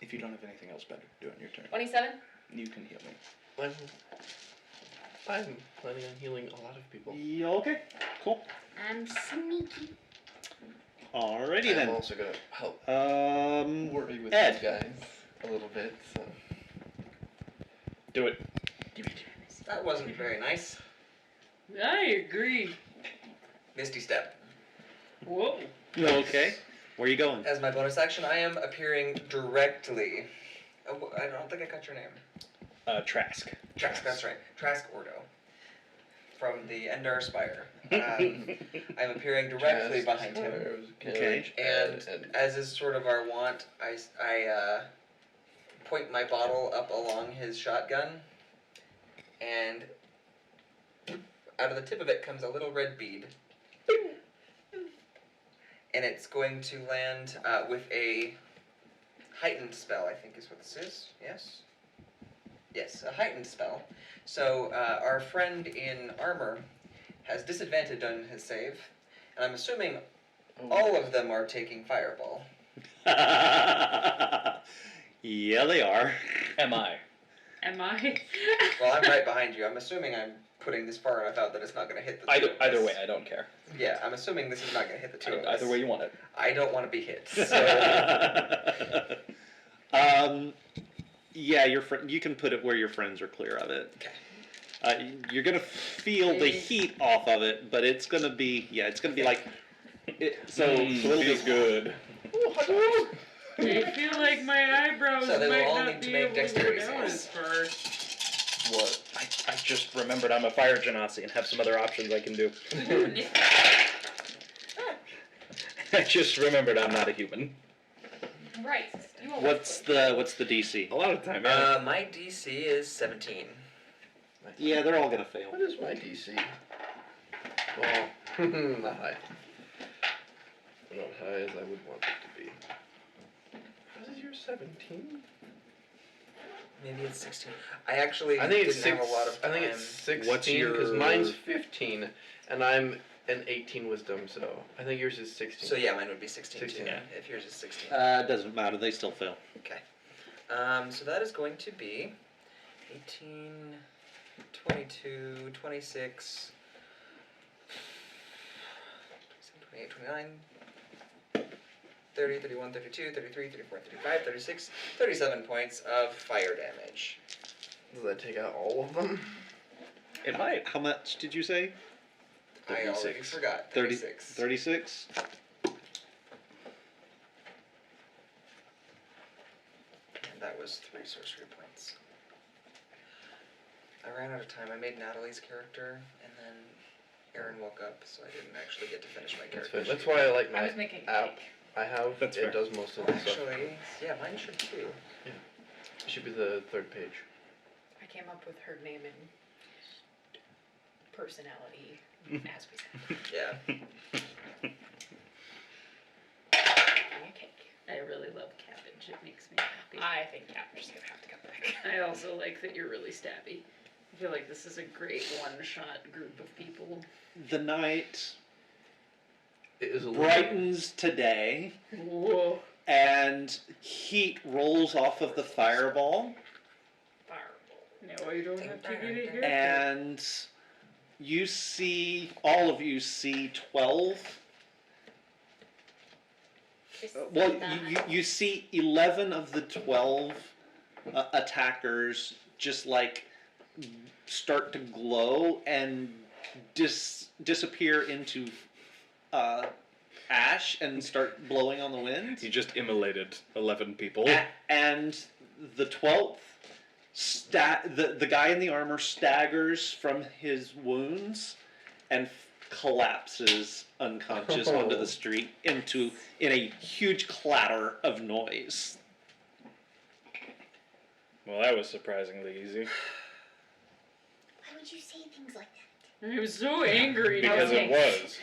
If you don't have anything else better to do on your turn, 27. you can heal me. I'm planning on healing a lot of people. Yeah, okay. Cool. I'm sneaky. Alrighty I'm then. also gonna help worry with Ed. these guys a little bit. So. Do it. That wasn't very nice. I agree. Misty Step. Whoa. Okay. Where are you going? As my bonus action, I am appearing directly. Oh, I don't think I got your name. Trask. Trask, that's right. Trask Ordo. From the Endar Spire. I'm appearing directly behind him. Okay. And as is sort of our wont, I point my bottle up along his shotgun, and out of the tip of it comes a little red bead. And it's going to land with a heightened spell, I think is what this is. Yes? Yes, a heightened spell. So our friend in armor has disadvantage on his save, and I'm assuming all of them are taking fireball. Yeah, they are. Am I? Am I? Well, I'm right behind you. I'm assuming I'm putting this far enough out that it's not going to hit the two of us. Either way, I don't care. Yeah, I'm assuming this is not going to hit the two of us. Either way you want it. I don't want to be hit. So Yeah, you can put it where your friends are clear of it. Okay. You're gonna feel the heat off of it, but it's gonna be like it'll Feels be good. I feel like my eyebrows So they will might all not need to be make able to go dexterity down as saves. far. What? I just remembered I'm a fire genasi and have some other options I can do. I just remembered I'm not a human. Right. You almost what's the DC? A lot of time, yeah. my DC is 17. Yeah, they're all gonna fail. What is my DC? Well, not high. not high as I would want it to be. How is yours 17? Maybe it's 16. I actually I think didn't it's have a lot of time. I think it's 16 What's because your- mine's 15 and I'm an 18 wisdom, so I think yours is 16. So yeah, mine would be 16 16, too. yeah. If yours is 16. Doesn't matter. They still fail. Okay. So that is going to be 18, 22, 26, 27, 28, 29, 30, 31, 32, 33, 34, 35, 36, 37 points of fire damage. Does that take out all of them? It might. How much did you say? I already 36. forgot. 30, 36. 36? And that was 3 sorcery points. I ran out of time. I made Natalie's character, and then Aaron woke up, so I didn't actually get to finish my That's character. fine. That's why I like I my was making a app. cake. I have. That's it fair. does most of the stuff. Actually, yeah, mine should too. It should be the third page. I came up with her name and personality as we said. Yeah. Making a cake. I really love cabbage. It makes me happy. I think Cabbage is gonna have to come back. I also like that you're really stabby. I feel like this is a great one-shot group of people. The night It is a brightens today, Whoa. and heat rolls off of the fireball, Fireball. Now I don't have to get a haircut. and you see, all of you see 12. Well, you see 11 of the 12 attackers just like start to glow and disappear into ash and start blowing on the wind. You just immolated 11 people. And the 12th, the guy in the armor staggers from his wounds and collapses unconscious onto the street in a huge clatter of noise. Well, that was surprisingly easy. Why would you say things like that? I'm so angry. Because now. it was.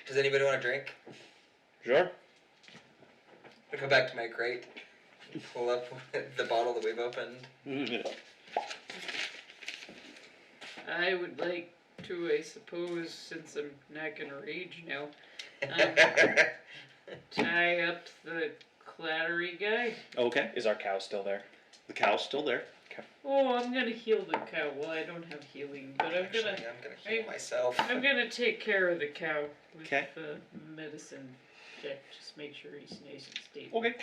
Does anybody want a drink? Sure. I go back to my crate, pull up the bottle that we've opened. I would like to, I suppose, since I'm not gonna rage now, tie up the clattery guy. Okay, Is our cow still there? the cow's still there. Oh, I'm gonna heal the cow. Well, I don't have healing, but I'm Actually, gonna heal myself. I'm gonna take care of the cow with Okay. the medicine check. Just make sure he's nice and stable. Okay.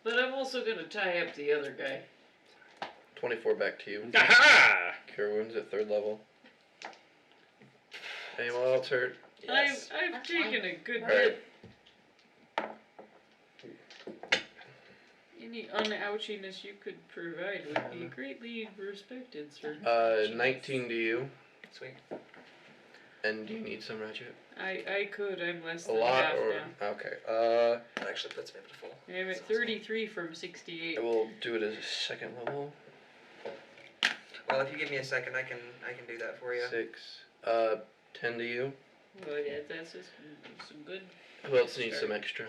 But I'm also gonna tie up the other guy. 24 back to you. Aha! Cure wounds at 3rd level. Anyone else hurt? Yes. I've That's taken fine. a good Alright. hit. Any un-ouchiness you could provide would be greatly respected, sir. 19 to you. Sweet. And do you need some ratchet? I could. I'm less A than lot half or now. okay. That actually puts me up to full. I'm at 33 from 68. I will do it as 2nd level. Well, if you give me a second, I can do that for you. 6. 10 to you. Well, yeah, that's just some good. Who else needs some extra?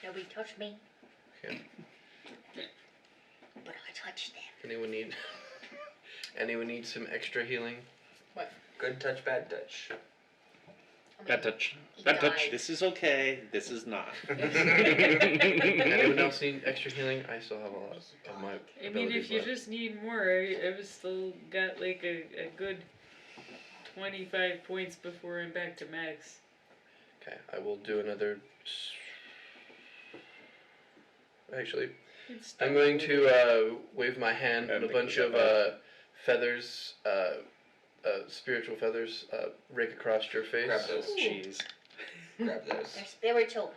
Nobody touched me. Okay. But I touched them. Anyone need? Anyone need some extra healing? Good touch, bad touch. I Bad mean, touch. he Bad touch. died. This is okay. This is not. Anyone else need extra healing? I still have a lot of my I mean, abilities if you left. just need more, I've still got like a good 25 points before I'm back to max. Okay, I will do another. Actually, It's I'm going to wave my hand and a make bunch it of feathers, spiritual feathers, rake across your face. Grab those. Jeez. Grab those. They're spiritual.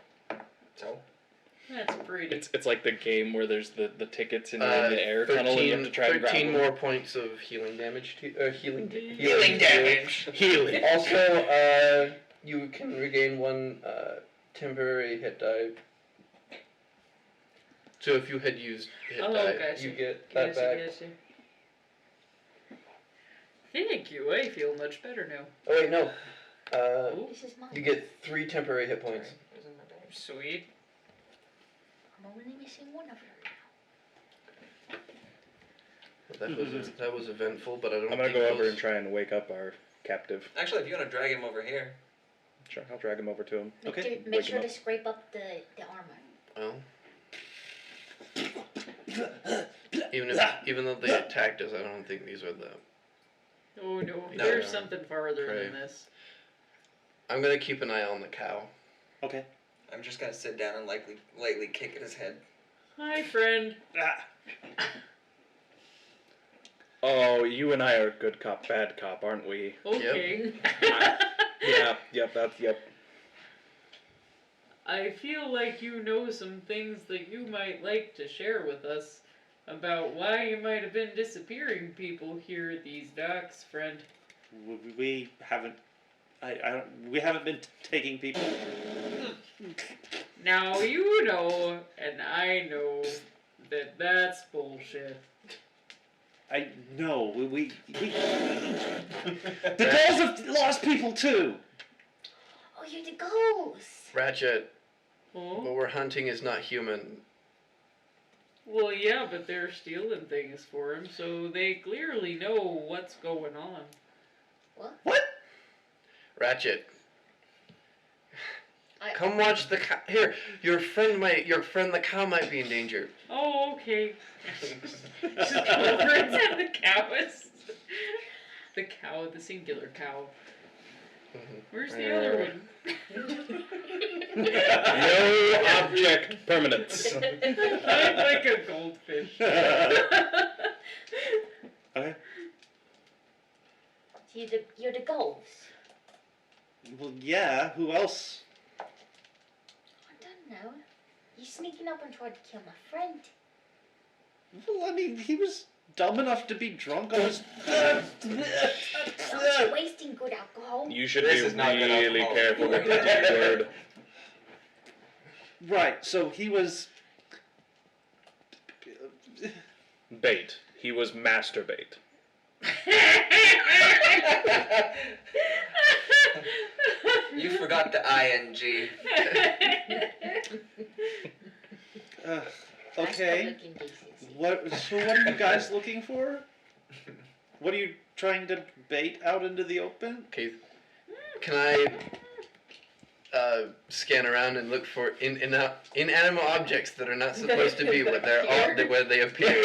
So, That's pretty. It's like the game where there's the tickets and you're in the air tunnel and you have to try and grab 13 them. more points of healing damage to healing healing damage. Healing. Also, you can regain 1 temporary hit die. So if you had used hit Oh, die, gotcha. you get that back. Gotcha. Thank you. I feel much better now. Oh wait, no. This is mine. You get 3 temporary hit points. It was in my bag. Sweet. I'm only missing one of them. That was eventful, but I don't. I'm gonna think go over those- and try and wake up our captive. Actually, if you want to drag him over here. Sure, I'll drag him over to him. Make, Okay. make Wake sure him to up. scrape up the armor. Well, even though they attacked us, I don't think these are the. Oh no, No, there's no. something farther Pray. than this. I'm gonna keep an eye on the cow. Okay. I'm just gonna sit down and lightly kick at his head. Hi, friend. Ah. Oh, you and I are good cop, bad cop, aren't we? Okay. Yeah, yep. I feel like you know some things that you might like to share with us about why you might have been disappearing people here at these docks, friend. We haven't. We haven't been taking people. Now you know, and I know, that that's bullshit. I know. We the girls have lost people too. Oh, you're the ghost. Ratchet, Oh? what we're hunting is not human. Well, yeah, but they're stealing things for him, so they clearly know what's going on. What? Ratchet, I- come watch the cow. Here, your friend the cow might be in danger. Oh, okay. Just go over and tell the cow is... The cow, the singular cow. Where's the other one? No object permanence. I'm like a goldfish. Okay. You're the ghost. Well, yeah. Who else? I don't know. You sneaking up and tried to kill my friend. Well, I mean, he was dumb enough to be drunk on his. Stop wasting good alcohol. You should This be is not good really alcohol. careful with the D word. Right. So he was. Bait. He was masturbate. You forgot the ing. Okay. That's public indecency. What? So what are you guys looking for? What are you trying to bait out into the open? Okay, can I scan around and look for inanimate objects that are not supposed to be where where they appear?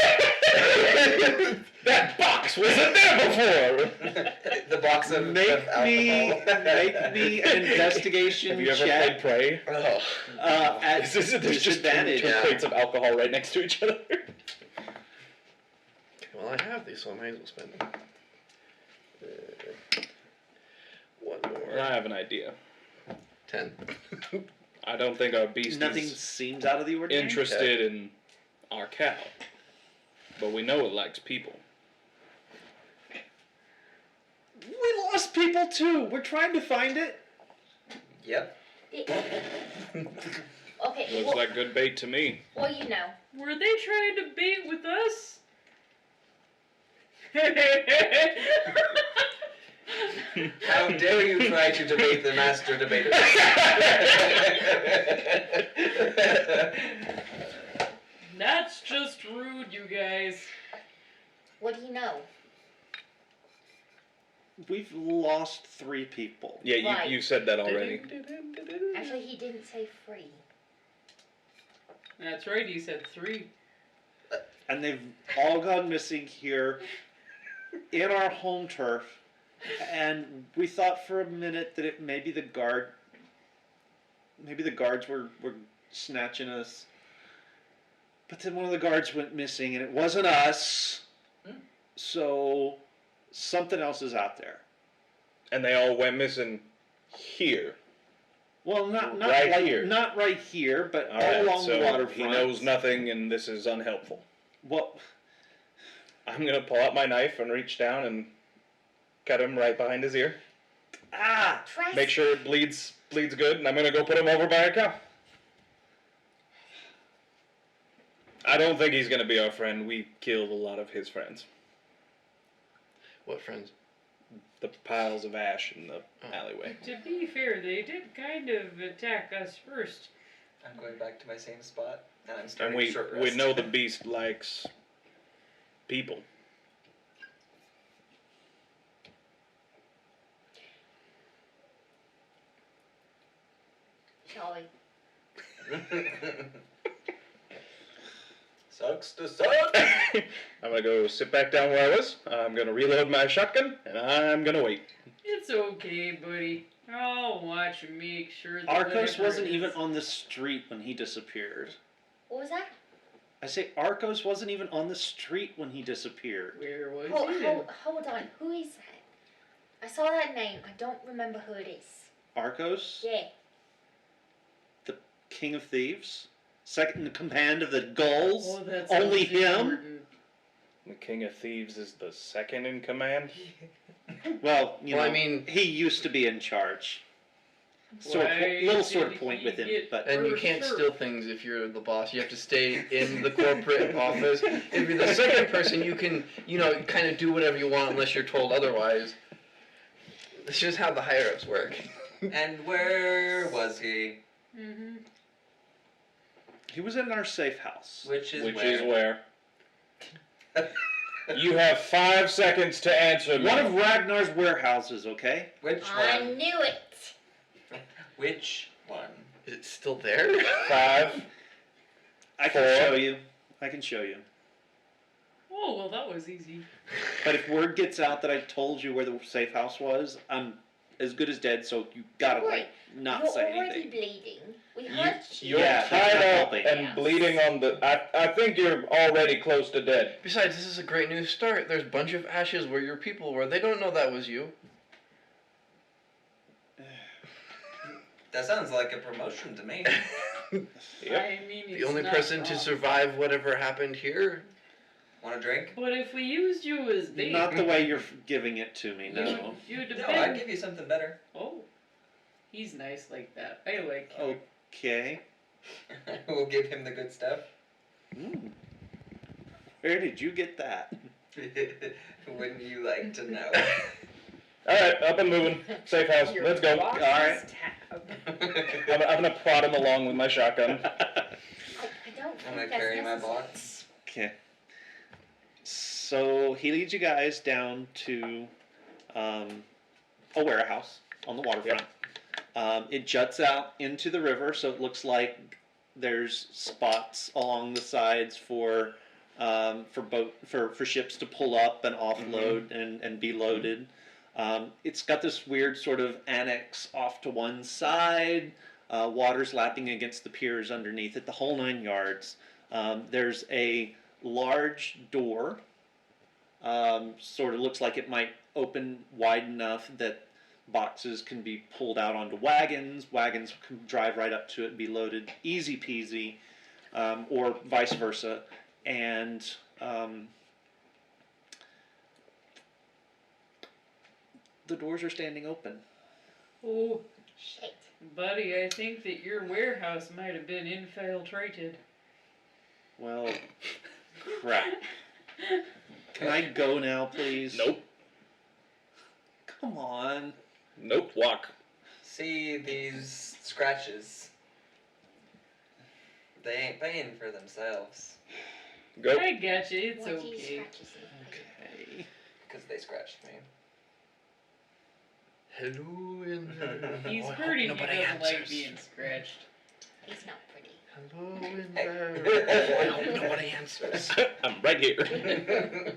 That box wasn't there before! The box of Make alcohol. me an investigation Have you ever check. played Prey? Oh, At There's just disadvantage. two crates of alcohol right next to each other. well, I have these, so I might as well spend them. One more. I have an idea. 10. I don't think our beast Nothing is seems out of the ordinary. interested in our cow. But we know it likes people. We lost people too. We're trying to find it. Yep. Okay, Looks like good bait to me. well, you know. Were they trying to bait with us? How dare you try to debate the master debater? That's just rude, you guys. What do you know? We've lost 3 people. Yeah, Right. you said that already. Actually, he didn't say free. That's right, he said 3. And they've all gone missing here in our home turf. And we thought for a minute that it maybe the guards were snatching us. But then one of the guards went missing and it wasn't us. So something else is out there. And they all went missing here. Well, not Right like, here. not right here, but all Alright, along so the waterfront. he knows nothing and this is unhelpful. What? I'm gonna pull out my knife and reach down and cut him right behind his ear. Ah! Trask, Make sure it bleeds good, and I'm gonna go put him over by a cow. I don't think he's gonna be our friend. We killed a lot of his friends. What friends? the piles of ash in the alleyway. To be fair, they did kind of attack us first. I'm going back to my same spot, and I'm And starting we short rest. we know the beast likes people. Charlie. Sucks to suck. I'm gonna go sit back down where I was. I'm gonna reload my shotgun, and I'm gonna wait. It's okay, buddy. I'll watch and make sure that Arcos whatever wasn't it even is- on the street when he disappeared. What was that? I say Arcos wasn't even on the street when he disappeared. Where was Hold, he? hold on. Who is that? I saw that name. I don't remember who it is. Arcos, Yeah. King of Thieves, second in command of the Gulls. Oh, that's Only something him? important. The King of Thieves is the second in command. Well, you Well, know, I mean- he used to be in charge. Sword Why little sword did point he with him, get- but And you For can't sure. steal things if you're the boss. You have to stay in the corporate office. If you're the second person, you can, kind of do whatever you want unless you're told otherwise. That's just how the higher-ups work. And where was he? Mm-hmm. he was in our safe house. Which is Which where? is where? You have 5 seconds to answer me. One of Ragnar's warehouses, okay? Which I one? knew it. Which one? Is it still there? 5. I can 4. show you. I can show you. Oh, well, that was easy. But if word gets out that I told you where the safe house was, I'm as good as dead, so you gotta, Wait, not You're say already anything. bleeding. We heard you. You're Yeah, that's tied not up helping. and Yes. bleeding on the. I think you're already close to dead. Besides, this is a great new start. There's a bunch of ashes where your people were. They don't know that was you. That sounds like a promotion to me. Yep. I mean, The it's only not person to wrong. survive whatever happened here. Want a drink? But if we used you as bait, Not the way you're giving it to me, no. you'd No, have I'd been. give you something better. Oh, he's nice like that. I like him. Okay. We'll give him the good stuff. Where did you get that? Wouldn't you like to know? Alright, up and moving. Safe house. Your Let's go. boss's Alright. tab. I'm gonna prod him along with my shotgun. I don't think I'm gonna that's carry my necessary. box. Okay. So he leads you guys down to a warehouse on the waterfront. It juts out into the river, so it looks like there's spots along the sides for ships to pull up and offload and be loaded. It's got this weird sort of annex off to one side, water's lapping against the piers underneath it, the whole 9 yards. There's a large door, sort of looks like it might open wide enough that boxes can be pulled out onto wagons can drive right up to it and be loaded, easy peasy, or vice versa. And the doors are standing open. Oh, Shit. buddy, I think that your warehouse might have been infiltrated. Well, crap. Can I go now, please? Nope. Come on. Nope. Walk. See these scratches? They ain't paying for themselves Go. I get you. It's What do you okay. scratches in? Okay. because they scratched me. Hello in there. He's Oh, I hope heard he nobody doesn't like answers. being scratched. He's not pretty. Hello in Hey. there. Oh, I hope nobody answers. I'm right here.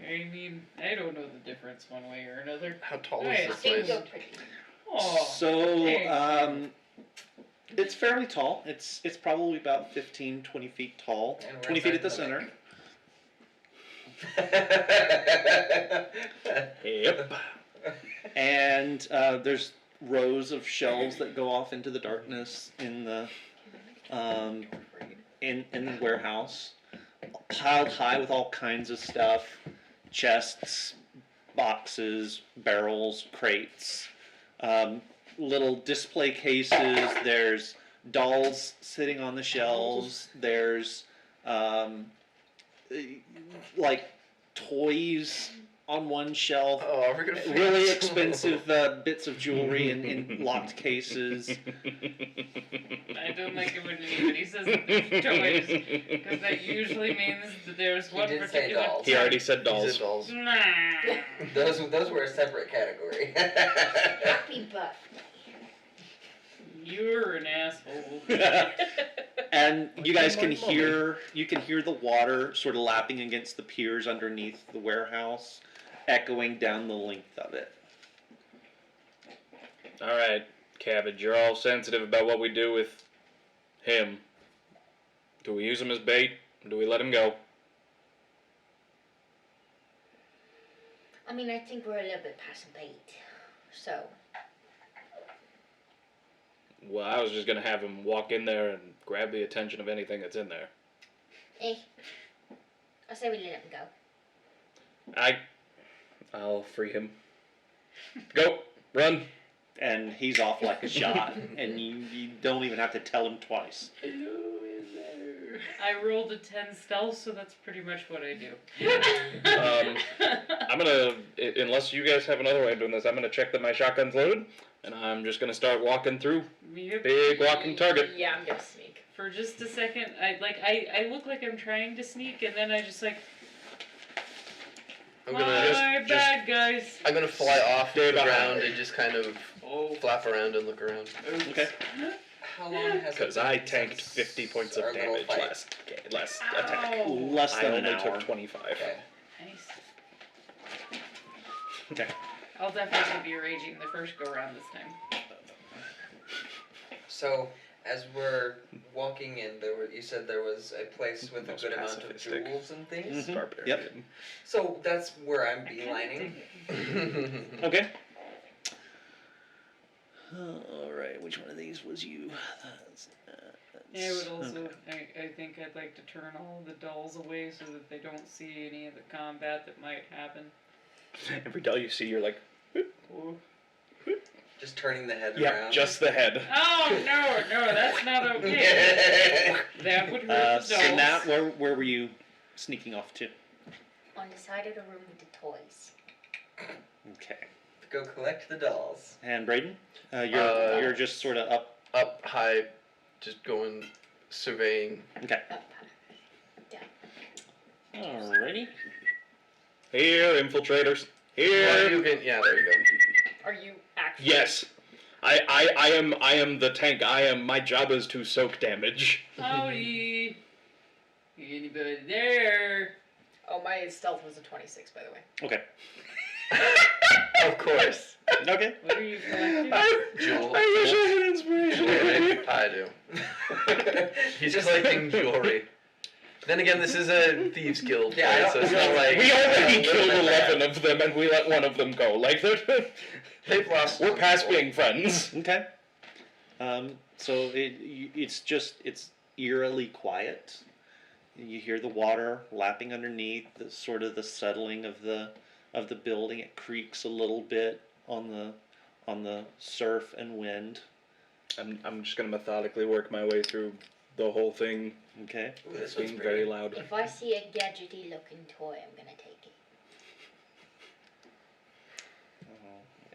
I mean, I don't know the difference one way or another. How tall Right. is I this think place? you're pretty. Oh, So, thanks. it's fairly tall. It's probably about 15, 20 feet tall. And where's 20 feet at the that center. Yep. And there's rows of shelves that go off into the darkness in the in the warehouse, piled high with all kinds of stuff, chests, boxes, barrels, crates, little display cases. There's dolls sitting on the shelves. There's like toys on one shelf. Oh, we're gonna Really find expensive bits of jewelry in locked cases. I don't like it when anybody says that there's toys, because that usually means that there's He one did say particular dolls. He already said These dolls. are dolls. Nah. Those were a separate category. Happy birthday. You're an asshole. And you guys Like can my mommy. hear the water sort of lapping against the piers underneath the warehouse, echoing down the length of it. All right, Cabbage, you're all sensitive about what we do with him. Do we use him as bait? Do we let him go? I mean, I think we're a little bit past bait. So, Well, I was just gonna have him walk in there and grab the attention of anything that's in there. I say we let him go. I'll free him. Go, run. And he's off like a shot, and you don't even have to tell him twice. Hello in there. I rolled a 10 stealth, so that's pretty much what I do. I'm gonna, unless you guys have another way of doing this, I'm gonna check that my shotgun's loaded, and I'm just gonna start walking through. Yep. Big walking target. Yeah, I'm gonna sneak. For just a second, I look like I'm trying to sneak, and then I just like, I'm my gonna bad, guys. I'm gonna fly off Stay the behind. ground and just kind of Oh. flap around and look around. Okay. How long has it Because been I tanked since 50 points our of little damage fight? last attack. Ow. Less I than only an hour. took 25. Okay. Nice. Okay. I'll definitely be raging the first go round this time. So, as we're walking in, you said there was a place with a Most good amount of pacifistic. jewels and things. Mhm. Barbarian. Yep. So that's where I'm I kinda beelining. dig it. Okay. All right. Which one of these was you? Yeah, I would also. Okay. I think I'd like to turn all the dolls away so that they don't see any of the combat that might happen. Every doll you see, you're like, Just turning the head yeah, around. just the head. Oh no, that's not okay. That would hurt the So dolls. Nat, where were you sneaking off to? On the side of the room with the toys. Okay. Go collect the dolls. And Braden, you're just sort of up. Up high, just going surveying. Okay. Up. Down. Alrighty. Here, infiltrators. Well, Here. you can, yeah, there you go. Are you actually? Yes. I am the tank. My job is to soak damage. Howdy. Anybody there? Oh, my stealth was a 26, by the way. Okay. Of course. Okay. What are you collecting? Jewel. I wish I had inspiration. Jewelry. I do. He's collecting jewelry. Then again, this is a thieves guild, Yeah, I right? So it's not like We already Yeah, killed they're bad. 11 of them, and we let one of them go. Like, They've lost. we're past being friends. Okay. So it's eerily quiet. You hear the water lapping underneath, the sort of the settling of the building. It creaks a little bit on the surf and wind. I'm just gonna methodically work my way through the whole thing, Okay. Ooh, this one's being pretty. very loud. If I see a gadgety looking toy, I'm gonna take it.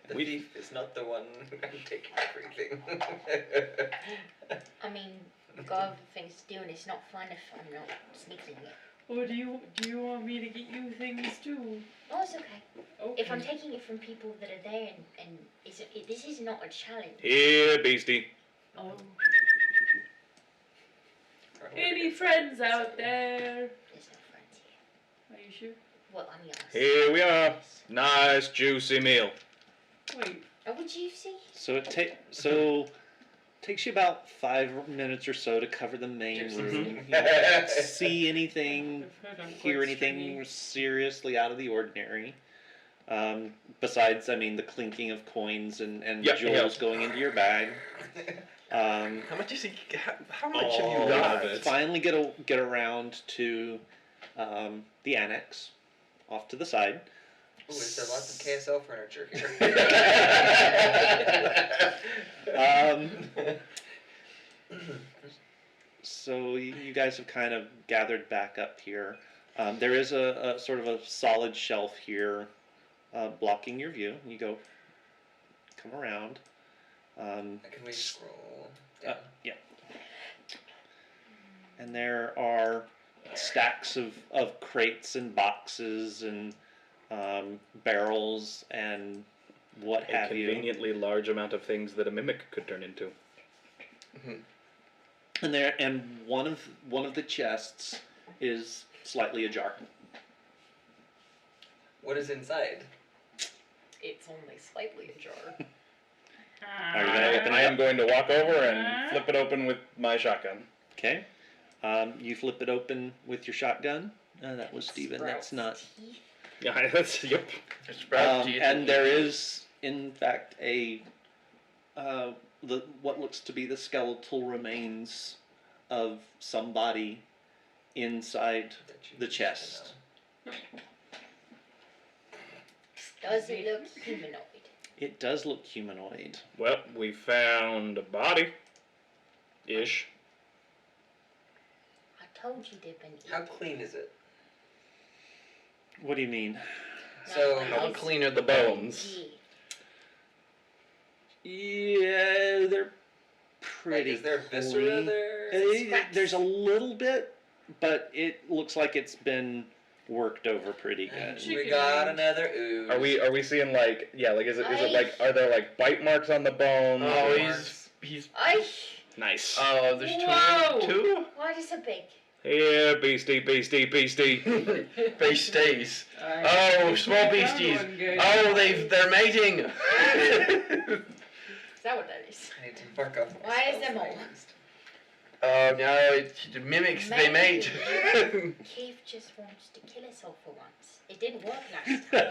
The thief is not the one taking everything. I mean, we've got other things to do, and it's not fun if I'm not sneaking it. Or do you want me to get you things too? No, it's okay. Okay. If I'm taking it from people that are there, and this is not a challenge. Here, beastie. Oh. Any friends out there? There's no friends here. Are you sure? Well, I'm yours. Here we are. Nice juicy meal. Wait. Oh, would you see? So takes you about 5 minutes or so to cover the main Just- room. You don't see anything, I've heard I'm hear quite anything stringy. seriously out of the ordinary. Besides, I mean, the clinking of coins and Yep, jewels yep. going into your bag. How much is he? How much have All you got? of it. Finally get around to the annex, off to the side. Ooh, is there lots of KSL furniture here? So you guys have kind of gathered back up here. There is a sort of a solid shelf here blocking your view. You go, come around. Can we scroll down? Yeah. And there are stacks of crates and boxes and barrels and what A have you. conveniently large amount of things that a mimic could turn into. And one of the chests is slightly ajar. What is inside? It's only slightly ajar. Are you gonna open I it am up? going to walk over and flip it open with my shotgun. Okay. You flip it open with your shotgun. That was Steven. That's not. Yeah, that's yep. And there is, in fact, what looks to be the skeletal remains of somebody inside the chest. Does it look humanoid? It does look humanoid. Well, we found a body. Ish. I told you they've been eaten. How clean is it? What do you mean? So How clean are the bones? Yeah, they're pretty. Like, is there viscera clean. there? There's a little bit, but it looks like it's been worked over pretty good. We got another ooze. Are we seeing like is it like are there like bite marks on the bones? Oh, or- he's. nice. Oh, there's Whoa! two. Why is it so big? Yeah, beastie. Base stays. I Oh, small beasties. found one, guys. Oh, they're mating. Is that what that is? I need to mark up. my Why is spells there that I more? used. Oh no, it mimics. They mate. Keith just wants to kill herself for once. It didn't work last time.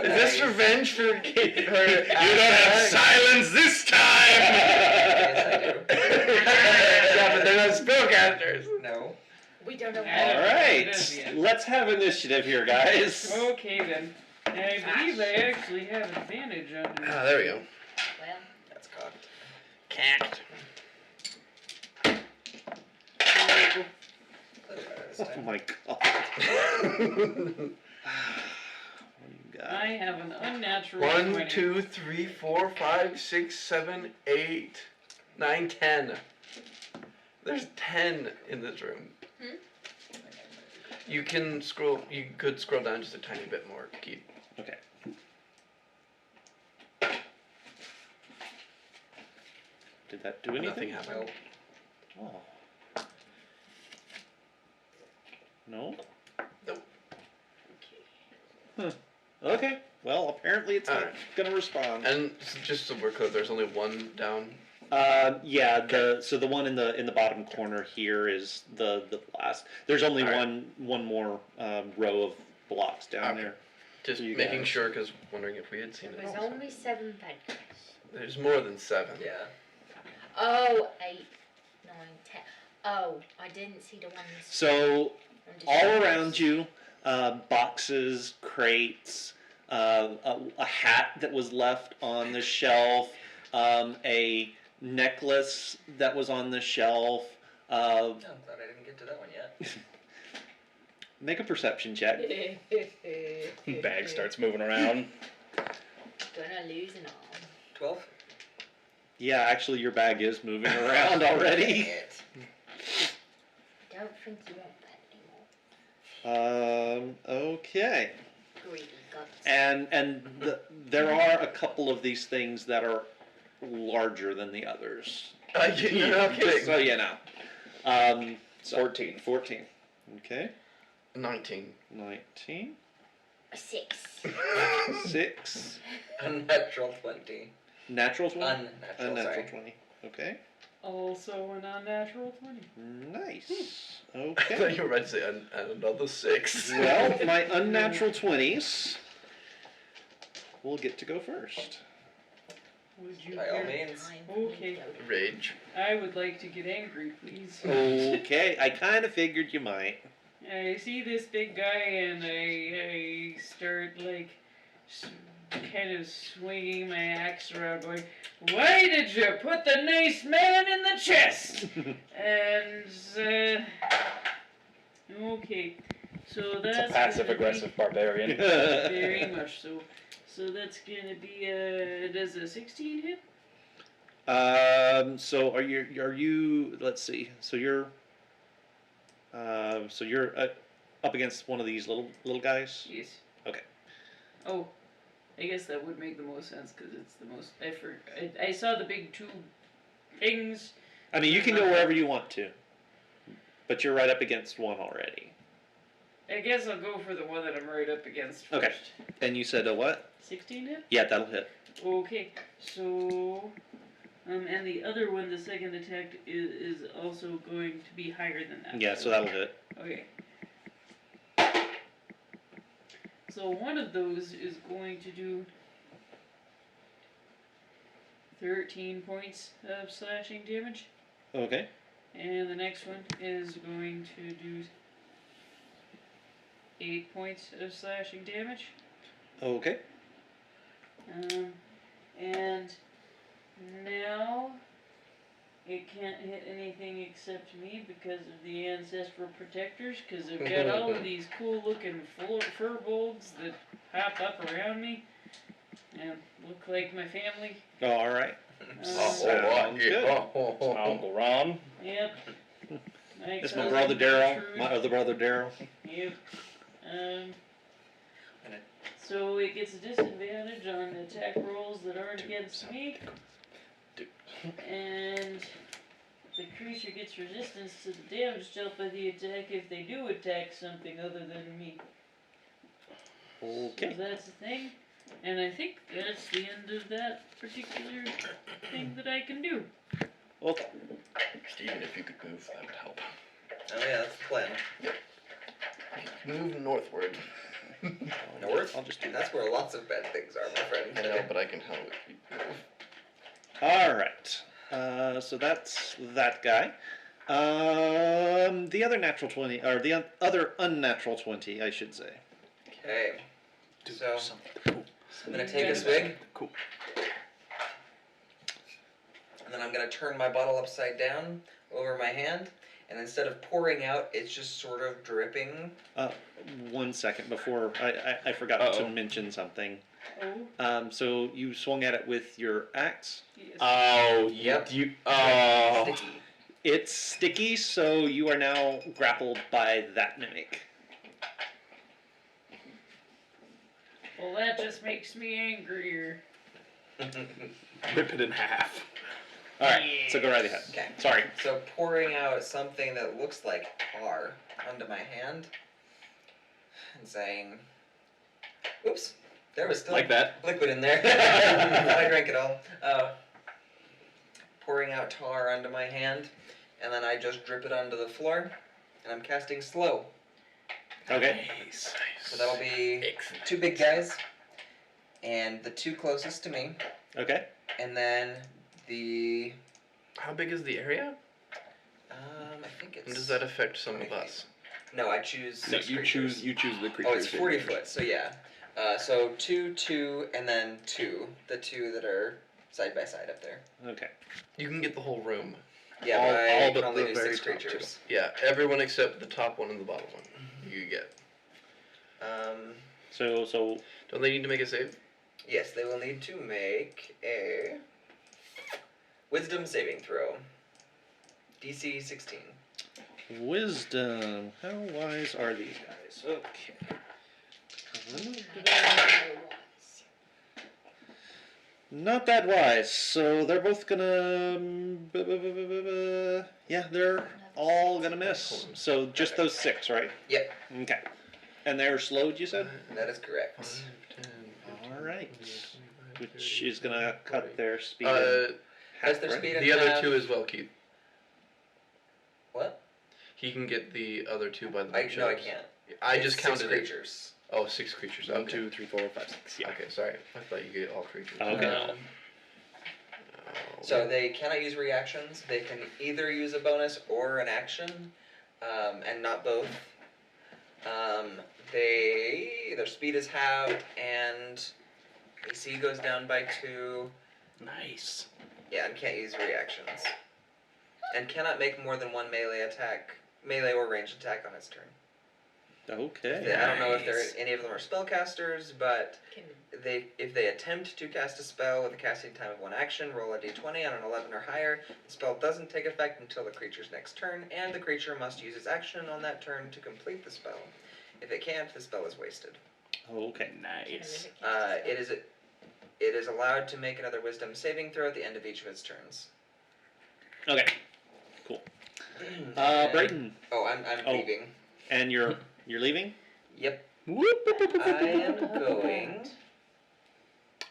Is this revenge for her? You don't have silence this time. Yeah, but they're not spellcasters. No. We don't know I All don't know what it right, is yet. let's have initiative here, guys. Okay then. And I believe I actually have advantage under. Ah, there we go. Well, That's cocked. Cacked. A little better this Oh time. my god. What do you got? I have an unnatural 1, 20. 2, 3, 4, 5, 6, 7, 8, 9, 10. There's 10 in this room. You can scroll. You could scroll down just a tiny bit more, Keith. Okay. Did that do anything? Nothing happened. Nope. Oh. No? Nope. Okay. Well, apparently it's not Alright. gonna respond. And just so we're clear, there's only one down. Yeah. The one in the bottom corner here is the last. There's only Alright. one more row of blocks down Okay. there. Just You making guys. sure, because wondering if we had seen there it. was also. only 7 bad guys. There's more than 7. Yeah. Oh, 8, 9, 10. Oh, I didn't see the ones. So on the all shelves. around you, boxes, crates, a hat that was left on the shelf, a necklace that was on the shelf. Oh, I'm glad I didn't get to that one yet. Make a perception check. Bag starts moving around. Gonna lose an arm. 12? Yeah, actually, your bag is moving around already. It. Don't think you want that anymore. Okay. Greedy guts. And there are a couple of these things that are larger than the others. You're not kidding. So you know. 14. 14. Okay. 19. 19. A 6. 6. Unnatural 20. Natural 20? Unnatural, Unnatural sorry. 20. Okay. Also an unnatural 20. Nice. I thought Okay. you were about to say another 6. Well, my unnatural 20s will get to go first. Would you By all care? means. Okay. Rage. I would like to get angry, please. Okay, I kind of figured you might. I see this big guy and I start like kind of swinging my axe around going, why did you put the nice man in the chest? And, okay. So It's that's a passive aggressive barbarian. Very much so. So that's gonna be does a 16 hit? So are you? Let's see. So you're up against one of these little guys. Yes. Okay. Oh, I guess that would make the most sense because it's the most. I saw the big two things. I mean, you can go wherever you want to, but you're right up against one already. I guess I'll go for the one that I'm right up against first. Okay. And you said a what? 16 hit? Yeah, that'll hit. Okay, so, and the other one, the second attack, is also going to be higher than that. Yeah, so that'll hit. Okay. So one of those is going to do 13 points of slashing damage, Okay. and the next one is going to do 8 points of slashing damage. Okay. And now it can't hit anything except me because of the ancestral protectors, because I've got all of these cool looking fur bulbs that hop up around me and look like my family. Oh, all right. Sounds good. Uncle Ron. Yep. It's my brother Daryl. My other brother Daryl. Yep. So it gets a disadvantage on attack rolls that aren't against me. And the creature gets resistance to the damage dealt by the attack if they do attack something other than me. Okay. So that's the thing. And I think that's the end of that particular thing that I can do. Okay. Steven, if you could move, that would help. Oh yeah, that's the plan. Move northward. North? I'll just do That's where lots of bad things are, my friend. I know, but I can help if you move. All right. So that's that guy. The other natural 20, or the other unnatural 20, I should say. Okay. Do So- something cool. I'm gonna take a swig, Cool. and then I'm gonna turn my bottle upside down over my hand, and instead of pouring out, it's just sort of dripping. 1 second before I forgot to mention something. Oh, So you swung at it with your axe. yes. Oh, Yep. Oh. Sticky. It's sticky, so you are now grappled by that mimic. Well, that just makes me angrier. Rip it in half. All right, so go right ahead. Okay. Sorry. So pouring out something that looks like tar onto my hand, and saying, "Oops, there was still Like that. liquid in there. I drank it all." Pouring out tar onto my hand, and then I just drip it onto the floor, and I'm casting slow. Okay. Nice. So that'll be Excellent. 2 big guys, and the 2 closest to me, Okay. and then the How big is the area? I think it's. And does that affect some of 20 feet. us? No, I choose. No, 6 you creatures. choose the creature. Oh, it's 40 foot. So yeah. So 2, 2, and then 2. The 2 that are side by side up there. Okay. You can get the whole room. Yeah, All- but I all can but only the do very 6 top two. creatures. Yeah, everyone except the top one and the bottom one. You get. So Don't they need to make a save? Yes, they will need to make a Wisdom saving throw. DC 16. wisdom. How wise are these guys? Okay. Not that wise. So they're both gonna. Yeah, they're all gonna miss. So just those 6, right? Yep. Okay. And they're slowed, you said? That is correct. 5, 10, 15, All right. 20, 25, Which 30, is gonna 40. cut their speed. in That's half, their right? speed in The other half. 2 as well, Keith. What? He can get the other 2 by the No, I bookshelves. can't. I It's just 6 counted it. creatures. Oh, 6 creatures. 1, Okay. 2, 3, 4, 5, 6. Yeah. Okay, sorry. I thought you get all creatures. Okay. Oh, So they cannot use reactions. They can either use a bonus or an action, and not both. Their speed is halved, and AC goes down by 2. Nice. Yeah, and can't use reactions. And cannot make more than 1 melee or ranged attack on its turn. Okay. I don't know if Nice. any of them are spellcasters, but Can if they attempt to cast a spell with a casting time of 1 action, roll a d20 on an 11 or higher. The spell doesn't take effect until the creature's next turn, and the creature must use its action on that turn to complete the spell. If it can't, the spell is wasted. Okay. Nice. It is allowed to make another Wisdom saving throw at the end of each of its turns. Okay. Cool. And- Brayden, Oh, I'm Oh. leaving. and you're leaving? Yep. Whoop, whoop, whoop, whoop, I whoop, whoop. am going.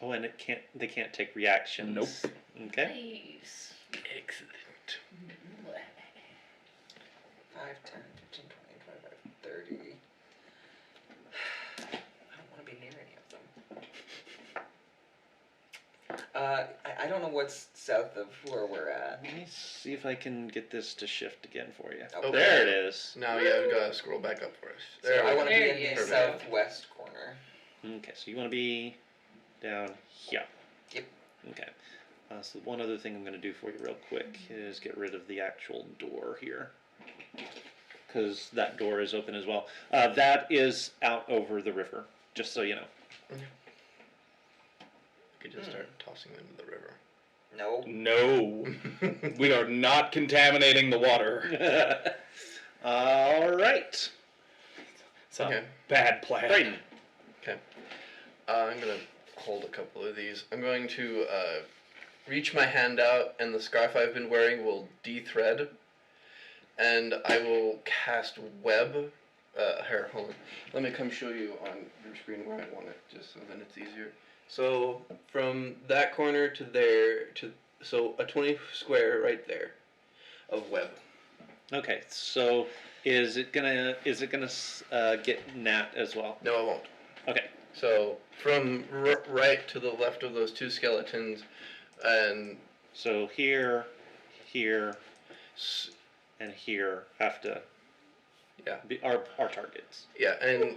Oh, and they can't take reactions. Nope. Okay. Nice. Excellent. 5, 10, 15, 20, 25, 30. I don't want to be near any of them. I don't know what's south of where we're at. Let me see if I can get this to shift again for you. Okay. There it is. Now you have got to scroll back up for us. So There I we want to There be you in the go. southwest corner. Okay, so you want to be down here. Yep. Okay. So one other thing I'm going to do for you real quick is get rid of the actual door here. Because that door is open as well. That is out over the river, just so you know. You could just start tossing them into the river. No. No. We are not contaminating the water. All right. It's a Okay. bad plan. Brayden. I'm gonna hold a couple of these. I'm going to reach my hand out, and the scarf I've been wearing will de-thread, and I will cast web. Here, hold on. Let me come show you on your screen where I want it, just so then it's easier. So from that corner to there, so a 20 square right there of web. Okay, so is it gonna get Nat as well? No, I won't. Okay. So from right to the left of those two skeletons, and So here, and here have to be our targets. yeah, and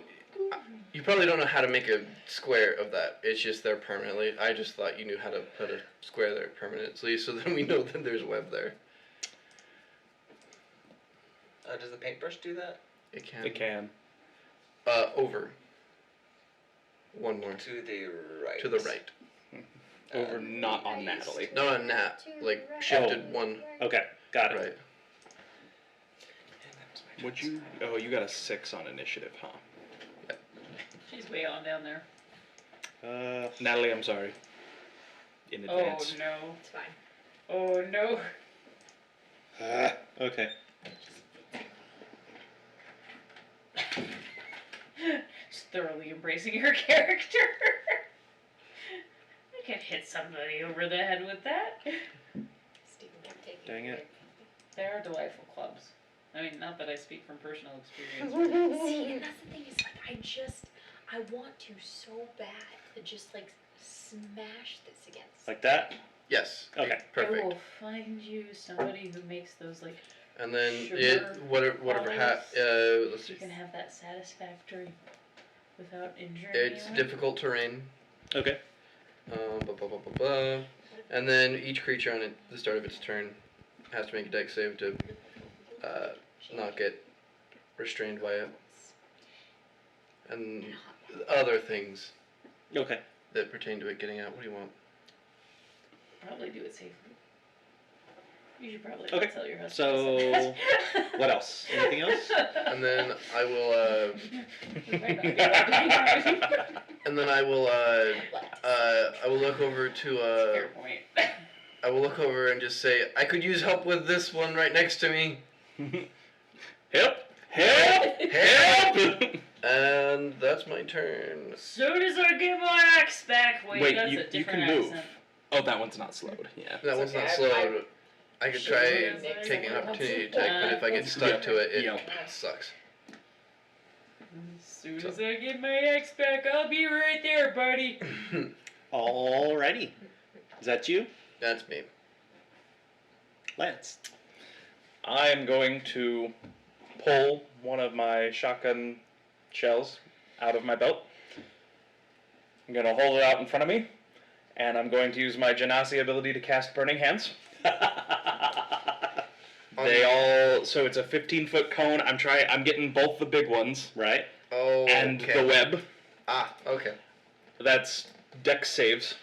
you probably don't know how to make a square of that. It's just there permanently. I just thought you knew how to put a square there permanently, so then we know that there's web there. Does the paintbrush do that? It can. It can. Over. One more. To the right. To the right. Over, not on Natalie. Not on Nat. Like shifted one. Okay, got it. Right. Would you? Oh, you got a 6 on initiative, huh? She's way on down there. Natalie, I'm sorry. In advance. Oh no. It's fine. Oh no. Okay. Just thoroughly embracing her character. I could hit somebody over the head with that. Stephen kept taking Dang it. They are delightful clubs. I mean, not that I speak from personal experience. See, and that's the thing is like I want to so bad to just like smash this against. Like that? Yes. Okay. I Perfect. will find you somebody who makes those like And then Sugar whatever hat. Let's see. you can have that satisfactory without injuring It's anyone. difficult terrain. Okay. Blah, blah, blah, blah, blah. And then each creature on the start of its turn has to make a dex save to not get restrained by it. And other things Okay. that pertain to it getting out. What do you want? Probably do it safely. You should probably Okay, not tell your husband. so what else? Anything else? And then I will. We might not be able to do that. And then I will. I will look over to. Fair point. I will look over and just say, I could use help with this one right next to me. Help! Help! Help! And that's my turn. Soon as I get my axe back, wait, that's a you different can move. accent. Oh, that one's not slowed. Yeah. That one's not okay, slowed. I could Sure, try it's taking an like- opportunity attack, but if I get stuck to it, it Yep. sucks. As soon as I get my axe back, I'll be right there, buddy. Alrighty. Is that you? That's me. Lance. I am going to pull one of my shotgun shells out of my belt. I'm going to hold it out in front of me, and I'm going to use my Genasi ability to cast Burning Hands. They all, so it's a 15-foot cone. I'm getting both the big ones, Right? Oh, and okay. the web. Ah, okay. That's dex saves.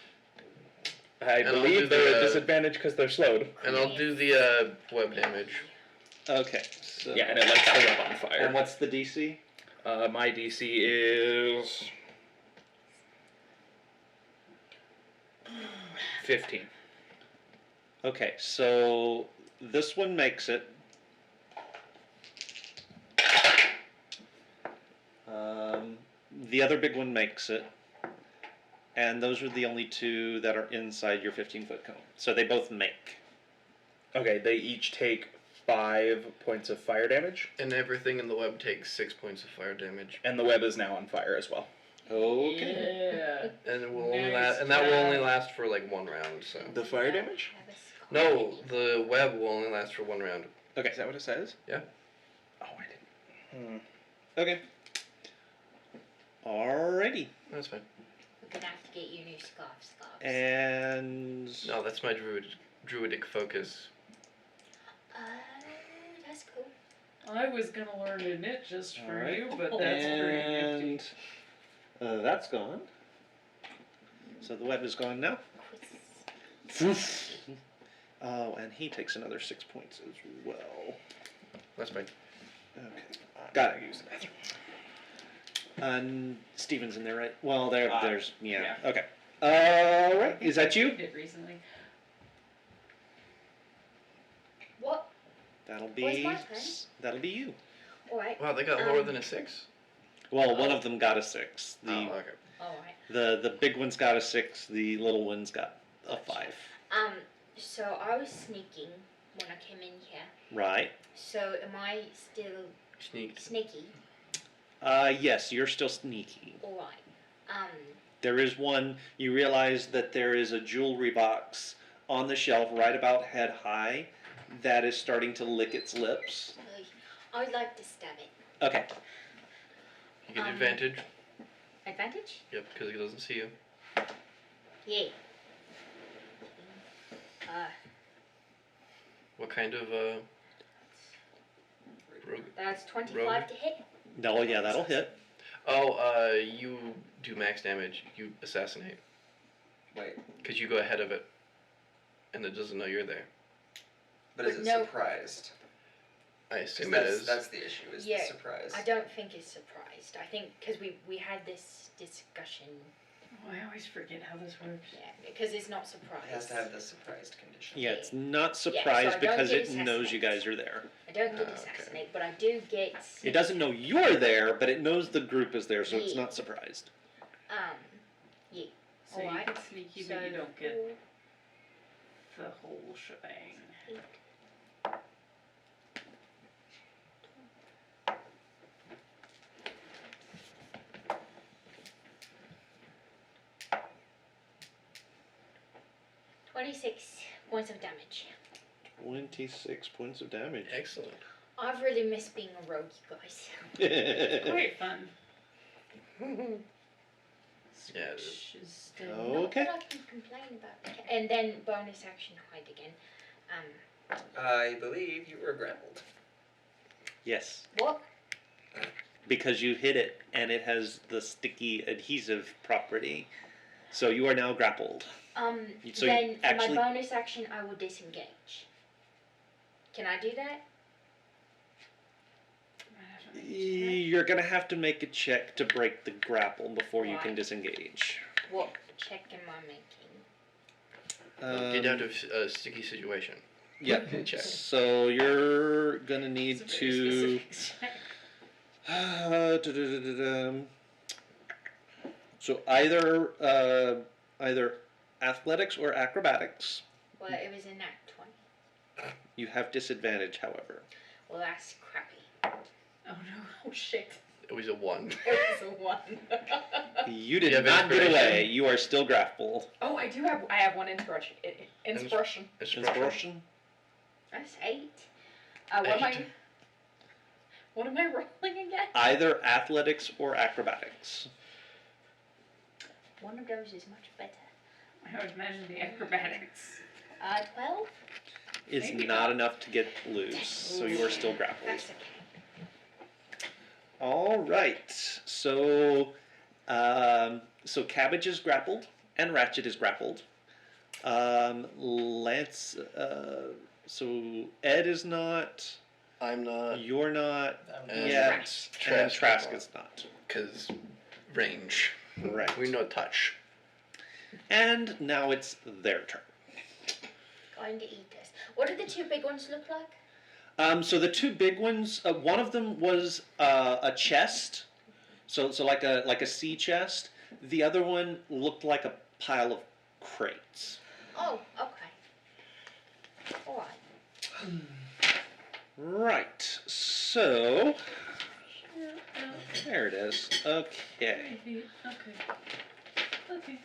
I And I'll do believe they're the, at disadvantage because they're slowed. And I'll do the web damage. Okay. So Yeah, and it lights the web on fire. And what's the DC? My DC is 15. Okay, so this one makes it. The other big one makes it. And those are the only two that are inside your 15-foot cone. So they both make. Okay, they each take 5 points of fire damage, And everything in the web takes 6 points of fire damage. and the web is now on fire as well. Okay. Yeah. And it will only Nice that will job. only last for like 1 round. So The fire damage? Have a skull. no, the web will only last for 1 round. Okay. Is that what it says? Yeah. Oh, I didn't. Okay. Alrighty. That's fine. We're gonna have to get you new scarves. And No, that's my druidic focus. That's cool. I was gonna learn to knit just for Alright. you, but that's pretty nifty. and that's gone. So the web is gone now. Oh, and he takes another 6 points as well. That's fine. Okay. Got it. Use the bathroom. And Steven's in there, right? Well, there's yeah. yeah. Okay. All right. Is that you? Did recently. What? That'll Where's be my pen? that'll be you. Alright. Wow, they got lower than a 6. Well, one of them got a 6. The Oh, okay. Alright. the big one's got a 6. The little one's got a 5. So I was sneaking when I came in here. Right. So am I still Sneaked. sneaky? Yes, you're still sneaky. Alright. There is one. You realize that there is a jewelry box on the shelf right about head high that is starting to lick its lips. I would like to stab it. Okay. You get advantage. Advantage? Yep, because he doesn't see you. Yeah. What kind of rogue? That's 25 Rogue. to hit. No, yeah, that'll hit. Oh, you do max damage. You assassinate. Wait, Because you go ahead of it. And it doesn't know you're there. but is it No. surprised? I 'Cause assume it is. That's the issue, is Yeah, the surprise. I don't think it's surprised. I think because we had this discussion. Oh, I always forget how this works. Yeah, because it's not surprised. It has to have the surprised condition. Yeah, it's not so surprised I don't because get it knows you assassinated. guys are there. I don't get Okay. assassinate, but I do get. It doesn't know you're there, but it knows the group is there, so it's Yeah. not surprised. Yeah. So Alright. you get sneaky, but you don't get the whole shebang. $26 points of damage. 26 points of damage. Excellent. I've really missed being a rogue, you guys. Great fun. Yeah, it is. Which is still Okay. Not that I can complain about. And then bonus action hide again. I believe you were grappled. Yes, What? because you hit it and it has the sticky adhesive property. So you are now grappled. So you Then for actually- my bonus action, I will disengage. Can I do that? You're going to have to make a check to break the grapple before you can Why? disengage. What check am I making? Get down to a sticky situation. Yeah. Check. So you're going to need It's a very to... specific check. So either athletics or acrobatics. Well, it was in that 20. You have disadvantage, however. Well, that's crappy. Oh no! Oh shit! It was a 1. It was a 1. You did You have not get inspiration? away. You are still grappled. Oh, I do have. I have one inspiration. Inspiration. Inspiration. That's 8. What am I? 8. What am I rolling again? Either athletics or acrobatics. One of those is much better. I would imagine the acrobatics. 12. is Maybe not not. enough to get loose, so you are still grappled. That's okay. All right. So Cabbage is grappled and Ratchet is grappled. Lance. So Ed is not. I'm not. You're not And yet. And Trask is is not. because range. Right. We know touch. And now it's their turn. Going to eat this. What do the two big ones look like? So the two big ones. One of them was a chest. So like a sea chest. The other one looked like a pile of crates. Oh, okay. Alright. Right. So there it is. Okay. 30 feet. Okay. Okay.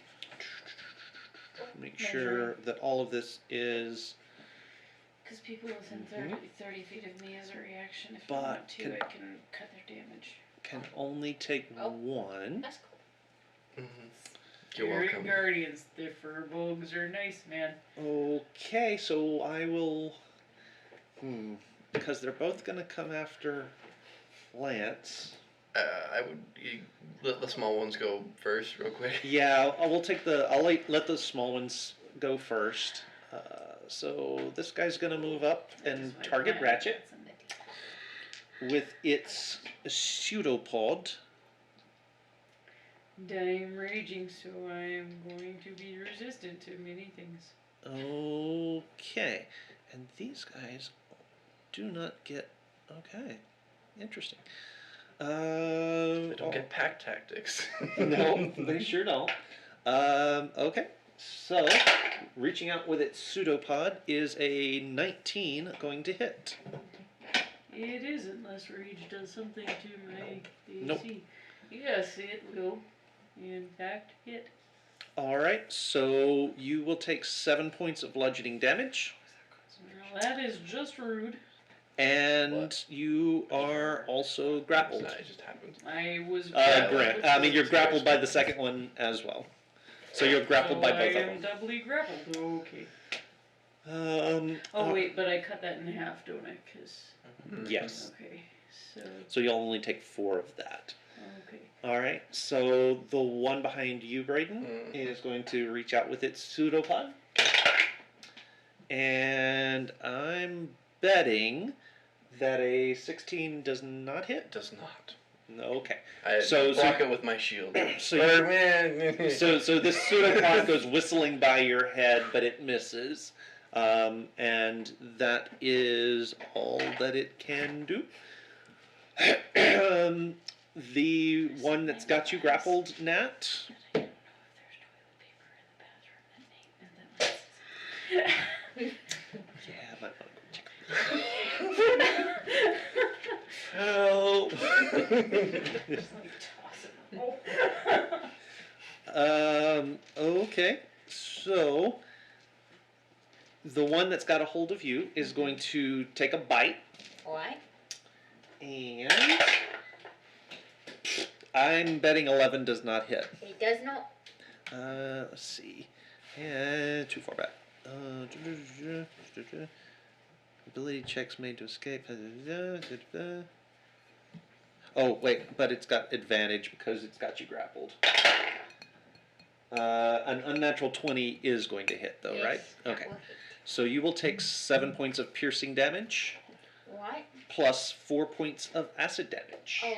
Make sure that all of this is. Because people within 30 feet of me as a reaction, if I But want to, can- I can cut their damage. Can only take Oh. one. That's cool. You're Fury welcome. Guardians, the fur bugs are nice, man. Okay, so I will. Because they're both gonna come after Lance. I would let the small ones go first, real quick. Yeah, I'll take the. I'll let the small ones go first. So this guy's gonna move up and target Ratchet with its pseudopod. I'm raging, so I am going to be resistant to many things. Okay, and these guys do not get. Okay, interesting. They don't get pack tactics. No, they sure don't. Okay, so reaching out with its pseudopod is a 19 going to hit. It is, unless rage does something to my AC. Nope. Yes, it will. In fact, hit. All right, so you will take 7 points of bludgeoning damage, Well, that is just rude. and What? you are also grappled. Nah, it just happened. I was. Grant. I mean, you're grappled by the second one as well. So you're grappled by both I of am them. doubly grappled. Okay. Oh, Wait, but I cut that in half, don't I? 'Cause Yes. okay, so So you'll only take 4 of that. okay. All right. So the one behind you, Braden, is going to reach out with its pseudopod, and I'm betting that a 16 does not hit. It does not. Okay. I So- block it with my shield. So Birdman. So this pseudopod goes whistling by your head, but it misses. And that is all that it can do. The one that's got you grappled, Nat. I don't know if there's toilet paper in the bathroom that neat, and then Yeah, might want to go check. Help. just like toss it. Okay, so the one that's got a hold of you is going to take a bite, Alright. and I'm betting 11 does not hit. It does not. Let's see. Yeah, too far back. Ability checks made to escape. Oh, wait, but it's got advantage because it's got you grappled. An unnatural 20 is going to hit, though, right? Yes, that Okay. will hit. So you will take 7 points of piercing damage, Alright. plus 4 points of acid damage. Oh.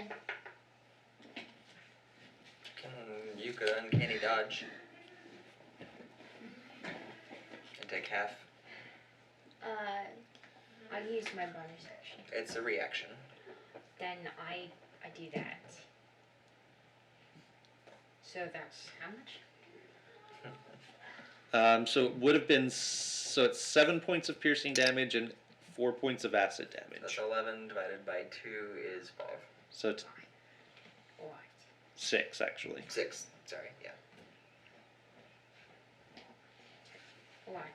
You could uncanny dodge. And take half. I use my bonus action. It's a reaction. Then I do that. So that's how much? So it would have been, so it's 7 points of piercing damage and 4 points of acid damage. That's 11 divided by 2 is 5. So it's Alright. 6, actually. 6. Sorry, yeah. Alright.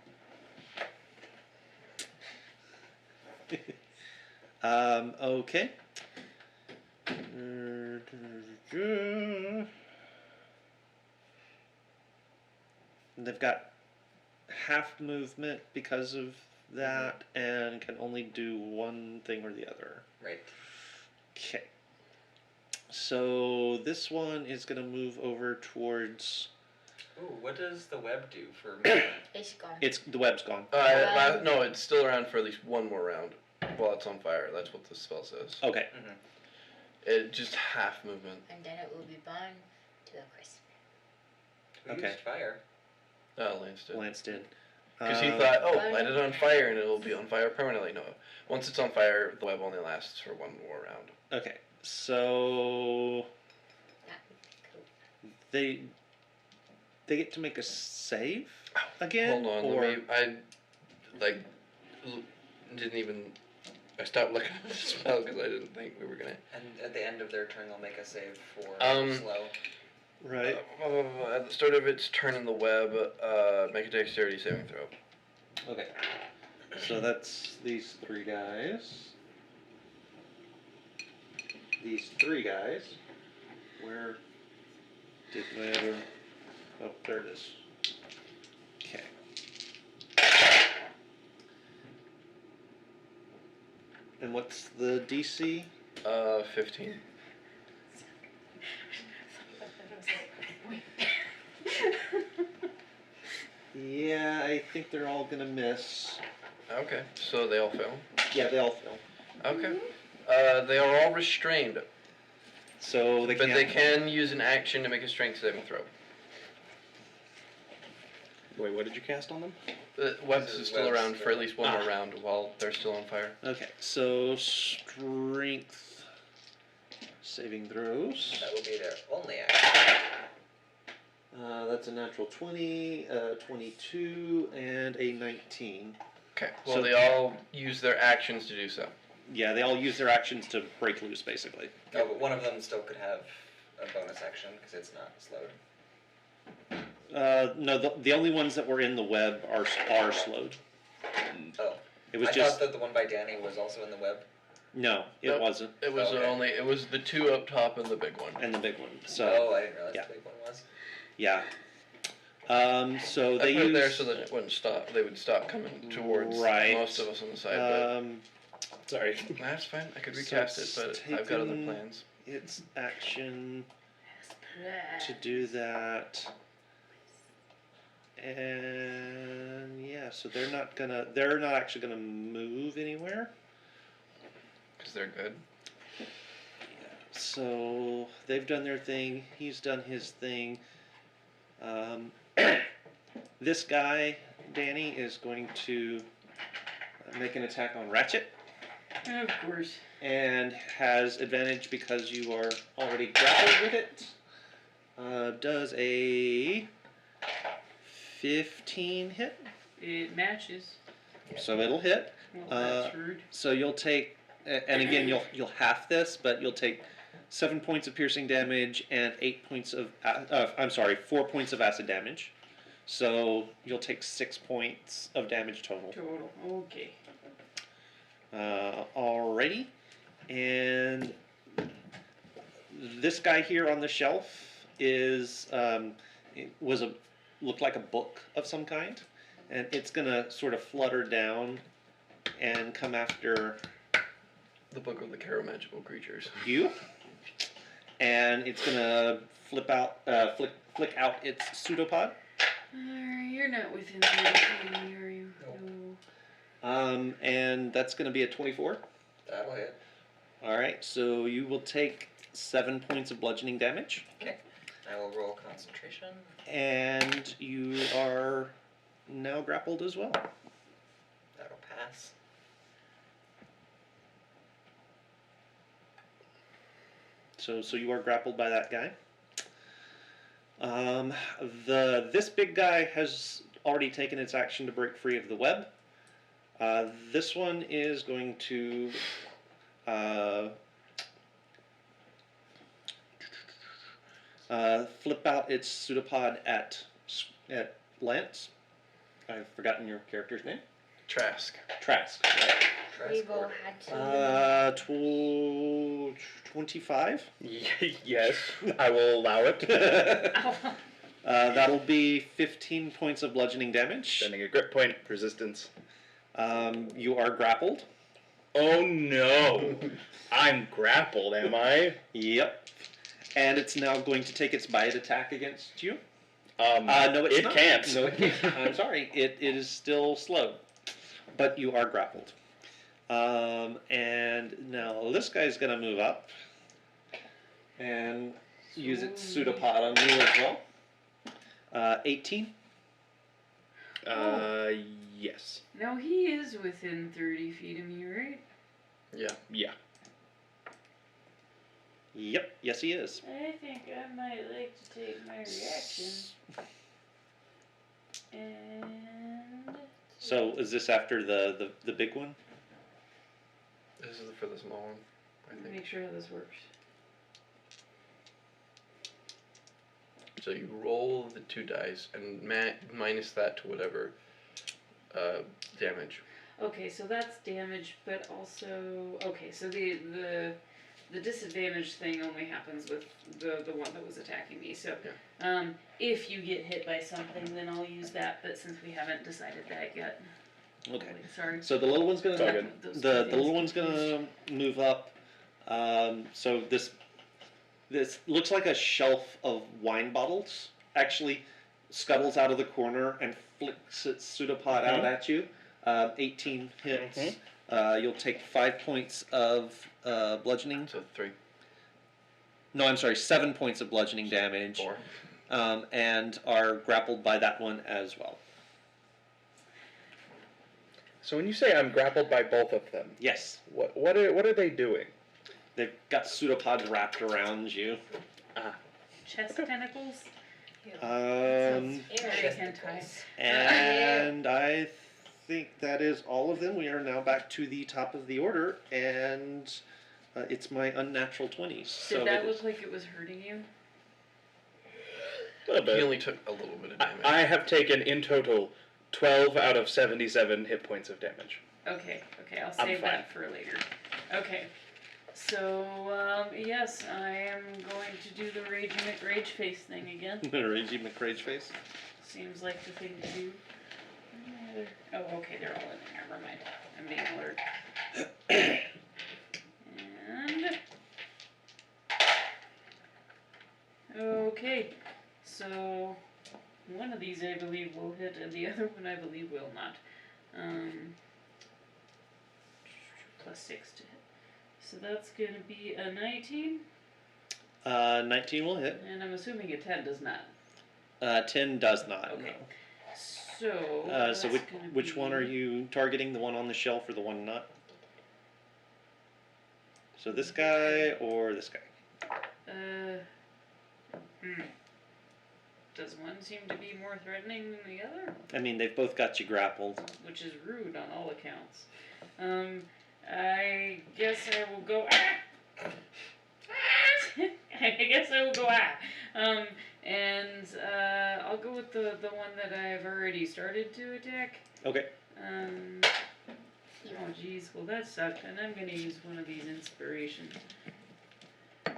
Okay. They've got half movement because of that and can only do one thing or the other. Right. Okay. So this one is going to move over towards. Ooh, what does the web do for movement? It's gone. The web's gone. No, it's still around for at least one more round while it's on fire. That's what the spell says. Okay. It just half movement. And then it will be burned to a crisp. Who Okay. used fire? Lance did. Lance did. Because he thought, light it on fire and it'll be on fire permanently. No. Once it's on fire, the web only lasts for one more round. Okay. So Cool. they get to make a save again. Hold on, or didn't even. I stopped looking at the spell because I didn't think we were gonna. And at the end of their turn, they'll make a save for slow. right. At the start of its turn in the web, make a dexterity saving throw. Okay. So that's these three guys. These three guys. Where did my other? Oh, there it is. Okay. And what's the DC? 15. Yeah, I think they're all gonna miss. Okay, so they all fail. Yeah, they all fail. Okay. They are all restrained, So they but can't. they can use an action to make a strength saving throw. Wait, what did you cast on them? The webs is still Webs, around for at least one more Ah. round while they're still on fire. Okay, so strength saving throws. That will be their only action. That's a natural 20, 22, and a 19. Okay. Well, So- they all use their actions to do so. Yeah, they all use their actions to break loose, basically. No, but one of them still could have a bonus action because it's not slowed. No, the only ones that were in the web are slowed. Oh. It was I just thought that the one by Danny was also in the web. no, it Nope. wasn't, It was Okay. it was the two up top and the big one. and the big one. So Oh, I didn't realize yeah. the big one was. yeah. So I they put it use there so that it wouldn't stop. They would stop coming towards Right. most of us on the side. Sorry. But that's fine. I could so recast it's it, but I've got other taken- plans. its action to do that. And yeah, so they're not actually gonna move anywhere. Because they're good. So they've done their thing. He's done his thing. This guy, Danny, is going to make an attack on Ratchet Of course. and has advantage because you are already grappled with it. Does a 15 hit? It matches. So it'll hit. Well, that's rude. So you'll take, and again you'll half this, but you'll take 7 points of piercing damage and 4 points of acid damage. So you'll take 6 points of damage total. Total. Okay. Alrighty, and this guy here on the shelf is looked like a book of some kind, and it's gonna sort of flutter down and come after The Book of the Magical Creatures. you, and it's gonna flick out its pseudopod. You're not within 30 feet of me, are you? No. And that's gonna be a 24. That'll hit. All right, so you will take 7 points of bludgeoning damage, I will roll concentration. and you are now grappled as well. That'll pass. So you are grappled by that guy. This big guy has already taken its action to break free of the web. This one is going to flip out its pseudopod at Lance. I've forgotten your character's name. Trask. Trask. We've all had to. 25. Yes, I will allow it. That'll be 15 points of bludgeoning damage. Spending a grip point, resistance. You are grappled. Oh no! I'm grappled, am I? Yep. And it's now going to take its bite attack against you. No, it's it not. can't. No, it can't. I'm sorry. It is still slow. But you are grappled. And now this guy's going to move up and use its pseudopod on you as well. 18. Yes. Now he is within 30 feet of me, right? Yeah. Yeah. Yep. Yes, he is. I think I might like to take my reaction. And So is this after the big one? This is for the small one, I think. make sure how this works. So you roll the 2 dice and minus that to whatever damage. Okay, so that's damage, but also okay. So the disadvantage thing only happens with the one that was attacking me. So if you get hit by something, then I'll use that. But since we haven't decided that yet, Okay. sorry. So the little one's gonna It's all good. Those two the things little one's confused. gonna move up. So this looks like a shelf of wine bottles. Actually, scuttles out of the corner and flicks its pseudopod out at you. 18 hits. You'll take 5 points of bludgeoning. So 3, No, I'm sorry, 7 points of bludgeoning damage. 4. And are grappled by that one as well. So when you say I'm grappled by both of them, Yes, what are they doing? they've got pseudopods wrapped around you. Chest tentacles. Um, Very hentai. and I think that is all of them. We are now back to the top of the order, and it's my unnatural 20s. Did So that it look is- like it was hurting you? A little bit. He only took a little bit of damage. I have taken in total 12 out of 77 hit points of damage. Okay, I'll I'm save fine. that for later. Okay, so yes, I am going to do the Raging McRage face thing again. Ragey McRage face. Seems like the thing to do. Oh, okay, they're all in there. Never mind. I'm being alert. And okay, so one of these I believe will hit, and the other one I believe will not. Plus 6 to hit. So that's gonna be a 19, 19 will hit. and I'm assuming a 10 does not. 10 does not. Okay. No. So. So that's gonna which one be- are you targeting? The one on the shelf or the one not? So this guy or this guy? Does one seem to be more threatening than the other? I mean, they've both got you grappled. Which is rude on all accounts. I guess I will go. I guess I will go. And I'll go with the one that I've already started to attack. Okay. Oh geez, well that sucked, and I'm gonna use one of these inspirations. I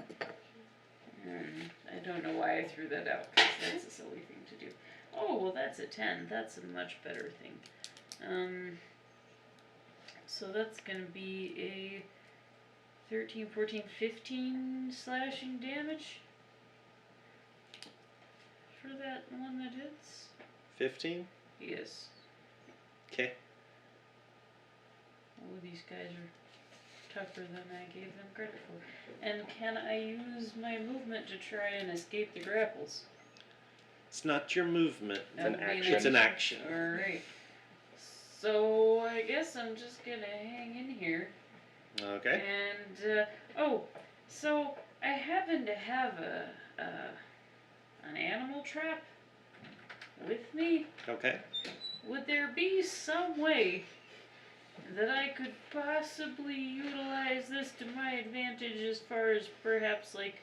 don't know why I threw that out, because that's a silly thing to do. Oh, well that's a 10, that's a much better thing. So that's gonna be a 13, 14, 15 slashing damage for that one that hits. 15. Yes. Okay. All of these guys are tougher than I gave them credit for. And can I use my movement to try and escape the grapples? It's not your movement. That would be It's an action. Alright. So I guess I'm just gonna hang in here. Okay. And so I happen to have an animal trap with me. Okay. Would there be some way that I could possibly utilize this to my advantage as far as perhaps like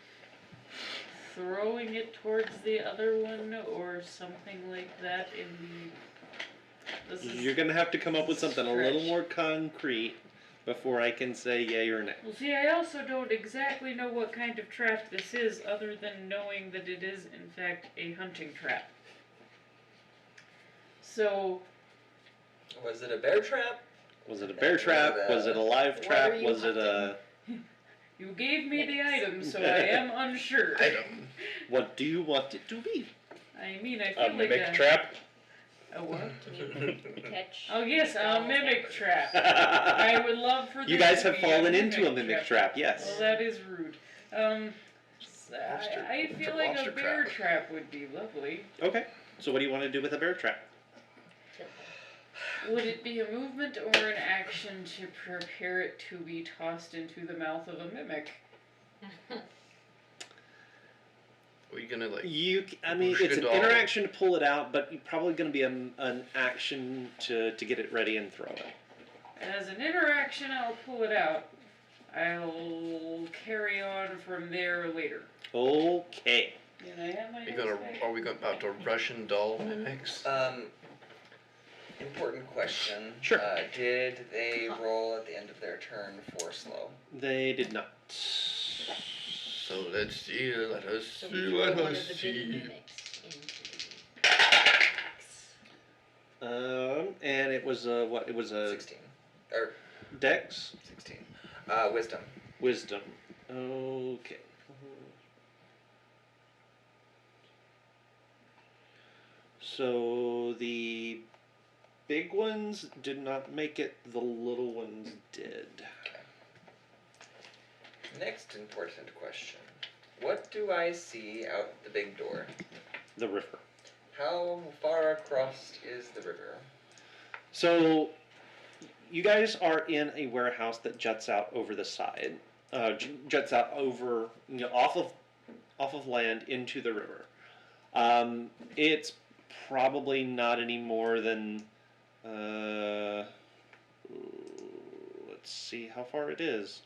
throwing it towards the other one or something like that in the... You're gonna have to come up with something a little stretch. more concrete before I can say yay or nay. Well, see, I also don't exactly know what kind of trap this is, other than knowing that it is, in fact, a hunting trap. So, Was it a bear trap? Was it a bear trap? Was it a live What trap? are you Was it a... You gave me the item, so I am unsure. Item. What do you want it to be? I mean, I A feel like mimic trap? a what? Can you catch? Oh yes, a dolls mimic and- trap. I would love for this You guys to have be fallen into a mimic trap, Well, yes. that is rude. Lobster- I feel like a lobster bear trap. trap would be lovely. Okay, so what do you want to do with a bear trap? Would it be a movement or an action to prepare it to be tossed into the mouth of a mimic? Are we gonna like? I mean, Push it's it an all. interaction to pull it out, but you're probably going to be an action to get it ready and throw it. As an interaction, I'll pull it out. I'll carry on from there later. Okay. Can I have my Are, are we about to Russian doll mimics? Important question. Sure. Did they roll at the end of their turn for slow? They did not. So let's see. Let us So see. we Let throw one us of the big see. mimics into the And it was a what? It was a 16. Or dex 16. Wisdom. wisdom. Okay. So the big ones did not make it. The little ones did. Next important question. What do I see out the big door? The river. How far across is the river? So, you guys are in a warehouse that juts out over the side, juts out over, off of land into the river. It's probably not any more than, let's see how far it is.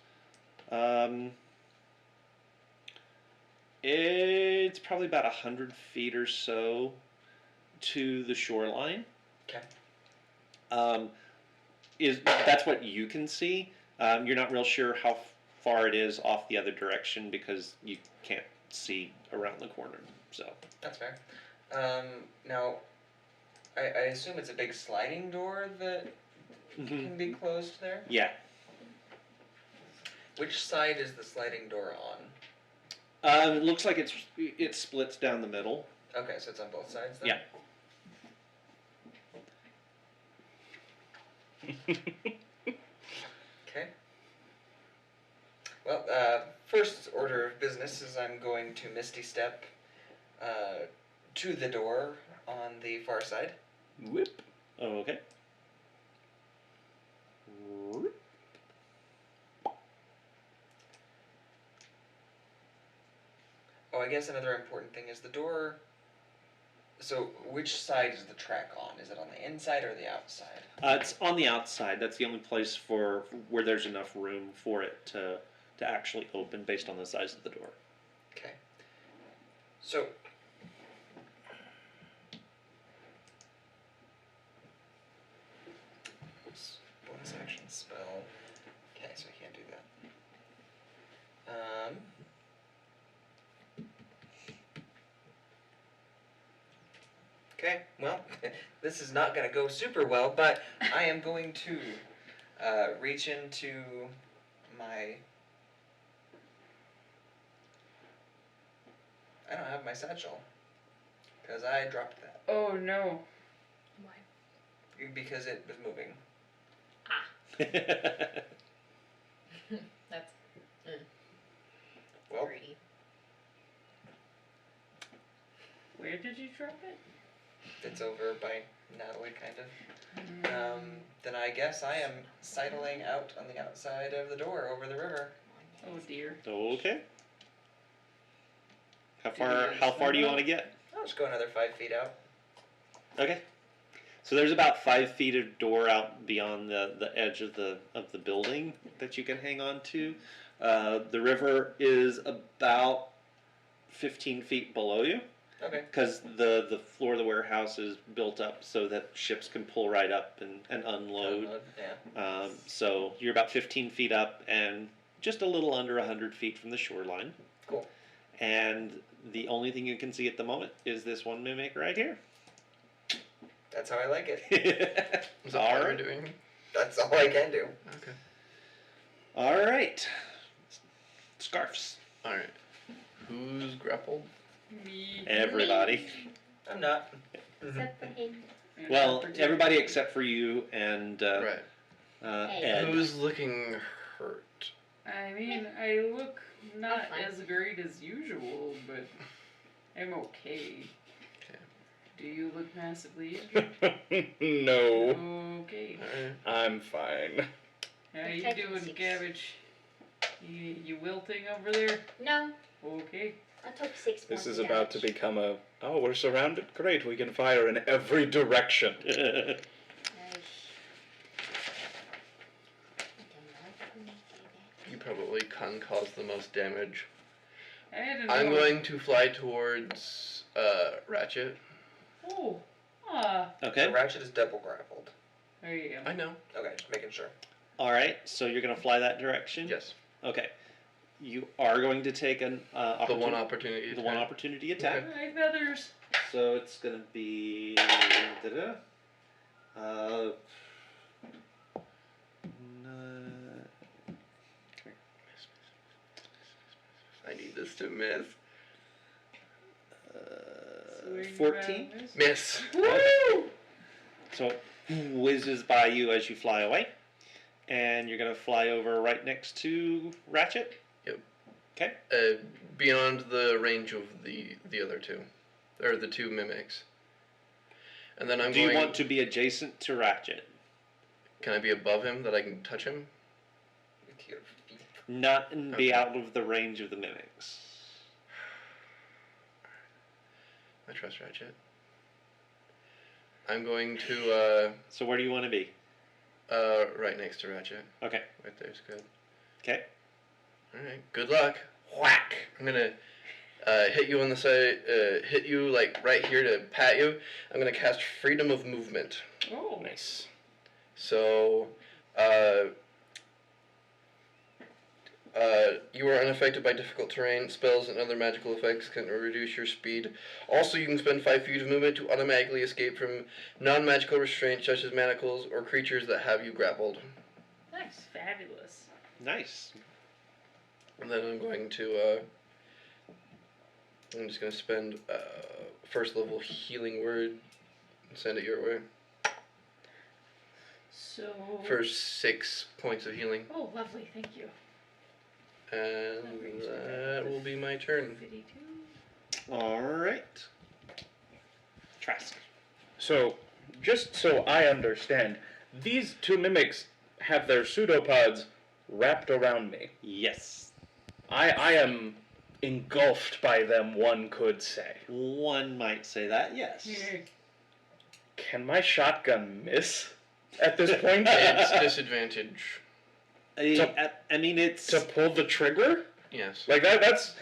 It's probably about 100 feet or so to the shoreline. Okay. That's what you can see. You're not real sure how far it is off the other direction because you can't see around the corner. So That's fair. Now, I assume it's a big sliding door that can be closed there? yeah, Which side is the sliding door on? it looks like it splits down the middle. Okay, so it's on both sides then? Yeah. Okay. Well, first order of business is I'm going to Misty Step to the door on the far side. Whip. Okay. Oh, I guess another important thing is the door. So, which side is the track on? Is it on the inside or the outside? It's on the outside. That's the only place where there's enough room for it to actually open based on the size of the door. Okay. So, bonus action spell. Okay, so I can't do that. Okay, well, this is not going to go super well, but I am going to reach into my... I don't have my satchel, because I dropped that, Oh no. Why? because it was moving. That's Well, greedy. Where did you drop it? it's over by Natalie, kind of. Then I guess I am sidling out on the outside of the door over the river. Oh dear. Okay. How Did far? you How far do you swim want to get? I'll just go another 5 feet out. Okay. So there's about 5 feet of door out beyond the edge of the building that you can hang on to. The river is about 15 feet below you Okay. because the floor of the warehouse is built up so that ships can pull right up and unload. Yeah. So you're about 15 feet up and just a little under 100 feet from the shoreline. Cool. And the only thing you can see at the moment is this one mimic right here. That's how I like it. Is that All what right. you're doing? That's all I can do. Okay. All right. Scarfs. All right. Who's grappled? Me. Everybody. I'm not. Except for him. And Well, opportunity. everybody except for you and Right. Ed. Who's looking hurt? I mean, I look not fine. as great as usual, but I'm okay. Okay. Do you look massively injured? No, Okay. All I'm fine. How you Protect doing, six. Cabbage? You wilting over there? No, Okay. I took 6 This points is of about to damage. become a. Oh, we're surrounded. Great, we can fire in every direction. Nice. I don't know if I'm gonna do You probably can cause the most damage. I don't I'm know. going to fly towards Ratchet. Oh. Okay. So Ratchet is double grappled. I am. I know. Okay, just making sure. All right. So you're gonna fly that direction. Yes. Okay. You are going to take an The one opportunity. the one opportunity attack. My feathers. So it's gonna be. I need this to miss. Swing 14. and miss. Miss. Woo! So it whizzes by you as you fly away, and you're gonna fly over right next to Ratchet. Yep. Okay. Beyond the range of the other two, or the two mimics. And then I'm Do going. you want to be adjacent to Ratchet? Can I be above him that I can touch him? With your feet. Not and be Okay. out of the range of the mimics. I trust Ratchet. I'm going to So where do you want to be? right next to Ratchet. Okay. Right there's good. Okay. All right. Good luck. Whack. I'm gonna hit you on the side. Hit you like right here to pat you. I'm gonna cast Freedom of Movement. Oh. Nice. So, you are unaffected by difficult terrain. Spells and other magical effects can reduce your speed. Also, you can spend 5 feet of movement to automatically escape from non-magical restraints such as manacles or creatures that have you grappled. Nice. Fabulous. Nice. And then I'm going to, I'm just going to spend first level healing word and send it your way. So. For 6 points of healing. Oh, lovely. Thank you. And that will be my turn. 52. All right. Trask. So, just so I understand, these two mimics have their pseudopods wrapped around me. Yes. I am engulfed by them, one could say. One might say that. Yes. Can my shotgun miss at this point? It's disadvantage. I mean, it's To pull the trigger? Yes. Like that's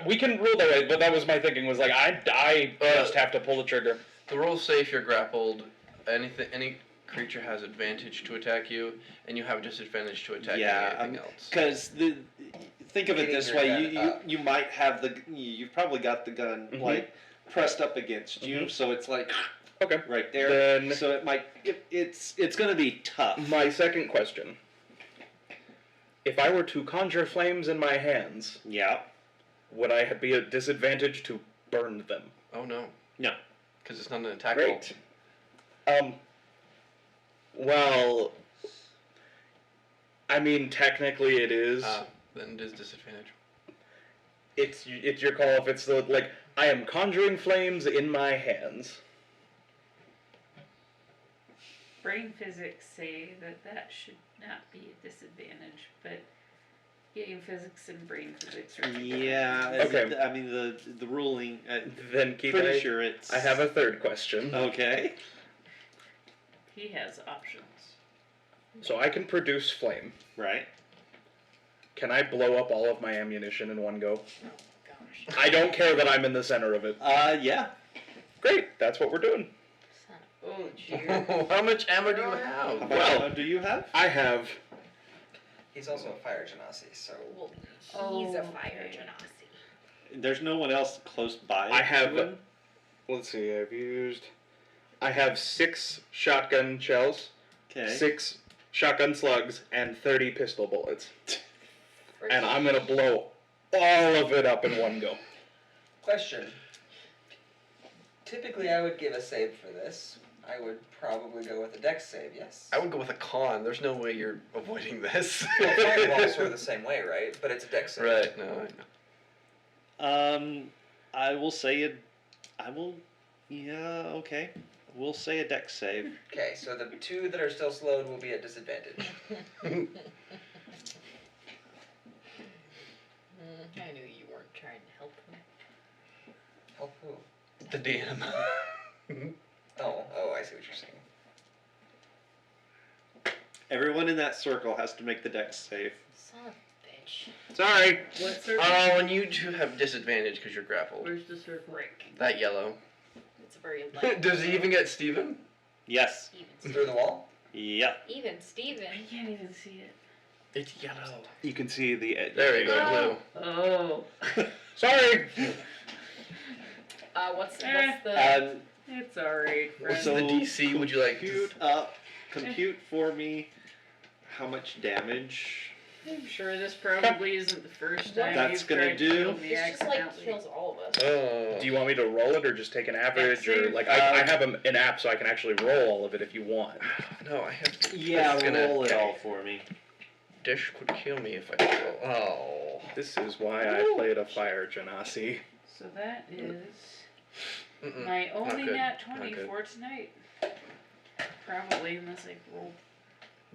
we can rule that way, but that was my thinking. Was like I just have to pull the trigger. The rules say if you're grappled, any creature has advantage to attack you, and you have disadvantage to attack anything else. because think of it Hitting this your way: gun you up. you might have you've probably got the gun Mhm. like pressed up against you, Mhm. so it's like Okay. right there. Then So it might it's going to be tough. my second question: if I were to conjure flames in my hands, Yeah. would I be at disadvantage to burn them? Oh no. No. Because it's not an attack roll. Great. Well, I mean, technically it is. Then it is disadvantage. It's your call if it's the like I am conjuring flames in my hands. Brain physics say that should not be a disadvantage, but game physics and brain physics are Yeah. Okay. I mean the ruling. Then keep Pretty it. sure it's. I have a third question. Okay. He has options. So I can produce flame. Right. Can I blow up all of my ammunition in one go? Oh gosh. I don't care that I'm in the center of it. Yeah. Great, that's what we're doing. Son Oh, jeer. How much ammo do you have? Well- do you have? I have. He's also a fire genasi, so of, well, he's a fire Okay. genasi. There's no one else close by. I have- to him? Let's see. I have 6 shotgun shells, Okay. 6 shotgun slugs, and 30 pistol bullets. And I'm gonna blow all of it up in one go. Question. Typically, I would give a save for this. I would probably go with a dex save, yes? I would go with a con. There's no way you're avoiding this. Well, fireball's sort of the same way, right? But it's a dex save. Right, no, I know. I will say it. Yeah, okay. We'll say a dex save. Okay, so the 2 that are still slowed will be at disadvantage. I knew you weren't trying to help him. Help who? The DM. Oh, I see what you're saying. Everyone in that circle has to make the dex save. Son of a bitch. Sorry. What's her? Oh, and you two have disadvantage because you're grappled. Where's the circle? That yellow. It's a very light. Does he even get Steven? Yes. Through the wall? Yep. Even Steven. I can't even see it. It's yellow. You can see the edge. There you go, Oh. Sorry. What's the It's alright, blue. What's friend. the DC? Would you like to... Compute for me how much damage. I'm sure this probably isn't the first time That's you've gonna tried to do- kill me It's just like accidentally. kills all of us. Oh. Do you want me to roll it or just take an average? Or save. like I have an app so I can actually roll all of it if you want. No, I have to... Yeah, It's gonna- roll it all for me. Dish would kill me if I did roll. Oh. This is why I played a fire genasi. So that is Mm-mm. my only good. nat Not 20 good. for tonight. Probably, unless I roll.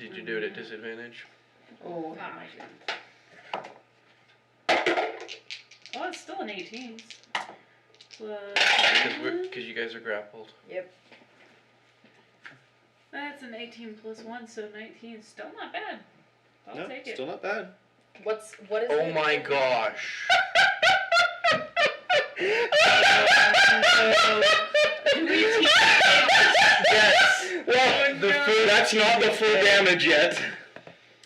Did you do it at disadvantage? Oh, I might Oh, it's still an 18. Plus. Because you guys are grappled. That's an 18 plus 1, so 19. Still not bad. I'll No, take it. still not bad. What is Oh it? my gosh. Do we teach Yes. Well, no. that's not the full damage yet.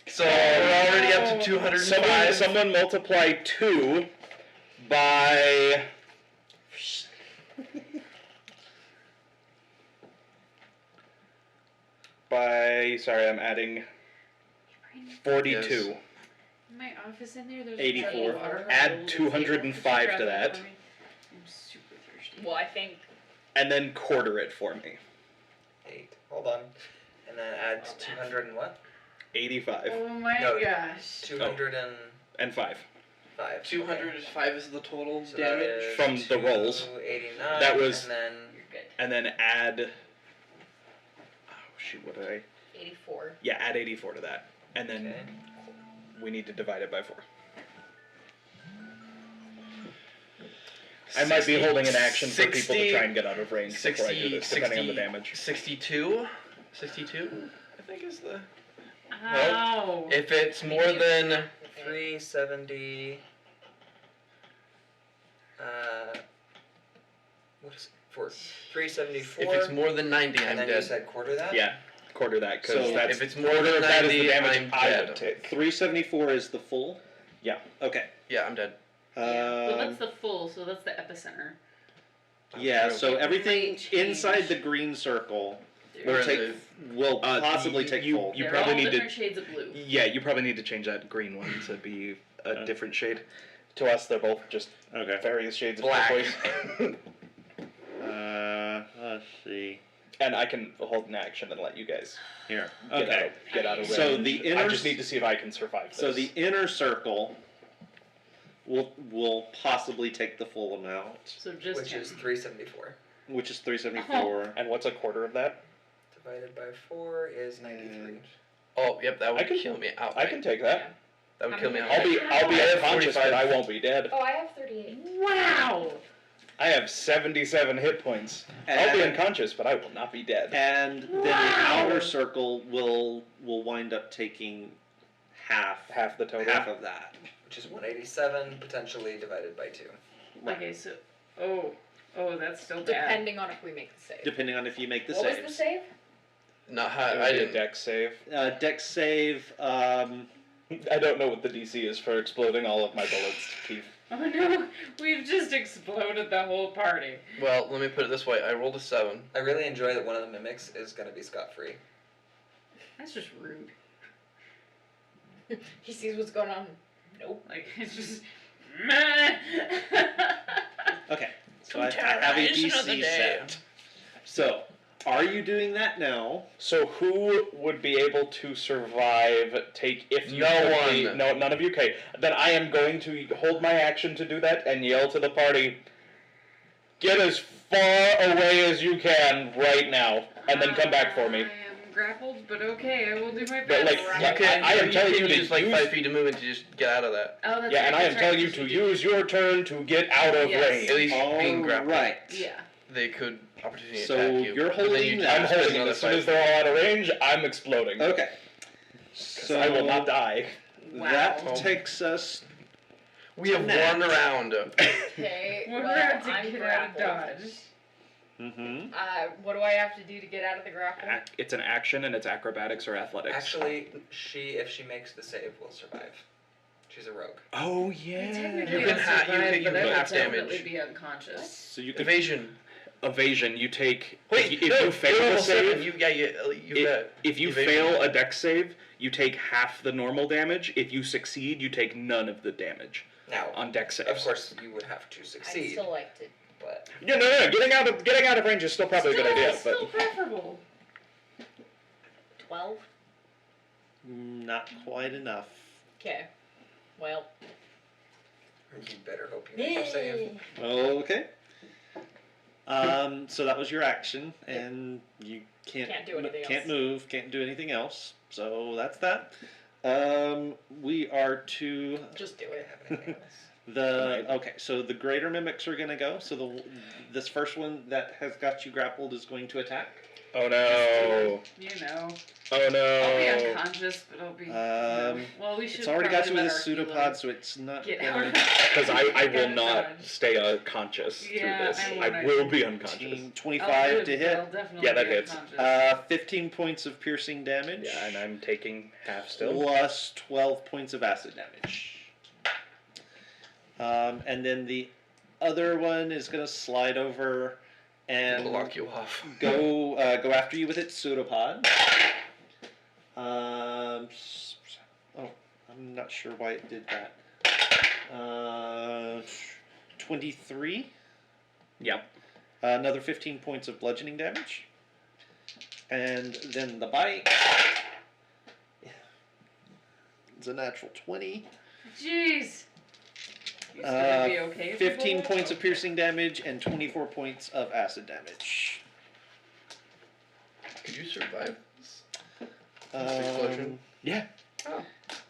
So we're already up to 205. Someone multiply 2 by. Sorry, I'm adding 42. Yes. In my office in there, there's 84. a water Add bottle. 205 Grab to that. for me. I'm super thirsty. Well, I think And then quarter it for me. 8. Hold on. And then add 200 and what? 85 Oh my No. gosh. 205. and 5. 205 is the total So that damage. is From the rolls. 289. That was- And then you're good. And then add. Oh, shoot, what did I. 84. Yeah, add 84 to that. And then okay. we need to divide it by 4. I might be holding an action for people to try and get out of range before I do this, depending on the damage. 62? 62, I think is the... Ow. If it's more than... 370. What is it? For 374. If it's more than 90, I'm and then you dead. said quarter that? Yeah, quarter that, because So that's if it's more quarter than of that is the 90, damage I'm I dead. would take. 374 is the full? Yeah. Okay. Yeah, I'm dead. Well, that's the full, so that's the epicenter. Yeah, True. so It everything might change. inside the green circle Where is take, it? will possibly take you- full. you They're probably all need to- different shades of blue. Yeah, you probably need to change that green one to be a different shade. To us, they're both just Okay. various shades Black. of turquoise. Let's see. And I can hold an action and let you guys Here. get Okay. out of range. So the I inner just need to see if I can survive this. So the inner circle will possibly take the full amount, So just Which is 374. which is 374. And what's a quarter of that? Divided by 4 is 93. Oh, yep, that would I can- kill me outright. I can take that. That would How kill me many- outright. I'll be I have unconscious, 45. but I won't be dead. Oh, I have 38. Wow. I have 77 hit points. I'll be And- unconscious, but I will not be dead. And then the outer circle will wind up taking half Half the total. half of that. Which is 187, potentially divided by 2. Okay, so that's still bad. Depending on if we make the save. Depending on if you make the What was saves. the save? Not It high. would I be a didn't. dex save. Dex save. I don't know what the DC is for exploding all of my bullets, Keith. Oh no, we've just exploded the whole party. Well, let me put it this way. I rolled a 7. I really enjoy that one of the mimics is gonna be scot-free. That's just rude. He sees what's going on. Nope. Like, it's just. Meh. Okay, so I have a Terrorization of the DC day. set. So, are you doing that now? So who would be able to survive? Take if you No took the- one. no, none of you. Okay, then I am going to hold my action to do that and yell to the party. Get as far away as you can right now, and then come back for me. I am grappled, but okay, I will do my But, best. like, I am telling you to use like use- 5 feet of movement to just get out of that. Oh, that's Yeah, right, and I am that's telling right, you 'cause to do- use your turn to get out of Yes. range. At least being grappled. Right. Yeah. They could opportunity So attack you. you're but then holding you that. I'm spend holding it. another As soon 5 as they're all out of range, I'm exploding. Okay. 'Cause So I will not die. Wow. that takes us. We have Next. one round. Okay. One well, round to I'm get out of grappled. dodge. Mm-hmm. What do I have to do to get out of the grapple? It's an action and it's acrobatics or athletics. Actually, if she makes the save, will survive. She's a rogue. Oh I yeah. technically You can have ha- you survived, can- you but I can would half definitely damage. be unconscious. So you could. Evasion. Evasion, you take. Wait, if no, you fail you're a level 7. save, You bet. if you Evasion. fail a dex save, you take half the normal damage. If you succeed, you take none of the damage Now, on dex saves. of course, you would have to I'd succeed, still like to. but Yeah, no. Getting out of range is still probably a good idea. Still But preferable. 12? Not quite enough. Okay. Well. you better hope you make your save. Okay. So that was your action, and you can't Can't do anything can't else. move, can't do anything else. So that's that. We are to Just do I it. have anything else. so the greater mimics are gonna go. So this first one that has got you grappled is going to attack. oh no. You know. Oh I'll be no. unconscious, but I'll be. Well, we should. It's already got you probably with a let our pseudopod, healer so it's not Get gonna. out. Because I will Get not dodge. stay unconscious Yeah, through this. I I won't will either. be unconscious. 25 to hit. I'll definitely Yeah, that be hits. unconscious. 15 points of piercing damage. Yeah, and I'm taking half still. Plus 12 points of acid damage. And then the other one is going to slide over and Block you off. go after you with its pseudopod. Oh, I'm not sure why it did that. 23. Yep. Another 15 points of bludgeoning damage. And then the bite. It's a natural 20. Jeez. He's gonna be okay. 15 people? points of piercing damage and 24 points of acid damage. Could you survive this? Um, explosion? Yeah.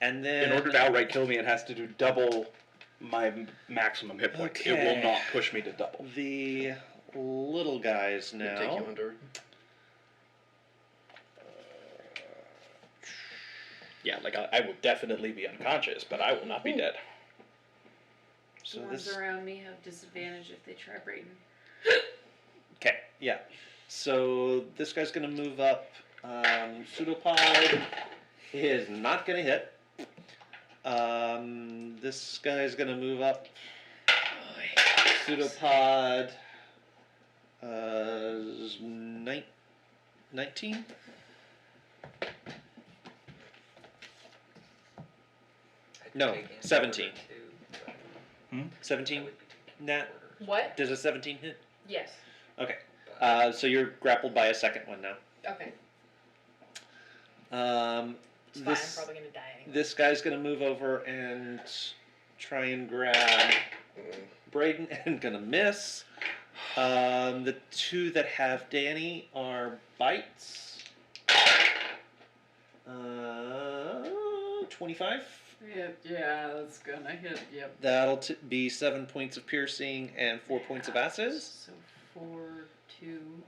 And then In order to outright kill me, it has to do double my maximum hit points. It Okay. will not push me to double. the little guys Could take you now. under. Yeah, like I will definitely be unconscious, but I will not be dead. So The ones this. around me have disadvantage if they try Brayden. Okay, yeah. So this guy's gonna move up. Pseudopod is not gonna hit. This guy's gonna move up. Pseudopod. 19. No, Take in 17. order to, but 17. I would be taking Nat. order. What? Does a 17 hit? Yes. Okay. But So you're grappled by a second one now. Okay. It's fine. I'm This probably gonna die anyway. this guy's gonna move over and try and grab Braden and gonna miss. The two that have Danny are bites. 25. Yep, yeah, that's gonna hit. Yep. That'll be 7 points of piercing and 4 points of acid. So 4, 2.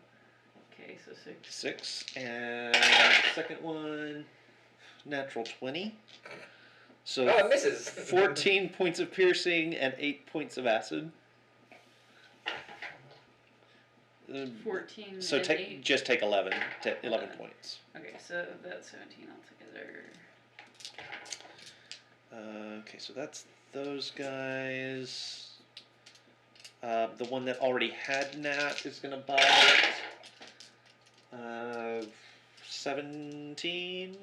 Okay, so 6. 6. And the second one, natural 20. So Oh, it misses. 14 points of piercing and 8 points of acid. 14. So and take 8. just take 11. 11 points. Okay, so that's 17 altogether. Okay, so that's those guys. The one that already had Nat is going to bite. 17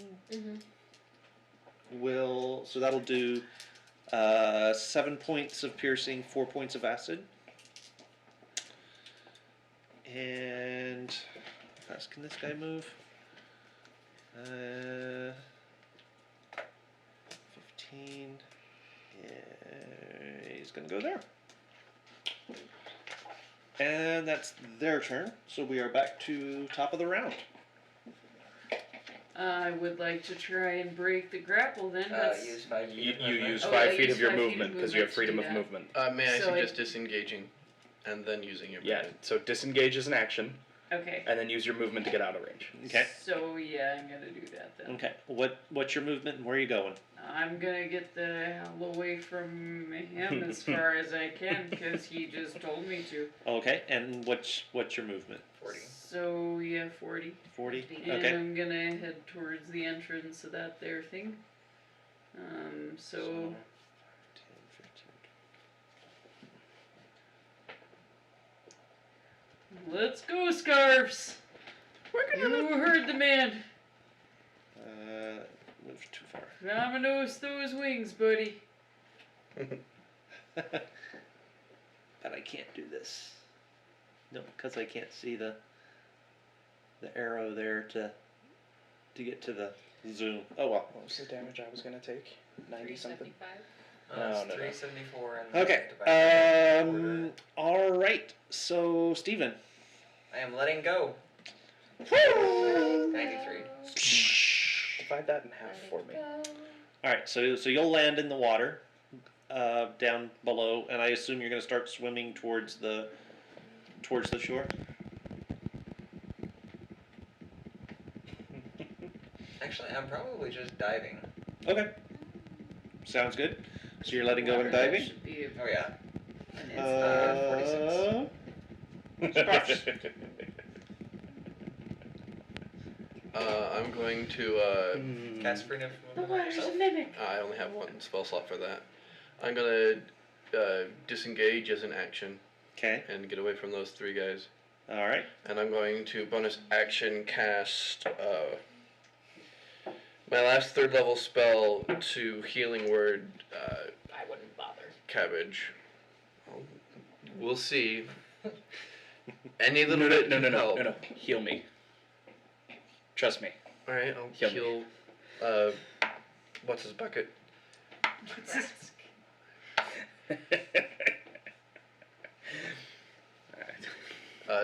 will. So that'll do 7 points of piercing, 4 points of acid. And how fast can this guy move? 15. He's going to go there. And that's their turn. So we are back to top of the round. I would like to try and break the grapple then. Use 5 feet. You of movement. use Oh, 5 I feet use of your 5 feet of movement because you have movement to freedom do of that. movement. May I So suggest disengaging and then using your Yeah, movement? so disengage is an action, Okay. and then use your movement to get out of range. Okay. So yeah, I'm gonna do that then. Okay. What's your movement and where are you going? I'm gonna get the hell away from him as far as I can because he just told me to. Okay. And what's your movement? 40. So yeah, 40. 40. And Okay. I'm gonna head towards the entrance of that there thing. So 10, 15. let's go, Scarves. You heard the man. Move too far. Vamonos those wings, buddy. But I can't do this. No, because I can't see the arrow there to get to the zoom. Oh well. What was the damage I was gonna take? 90 something. 375. No, It's no, no. 374 and Okay. divided by quarter. All right. So Steven. I am letting go. 93. Divide that in half for me. All right. So you'll land in the water, down below, and I assume you're going to start swimming towards the shore. Actually, I'm probably just diving. Okay. Sounds good. So you're letting go and Water, that diving. should be Oh yeah. an It's 46. I'm going to. Cast freedom The from water's myself. a mimic. I only have one spell slot for that. I'm gonna disengage as an action Okay. and get away from those three guys. All right. And I'm going to bonus action cast my last 3rd level spell to healing word I wouldn't bother. cabbage. We'll see. Any little No, bit no, no, can no, help. no, no. Heal me. Trust me. All right, I'll Heal me. heal. What's his bucket?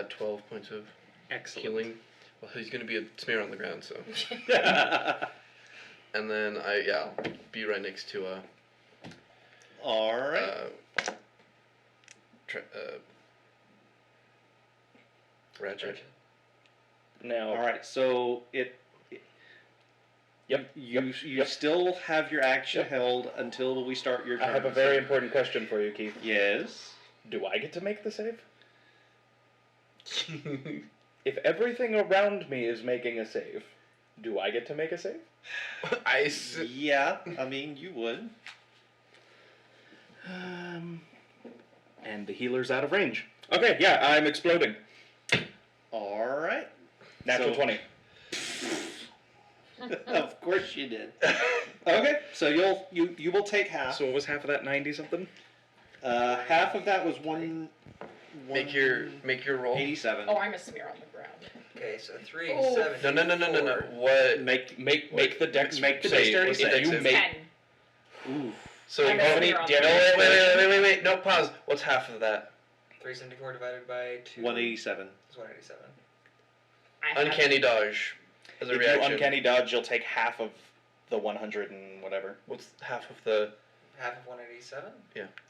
12 points of Excellent. healing. Well, he's gonna be a smear on the ground, so. And then I'll be right next to All right. Ratchet. Now, All right. So Yep. You still have your action held until we start your I turn. have a very important question for you, Keith. Yes. Do I get to make the save? If everything around me is making a save, do I get to make a save? Yeah. I mean, you would. and the healer's out of range. Okay, yeah, I'm exploding. All right. Natural So- 20. Of course you did. Okay. So you will take half. So what was half of that? 90 something? Half of that was Make your roll. 87. Oh, I'm a smear on the ground. Okay, so 3, Oh. 7. No. What? Make the dex Make the save. dexterity If save. you Save. make 10. Ooh. So I'm how a many? smear on No, the wait. No, pause. What's half of that? 374 divided by 2 187. is 187. I have- Uncanny dodge. As a If reaction. you uncanny dodge, you'll take half of the 100 and whatever. What's half of the? Half of 187?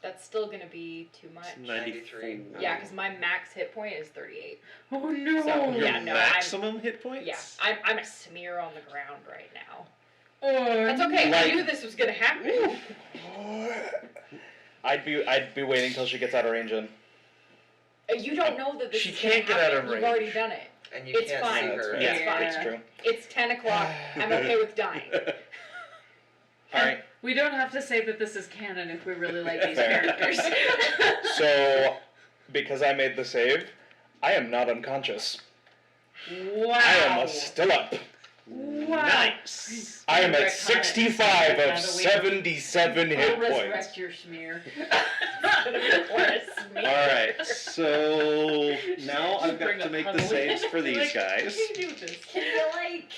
That's still gonna be too much. 93. Yeah, because my max hit point is 38. Oh no! So, Your yeah, no, maximum hit points? Yeah, I'm a smear on the ground right now. Oh, That's okay. I Like- knew this was gonna happen. I'd be waiting till she gets out of range then. You don't know that this She is can't gonna get out happen. of You've already range. done it. And you It's can't fine. see her. It's fine. It's true. It's 10 o'clock. I'm okay with dying. All right. We don't have to say that this is canon if we really like these Fair. characters. So, because I made the save, I am not unconscious. Wow. I am still up. Wow. Nice. I am at Resurrect 65 Connor. of 77 hit I'll points. resurrect your smear. Alright, so now I've got Bring to up make the Huntley. saves for these Like, guys. What can you do with this? Can you like?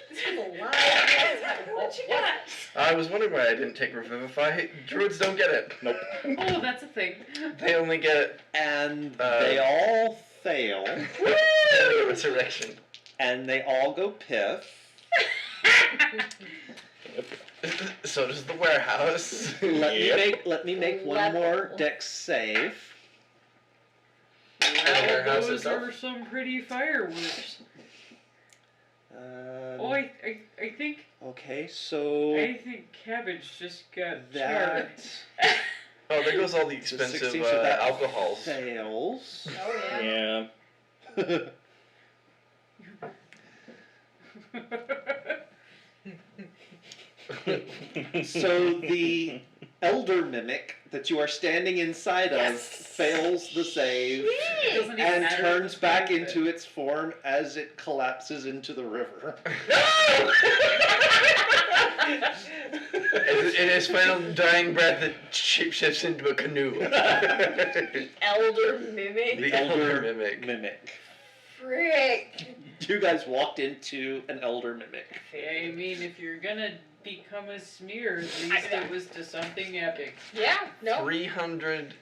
This is a lot. What you got? I was wondering why I didn't take Revivify. Druids don't get it. Nope. Oh, that's a thing. They only get And they all fail, Resurrection. and they all go piff. So does the warehouse. Let me make one Level. more dex save. warehouse Well, those itself? are some pretty fireworks. Oh, I think Okay, so I think Cabbage just got charred. that Oh, there goes all the So expensive 16, so that alcohols. fails. Oh yeah. Yeah. So the elder mimic that you are standing inside of fails the save It doesn't even and matter turns at back this point, into its form as it collapses into the river. In his final dying breath, it shapeshifts into a canoe. Elder mimic. The elder mimic. Frick. You guys walked into an elder mimic. I mean, if you're gonna become a smear, at least it was to something epic. Yeah. No. 300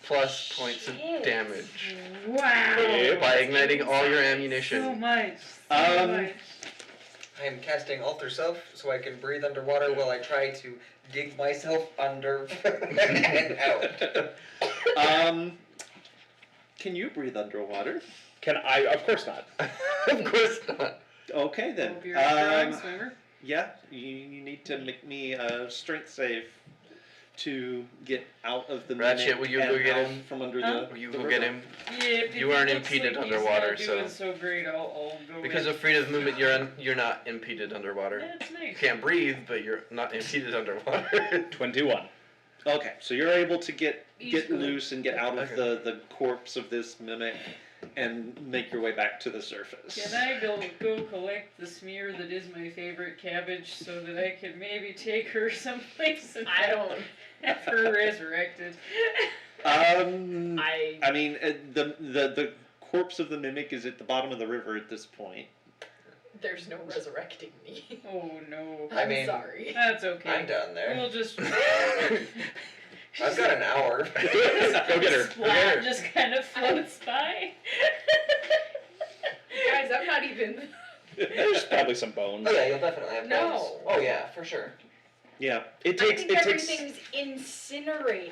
plus points of Shit. damage Wow! Yep. by igniting all your So ammunition. much. Um, I am casting Alter Self so I can breathe underwater while I try to dig myself under and out. Can you breathe underwater? Can I? Of course not. Of course not. Okay then. Hope you're a strong swimmer. Yeah, you need to make me a strength save to get out of the Ratchet, mimic will you and go get out him? from under Huh? the. You the go river. get him. Yeah, if You it aren't looks impeded like underwater, he's so- not doing so great, I'll go Because with of freedom of movement, you're not impeded underwater. That's You nice. can't breathe, but you're not impeded underwater. 21. Okay, so you're able to get He's good. loose and get out of Okay. the corpse of this mimic and make your way back to the surface. Can I go collect the smear that is my favorite Cabbage so that I can maybe take her someplace and I don't. have her resurrected? I mean, the corpse of the mimic is at the bottom of the river at this point. There's no resurrecting me. Oh no. I I'm mean- sorry. That's okay. I'm down there. We'll just. I've got an hour. Go get her. Splat just kind of floats by. Guys, I'm not even. There's probably some bones. Oh yeah, you'll definitely have No. bones. Oh yeah, for sure. Yeah, I it takes think everything's incinerated.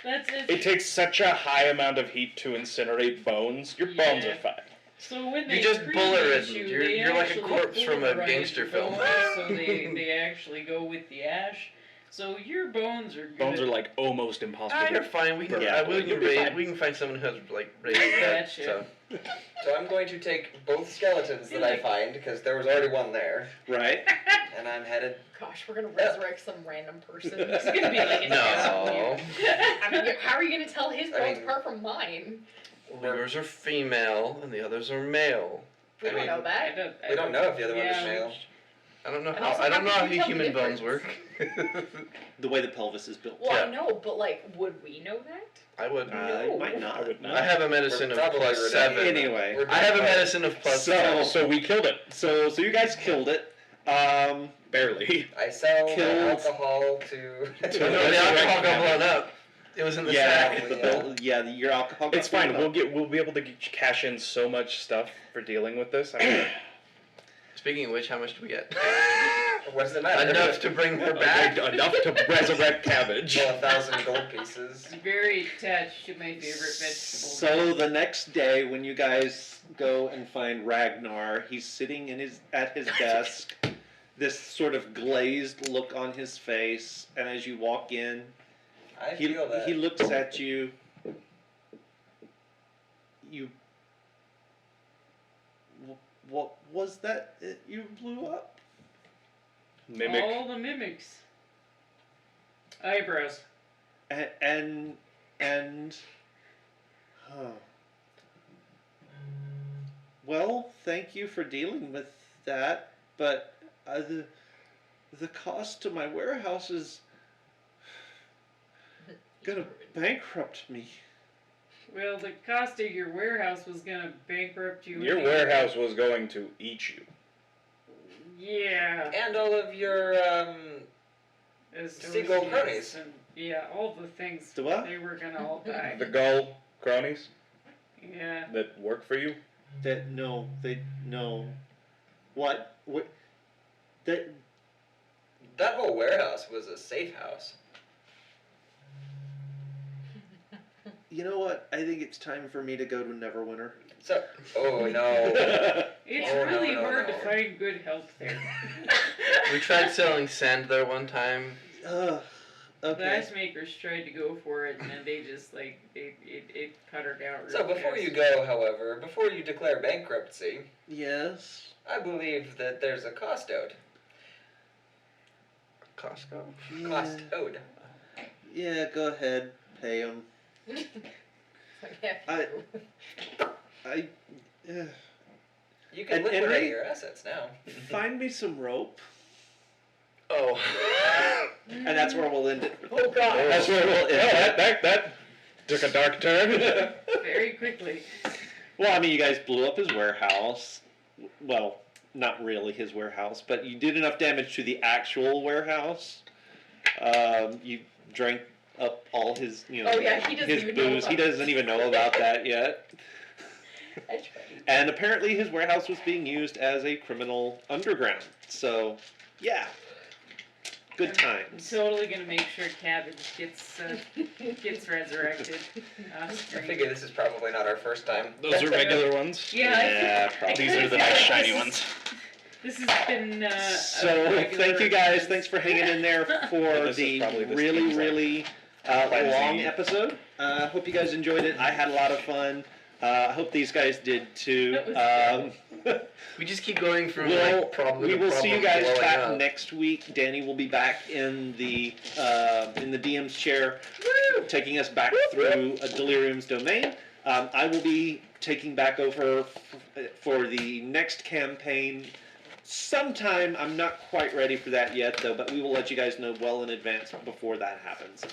That's it. It takes such a high amount of heat to incinerate bones. Your bones Yeah. are fine. So when they just cremate bullet-ridden. you, You're- they you're like a actually corpse from a pulverize gangster your film. bones, so they actually go with the ash. So your bones are good. Bones are like almost impossible. Ah, you're fine. We can, Yeah, we you'll can be raid. fine. We can find someone who has like raised that. Gotcha. So So I'm going to take both skeletons that I find because there was already one there, right. and I'm headed. Gosh, we're gonna resurrect some random person. It's gonna be like an no, I mean, how are you gonna tell his I bones mean- apart from mine? yours are female and the others are male. We I don't mean, know that. We don't know if the other one is Yeah. male. I don't know And how. also, I don't know how how can you tell the human bones difference? work. The way the pelvis is built. Well, I Yeah. know, but like, would we know that? I would. You might not. I would not. I have a medicine We're of probably plus redundant. 7. Anyway, We're I have a doing medicine of plus So- 7. So we killed it. so you guys killed it. Barely. I sell my Killed- alcohol to. No, the alcohol got blown up. It was in the Yeah, sack. the bill, yeah, your alcohol. got It's fine. filled up. We'll be able to cash in so much stuff for dealing with this. I mean, Speaking of which, how much do we get? What does it matter? Enough to bring her back. enough to resurrect Cabbage. Well, 1,000 gold pieces. Very attached to my favorite vegetable. So the next day, when you guys go and find Ragnar, he's sitting at his desk, this sort of glazed look on his face, and as you walk in, I he feel that. he looks at you. What was that you blew up? Mimic. All the mimics. Eyebrows. And oh. Well, thank you for dealing with that, but the cost to my warehouse is gonna bankrupt me. Well, the cost of your warehouse was gonna bankrupt you. Your anyway. warehouse was going to eat you. Yeah. And all of your seagull cronies. And, yeah, all the things. The what? They were gonna all die. The gull cronies Yeah. that work for you. No. What? That That whole warehouse was a safe house. You know what? I think it's time for me to go to Neverwinter. So, oh no. It's Oh, no, really no, hard no. to find good help there. We tried selling sand there one time. Okay. Glassmakers tried to go for it, and then they just it cut her down. So real before fast. you go, however, before you declare bankruptcy, Yes. I believe that there's a cost owed. Costco. Yeah. Cost owed. Yeah. Go ahead. Pay him. I. You can And liquidate they- your assets now. Find me some rope, Oh. and that's where we'll end it. Oh God! That's where we'll end it. That took a dark turn. Very quickly. Well, I mean, you guys blew up his warehouse. Well, not really his warehouse, but you did enough damage to the actual warehouse. You drank up all his, Oh, yeah, he doesn't his even know booze. He about doesn't even know about that yet. That's right. And apparently, his warehouse was being used as a criminal underground. So, yeah, good I'm times. totally gonna make sure Cabbage gets resurrected. I figure this is probably not our first time. Those are regular ones. Yeah, Yeah, I probably. These are the feel nice like shiny this is- ones. This has been So, a regular thank you guys. occurrence. Thanks for hanging in there for This is the probably the really, Steve's really Cleansing. long episode. Hope you guys enjoyed it. I had a lot of fun. I hope these guys did too. We just keep going from We'll, like problem we to will see you problem, guys blowing back up. next week. Danny will be back in the DM's chair, taking us back through Delirium's domain. I will be taking back over for the next campaign. Sometime, I'm not quite ready for that yet, though, but we will let you guys know well in advance before that happens.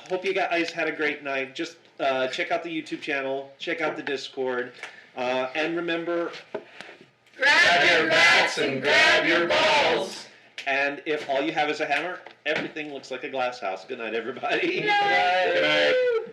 Hope you guys had a great night. Just check out the YouTube channel, check out the Discord, and remember, Grab your bats and grab your balls. and if all you have is a hammer, everything looks like a glass house. Good night, everybody. Good night.